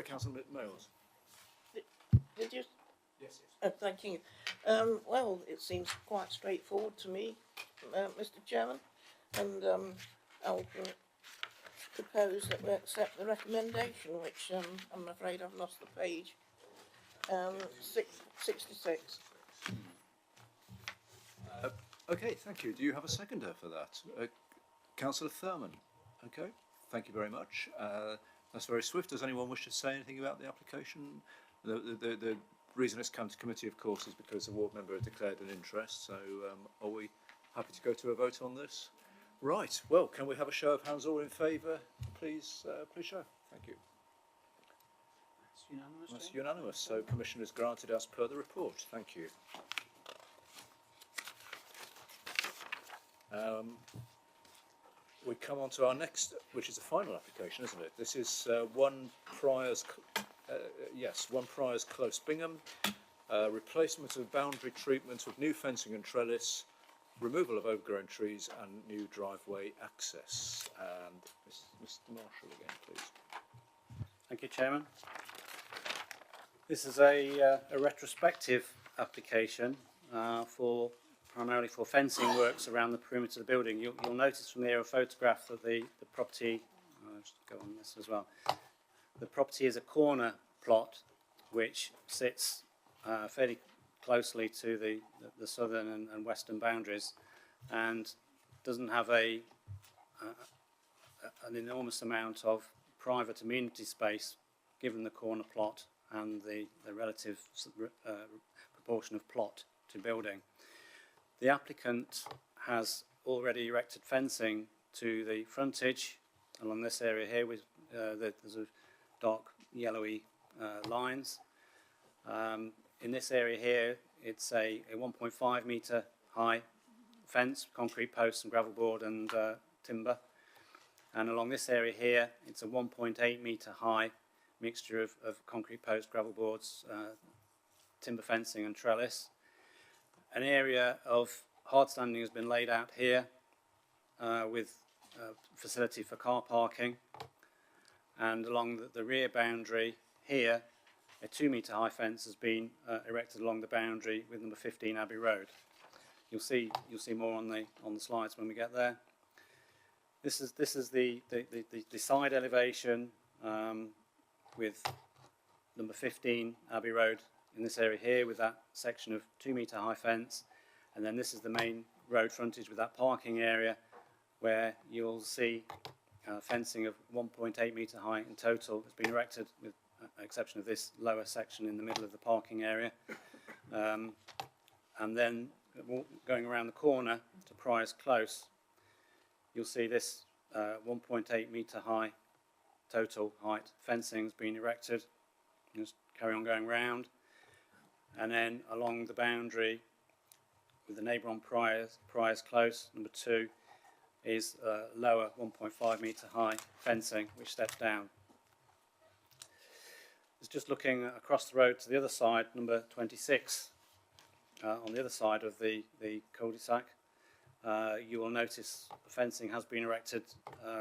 Councillor Mayles? Did you? Yes. Thank you. Well, it seems quite straightforward to me, Mr. Chairman, and I'll propose that we accept the recommendation, which I'm afraid I've lost the page. 66. Okay, thank you. Do you have a seconder for that? Councillor Thurman. Okay, thank you very much. That's very swift. Does anyone wish to say anything about the application? The reason it's come to committee, of course, is because the ward member has declared an interest. So are we happy to go to a vote on this? Right. Well, can we have a show of hands all in favour? Please, please show. Thank you. It's unanimous. That's unanimous. So permission is granted as per the report. Thank you. We come on to our next, which is a final application, isn't it? This is One Priors Close, Bingham. Replacement of boundary treatment with new fencing and trellis, removal of overgrown trees and new driveway access. And Mr. Marshall again, please. Thank you, Chairman. This is a retrospective application primarily for fencing works around the perimeter of the building. You'll notice from the aerial photograph that the property, I'll just go on this as well, the property is a corner plot which sits fairly closely to the southern and western boundaries, and doesn't have an enormous amount of private amenity space given the corner plot and the relative proportion of plot to building. The applicant has already erected fencing to the frontage along this area here with there's a dark yellowy lines. In this area here, it's a 1.5 metre high fence, concrete posts and gravel board and timber. And along this area here, it's a 1.8 metre high mixture of concrete posts, gravel boards, timber fencing and trellis. An area of hard standing has been laid out here with facility for car parking, and along the rear boundary here a 2 metre high fence has been erected along the boundary with number 15 Abbey Road. You'll see more on the slides when we get there. This is the side elevation with number 15 Abbey Road in this area here with that section of 2 metre high fence, and then this is the main road frontage with that parking area where you'll see fencing of 1.8 metre high in total has been erected with the exception of this lower section in the middle of the parking area. And then going around the corner to Priors Close, you'll see this 1.8 metre high total height fencing has been erected. Just carry on going round. And then along the boundary with the neighbour on Priors Close, number 2, is lower 1.5 metre high fencing which steps down. It's just looking across the road to the other side, number 26, on the other side of the cul-de-sac. You will notice the fencing has been erected.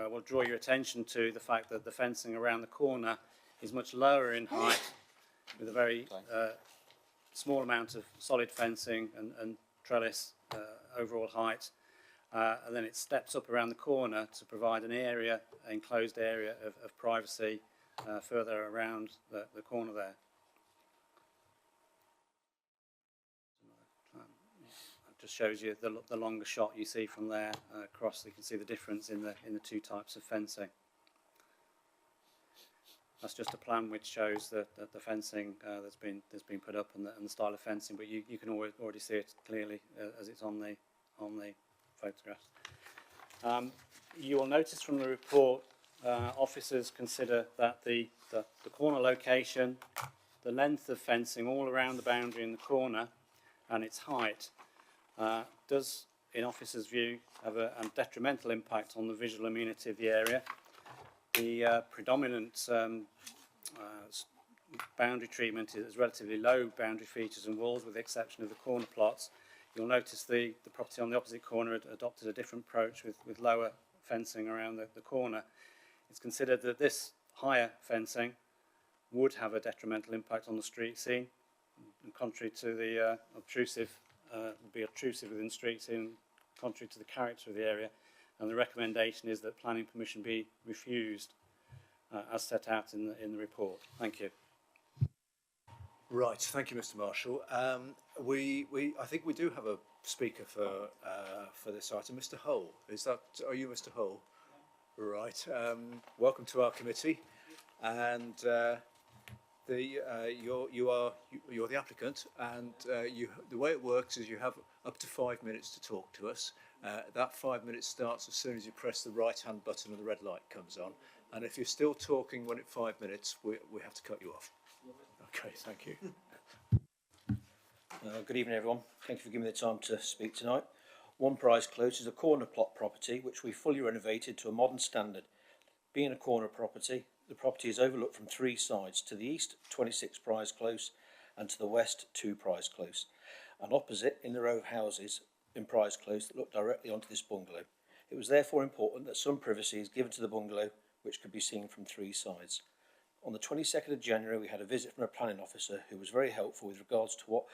We'll draw your attention to the fact that the fencing around the corner is much lower in height with a very small amount of solid fencing and trellis overall height, and then it steps up around the corner to provide an area, enclosed area of privacy further around the corner there. It just shows you the longer shot you see from there across. You can see the difference in the two types of fencing. That's just a plan which shows the fencing that's been put up and the style of fencing, but you can already see it clearly as it's on the photographs. You will notice from the report, officers consider that the corner location, the length of fencing all around the boundary in the corner, and its height does, in officers' view, have a detrimental impact on the visual amenity of the area. The predominant boundary treatment is relatively low boundary features and walls, with the exception of the corner plots. You'll notice the property on the opposite corner adopted a different approach with lower fencing around the corner. It's considered that this higher fencing would have a detrimental impact on the street scene, contrary to the would be obtrusive within the street scene, contrary to the character of the area. And the recommendation is that planning permission be refused as set out in the report. Thank you. Right, thank you, Mr. Marshall. I think we do have a speaker for this item, Mr. Hull. Are you Mr. Hull? Right. Welcome to our committee, and you're the applicant, and the way it works is you have up to 5 minutes to talk to us. That 5 minutes starts as soon as you press the right-hand button and the red light comes on. And if you're still talking when it's 5 minutes, we have to cut you off. Okay, thank you. Good evening, everyone. Thank you for giving me the time to speak tonight. One Prize Close is a corner plot property which we fully renovated to a modern standard. Being a corner property, the property is overlooked from 3 sides: to the east, 26 Prize Close, and to the west, 2 Prize Close, and opposite in the row of houses in Prize Close that look directly onto this bungalow. It was therefore important that some privacy is given to the bungalow, which could be seen from 3 sides. On the 22nd of January, we had a visit from a planning officer who was very helpful with regards to what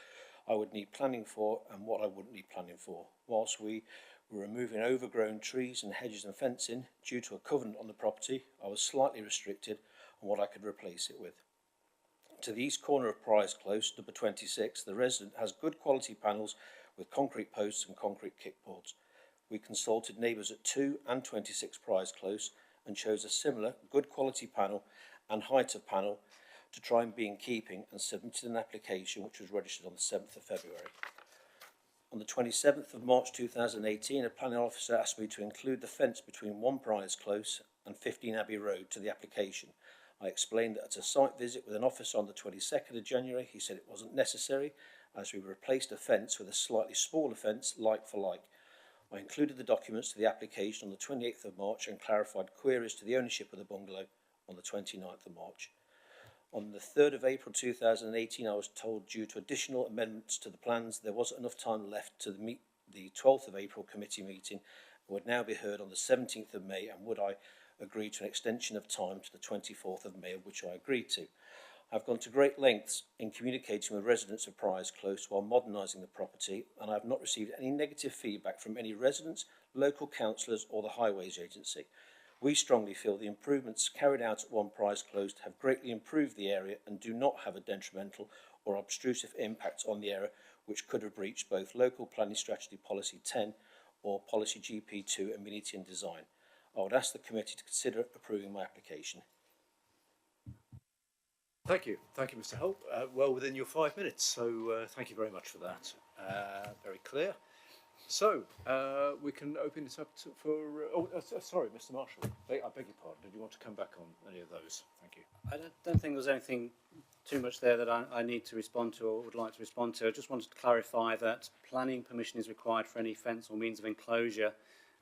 I would need planning for and what I wouldn't need planning for. Whilst we were removing overgrown trees and hedges and fencing due to a covenant on the property, I was slightly restricted on what I could replace it with. To the east corner of Prize Close, number 26, the resident has good quality panels with concrete posts and concrete kickboards. We consulted neighbours at 2 and 26 Prize Close and chose a similar good quality panel and height of panel to try and be in keeping, and submitted an application which was registered on the 7th of February. On the 27th of March 2018, a planning officer asked me to include the fence between 1 Prize Close and 15 Abbey Road to the application. I explained that at a site visit with an officer on the 22nd of January, he said it wasn't necessary, as we replaced a fence with a slightly smaller fence, like for like. I included the documents to the application on the 28th of March and clarified queries to the ownership of the bungalow on the 29th of March. On the 3rd of April 2018, I was told due to additional amendments to the plans, there wasn't enough time left to the 12th of April committee meeting, and would now be heard on the 17th of May, and would I agree to an extension of time to the 24th of May, which I agreed to. I've gone to great lengths in communicating with residents of Prize Close while modernising the property, and I have not received any negative feedback from any residents, local councillors or the Highways Agency. We strongly feel the improvements carried out at 1 Prize Close have greatly improved the area and do not have a detrimental or obtrusive impact on the area, which could have breached both local planning strategy policy 10 or policy GP2 amenity and design. I would ask the committee to consider approving my application. Thank you, Mr. Holt. Well within your 5 minutes, so thank you very much for that. Very clear. So we can open it up sorry, Mr. Marshall. I beg your pardon. Did you want to come back on any of those? Thank you. I don't think there's anything too much there that I need to respond to or would like to respond to. I just wanted to clarify that planning permission is required for any fence or means of enclosure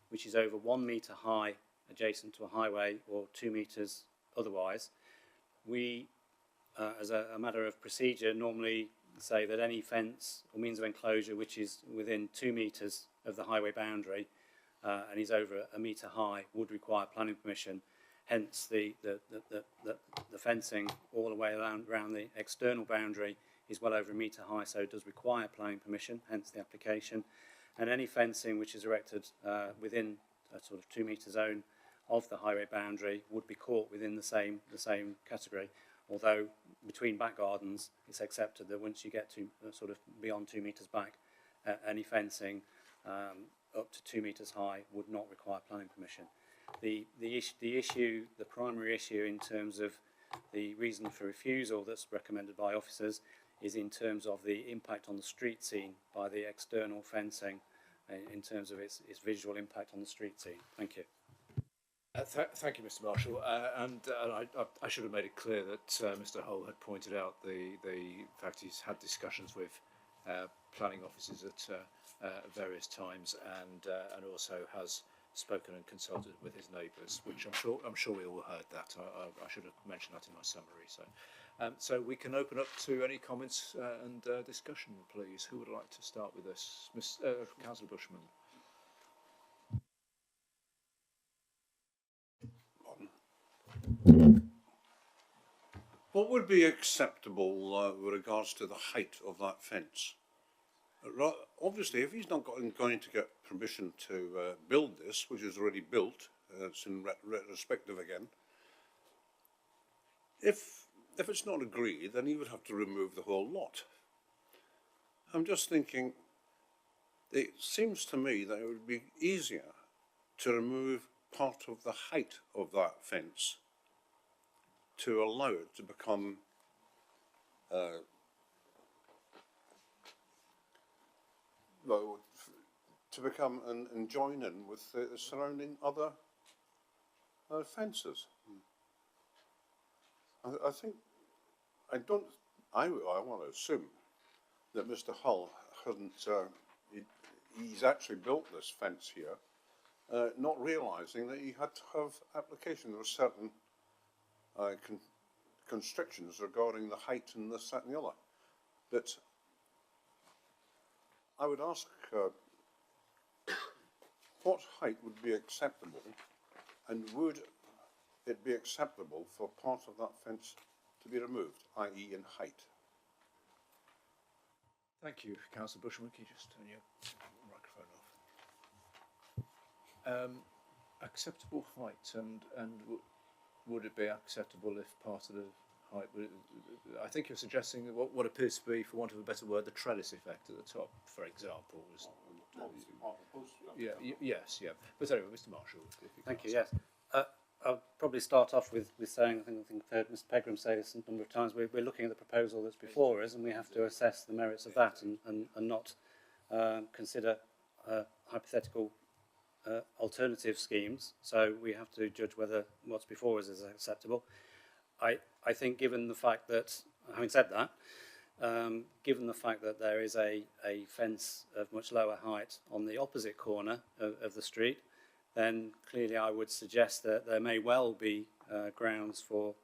which is over 1 metre high adjacent to a highway or 2 metres otherwise. We, as a matter of procedure, normally say that any fence or means of enclosure which is within 2 metres of the highway boundary and is over 1 metre high would require planning permission. Hence the fencing all the way around the external boundary is well over 1 metre high, so it does require planning permission, hence the application. And any fencing which is erected within a sort of 2 metre zone of the highway boundary would be caught within the same category. Although between back gardens, it's accepted that once you get to sort of beyond 2 metres back, any fencing up to 2 metres high would not require planning permission. The primary issue in terms of The reason for refusal that's recommended by officers is in terms of the impact on the street scene by the external fencing, in terms of its visual impact on the street scene. Thank you. Thank you, Mr. Marshall. I should have made it clear that Mr. Hull had pointed out the fact he's had discussions with planning officers at various times, and also has spoken and consulted with his neighbours, which I'm sure we all heard that. I should have mentioned that in my summary. So we can open up to any comments and discussion, please. Who would like to start with this? Councillor Bushman. What would be acceptable with regards to the height of that fence? Obviously, if he's not going to get permission to build this, which is already built, it's in retrospective again. If it's not agreed, then he would have to remove the whole lot. I'm just thinking, it seems to me that it would be easier to remove part of the height of that fence to allow it to become and join in with the surrounding other fences. I want to assume that Mr. Hull hasn't, he's actually built this fence here, not realising that he had to have application. There were certain constrictions regarding the height and this, that and the other. But I would ask what height would be acceptable, and would it be acceptable for part of that fence to be removed, i.e. in height? Thank you, Councillor Bushman. Can you just turn your microphone off? Acceptable height, and would it be acceptable if part of the height? I think you're suggesting what appears to be, for want of a better word, the trellis effect at the top, for example. Yes. But anyway, Mr. Marshall. Thank you. Yes. I'll probably start off with saying, I think I've heard Mr. Pegram say this a number of times, we're looking at the proposal that's before us, and we have to assess the merits of that and not consider hypothetical alternative schemes. So we have to judge whether what's before us is acceptable. I think, given the fact that, having said that, given the fact that there is a fence of much lower height on the opposite corner of the street, then clearly I would suggest that there may well be grounds for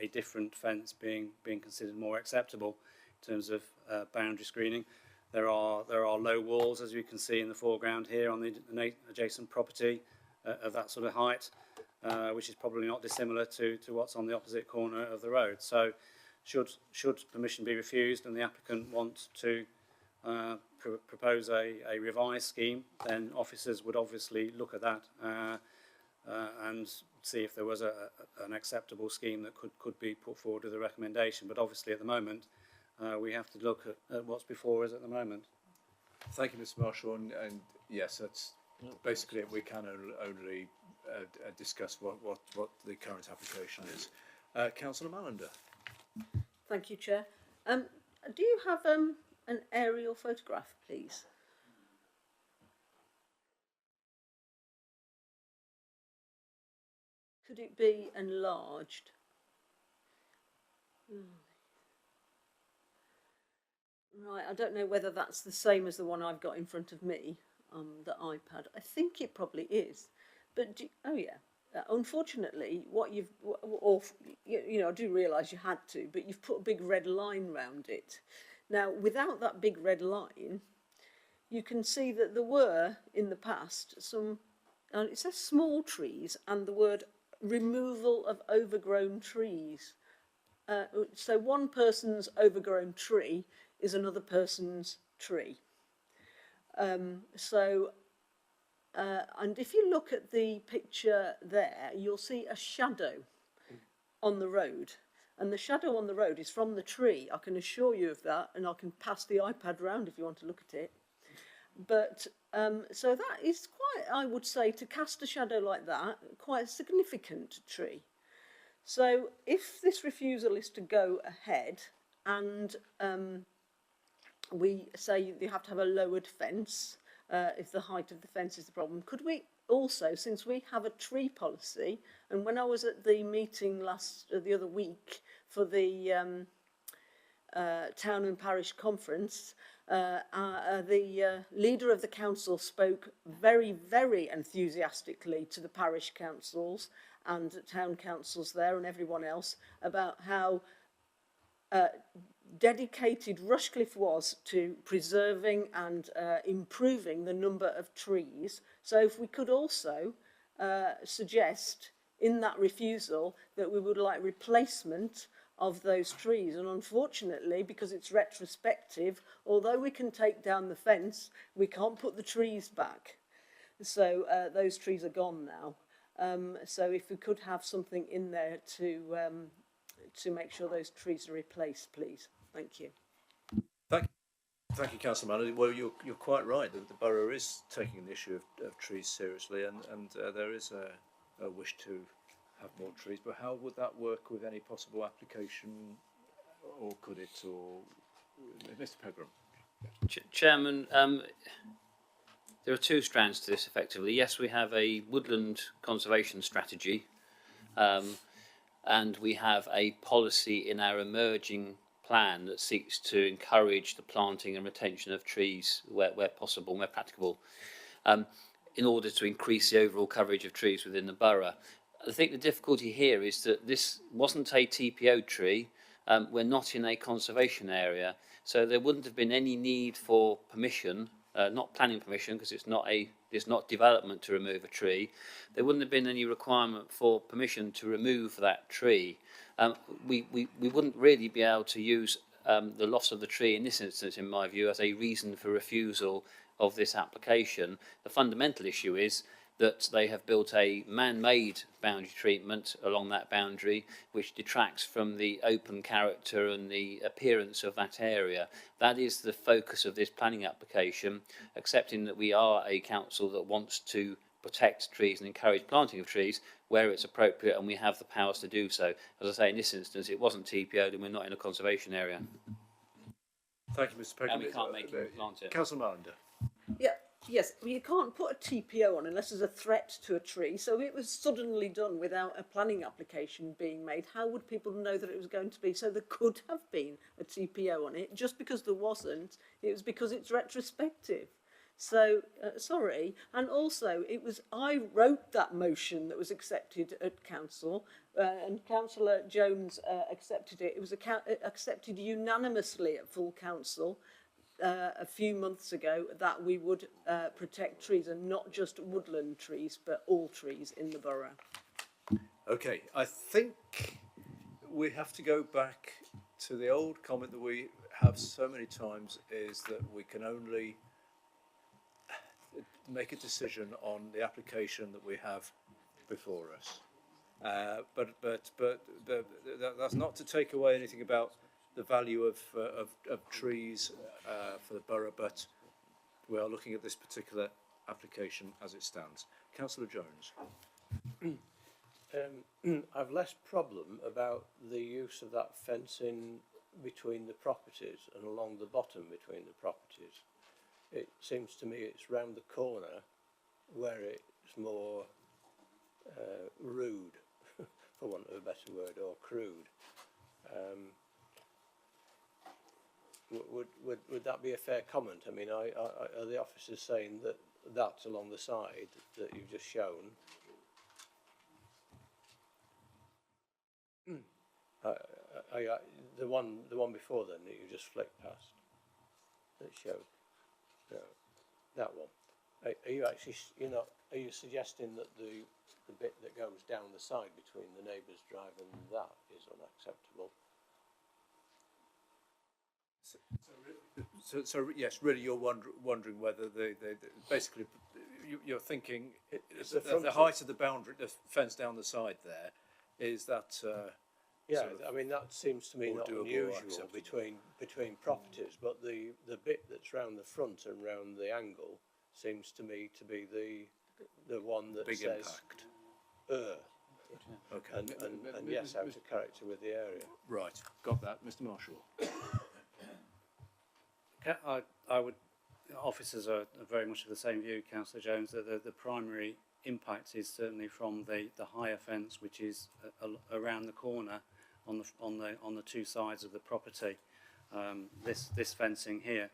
a different fence being considered more acceptable in terms of boundary screening. There are low walls, as you can see in the foreground here, on the adjacent property of that sort of height, which is probably not dissimilar to what's on the opposite corner of the road. So should permission be refused and the applicant want to propose a revised scheme, then officers would obviously look at that and see if there was an acceptable scheme that could be put forward with a recommendation. But obviously at the moment we have to look at what's before us at the moment. Thank you, Mr. Marshall, and yes, that's basically it. We can only discuss what the current application is. Councillor Mallender. Thank you, Chair. Do you have an aerial photograph, please? Could it be enlarged? Right, I don't know whether that's the same as the one I've got in front of me, the iPad. I think it probably is. But, oh yeah. Unfortunately, what you've, you know, I do realise you had to, but you've put a big red line round it. Now, without that big red line, you can see that there were, in the past, some, it says small trees, and the word removal of overgrown trees. So one person's overgrown tree is another person's tree. And if you look at the picture there, you'll see a shadow on the road. And the shadow on the road is from the tree. I can assure you of that, and I can pass the iPad round if you want to look at it. But so that is quite, I would say, to cast a shadow like that, quite a significant tree. So if this refusal is to go ahead and we say you have to have a lowered fence, if the height of the fence is the problem, could we also, since we have a tree policy, and when I was at the meeting the other week for the town and parish conference, the leader of the council spoke very, very enthusiastically to the parish councils and town councils there and everyone else about how dedicated Rushcliffe was to preserving and improving the number of trees. So if we could also suggest in that refusal that we would like replacement of those trees, and unfortunately, because it's retrospective, although we can take down the fence, we can't put the trees back. So those trees are gone now. So if we could have something in there to make sure those trees are replaced, please. Thank you. Thank you, Councillor Mann. Well, you're quite right. The borough is taking the issue of trees seriously, and there is a wish to have more trees. But how would that work with any possible application, or could it? Or Mr. Pegram? Chairman, there are two strands to this. Effectively, yes, we have a woodland conservation strategy, and we have a policy in our emerging plan that seeks to encourage the planting and retention of trees where possible, where practicable, in order to increase the overall coverage of trees within the borough. I think the difficulty here is that this wasn't a TPO tree. We're not in a conservation area, so there wouldn't have been any need for permission, not planning permission, because it's not development to remove a tree. There wouldn't have been any requirement for permission to remove that tree. We wouldn't really be able to use the loss of the tree in this instance, in my view, as a reason for refusal of this application. The fundamental issue is that they have built a man-made boundary treatment along that boundary, which detracts from the open character and the appearance of that area. That is the focus of this planning application, accepting that we are a council that wants to protect trees and encourage planting of trees where it's appropriate, and we have the powers to do so. As I say, in this instance, it wasn't TPO'd and we're not in a conservation area. Thank you, Mr. Pegram. And we can't make it plant it. Councillor Mallender. Yeah, yes, well, you can't put a TPO on unless there's a threat to a tree. So it was suddenly done without a planning application being made. How would people know that it was going to be? So there could have been a TPO on it. Just because there wasn't, it was because it's retrospective. So, sorry. And also, I wrote that motion that was accepted at council, and Councillor Jones accepted it. It was accepted unanimously at full council a few months ago that we would protect trees, and not just woodland trees, but all trees in the borough. Okay, I think we have to go back to the old comment that we have so many times, is that we can only make a decision on the application that we have before us. But that's not to take away anything about the value of trees for the borough, but we are looking at this particular application as it stands. Councillor Jones. I've less problem about the use of that fencing between the properties and along the bottom between the properties. It seems to me it's round the corner where it's more rude, for want of a better word, or crude. Would that be a fair comment? I mean, are the officers saying that that's along the side that you've just shown? The one before then that you just flicked past, that showed. No, that one. Are you actually, are you suggesting that the bit that goes down the side between the neighbour's drive and that is unacceptable? So yes, really, you're wondering whether basically you're thinking the height of the boundary, the fence down the side there, is that. Yeah, I mean that seems to me not unusual between properties, but the bit that's round the front and round the angle seems to me to be the one that big says impact. Okay. And yes, out of character with the area. Right, got that. Mr Marshall. I would, officers are very much of the same view, Councillor Jones, that the primary impact is certainly from the higher fence, which is around the corner on the two sides of the property. This fencing here.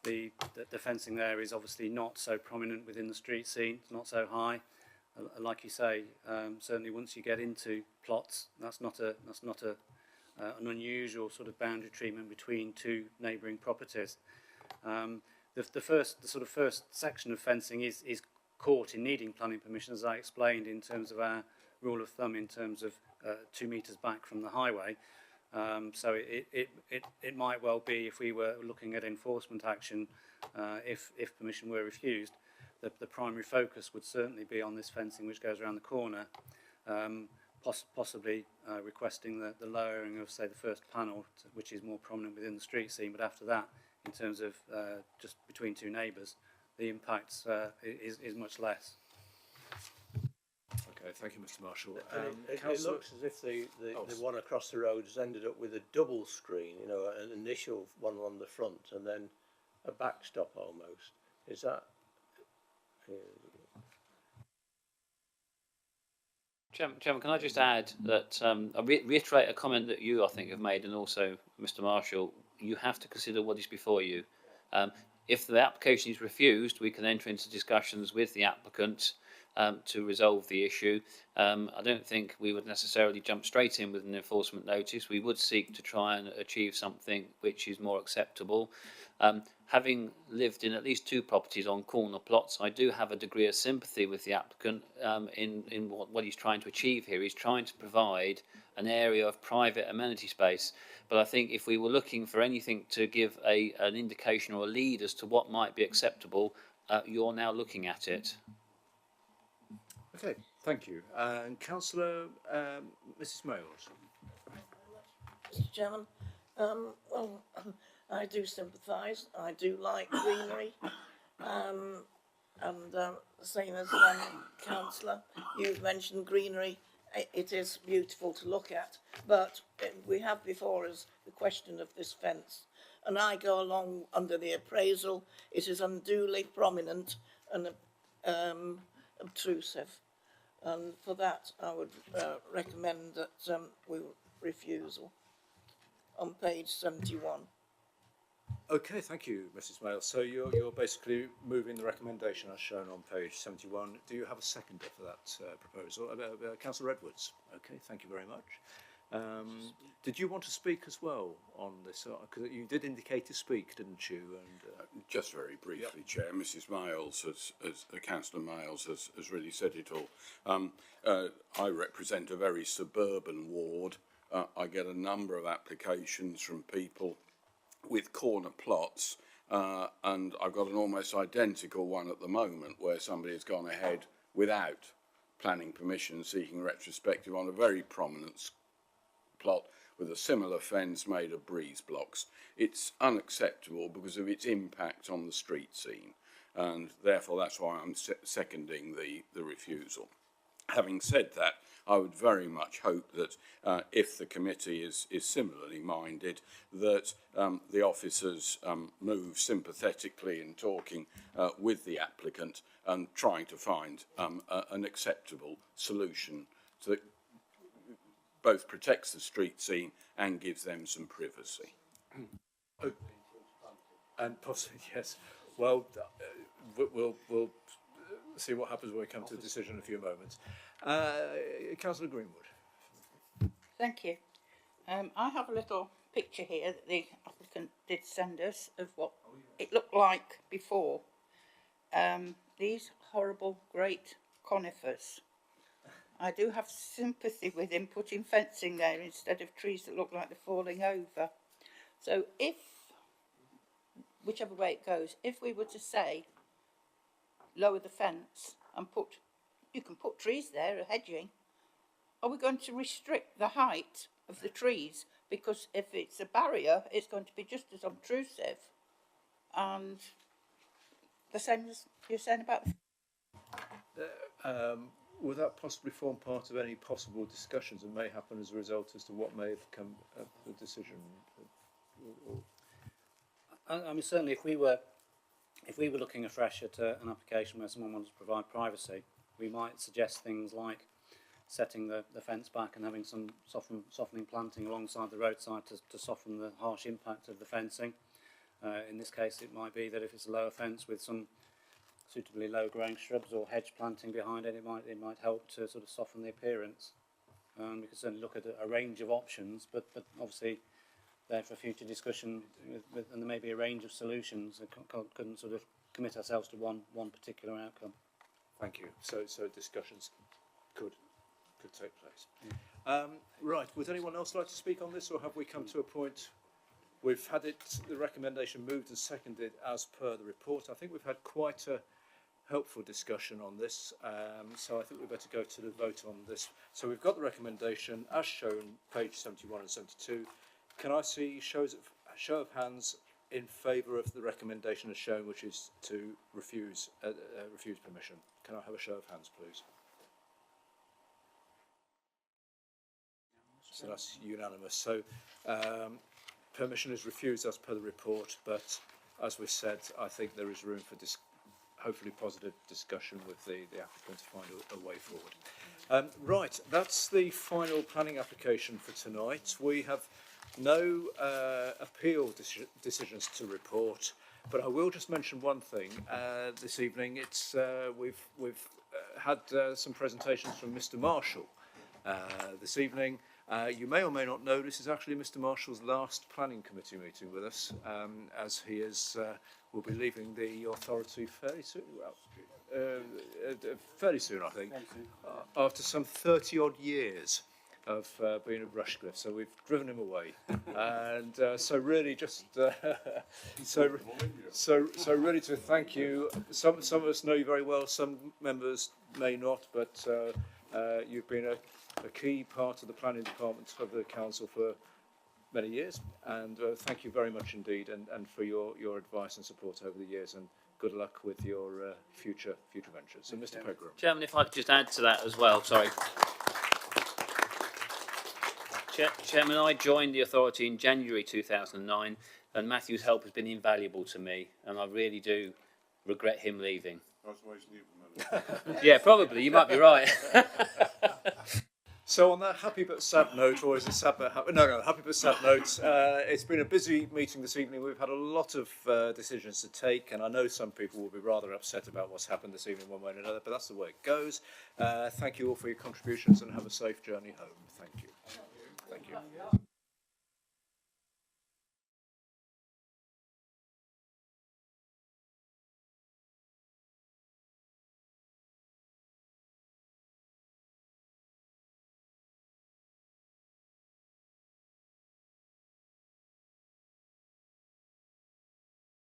The fencing there is obviously not so prominent within the street scene. It's not so high. Like you say, certainly once you get into plots, that's not an unusual sort of boundary treatment between two neighbouring properties. The sort of first section of fencing is caught in needing planning permission, as I explained, in terms of our rule of thumb in terms of 2 metres back from the highway. So it might well be, if we were looking at enforcement action, if permission were refused, the primary focus would certainly be on this fencing which goes around the corner, possibly requesting the lowering of, say, the first panel, which is more prominent within the street scene. But after that, in terms of just between two neighbours, the impact is much less. Okay, thank you, Mr Marshall. It looks as if the one across the road has ended up with a double screen, you know, an initial one on the front and then a backstop almost. Is that... Chairman, can I just add that I reiterate a comment that you, I think, have made, and also Mr Marshall. You have to consider what is before you. If the application is refused, we can enter into discussions with the applicant to resolve the issue. I don't think we would necessarily jump straight in with an enforcement notice. We would seek to try and achieve something which is more acceptable. Having lived in at least 2 properties on corner plots, I do have a degree of sympathy with the applicant in what he's trying to achieve here. He's trying to provide an area of private amenity space. But I think if we were looking for anything to give an indication or a lead as to what might be acceptable, you're now looking at it. Okay, thank you. And Councillor Mrs Mayles. Mr Chairman, well, I do sympathise. I do like greenery, and same as Councillor, you've mentioned greenery. It is beautiful to look at, but we have before us the question of this fence, and I go along under the appraisal. It is unduly prominent and obtrusive, and for that I would recommend that we refusal on page 71. Okay, thank you, Mrs Mayles. So you're basically moving the recommendation as shown on page 71. Do you have a seconder for that proposal? Councillor Edwards. Okay, thank you very much. Did you want to speak as well on this? Because you did indicate to speak, didn't you? And just very briefly, yep. Chair, Mrs Mayles, Councillor Mayles has really said it all. I represent a very suburban ward. I get a number of applications from people with corner plots, and I've got an almost identical one at the moment where somebody has gone ahead without planning permission, seeking retrospective on a very prominent plot with a similar fence made of breeze blocks. It's unacceptable because of its impact on the street scene, and therefore that's why I'm seconding the refusal. Having said that, I would very much hope that if the committee is similarly minded, that the officers move sympathetically in talking with the applicant and trying to find an acceptable solution that both protects the street scene and gives them some privacy. And possibly, yes. Well, we'll see what happens when we come to a decision in a few moments. Councillor Greenwood. Thank you. I have a little picture here that the applicant did send us of what it looked like before. These horrible great conifers. I do have sympathy with him putting fencing there instead of trees that look like they're falling over. So if, whichever way it goes, if we were to say lower the fence and you can put trees there, a hedging, are we going to restrict the height of the trees? Because if it's a barrier, it's going to be just as obtrusive. And the same as you're saying about would that possibly form part of any possible discussions that may happen as a result as to what may have come of the decision? I mean, certainly if we were looking afresh at an application where someone wanted to provide privacy, we might suggest things like setting the fence back and having some softening planting alongside the roadside to soften the harsh impact of the fencing. In this case, it might be that if it's a lower fence with some suitably low-growing shrubs or hedge planting behind it, it might help to sort of soften the appearance. We could certainly look at a range of options, but obviously there for future discussion, and there may be a range of solutions. I couldn't sort of commit ourselves to one particular outcome. Thank you. So discussions could take place. Right. Would anyone else like to speak on this, or have we come to a point? We've had the recommendation moved and seconded as per the report. I think we've had quite a helpful discussion on this, so I think we better go to the vote on this. So we've got the recommendation as shown, page 71 and 72. Can I see show of hands in favour of the recommendation as shown, which is to refuse permission? Can I have a show of hands, please? So that's unanimous. So permission is refused as per the report, but as we said, I think there is room for hopefully positive discussion with the applicant to find a way forward. Right, that's the final planning application for tonight. We have no appeal decisions to report, but I will just mention one thing this evening. It's we've had some presentations from Mr. Marshall this evening. You may or may not know this is actually Mr. Marshall's last planning committee meeting with us, as he will be leaving the authority fairly soon. Well, fairly soon, I think, after some 30-odd years of being at Rushcliffe. So we've driven him away, and so really just so really to thank you. Some of us know you very well. Some members may not, but you've been a key part of the planning department of the council for many years, and thank you very much indeed, and for your advice and support over the years, and good luck with your future ventures. So, Mr. Pegram. Chairman, if I could just add to that as well, sorry. Chairman, I joined the authority in January 2009, and Matthew's help has been invaluable to me, and I really do regret him leaving. That's why he's leaving. Yeah, probably. You might be right. So on that happy but sad note, or is it sad but happy? No, happy but sad note. It's been a busy meeting this evening. We've had a lot of decisions to take, and I know some people will be rather upset about what's happened this evening one way or another, but that's the way it goes. Thank you all for your contributions, and have a safe journey home. Thank you. Thank you.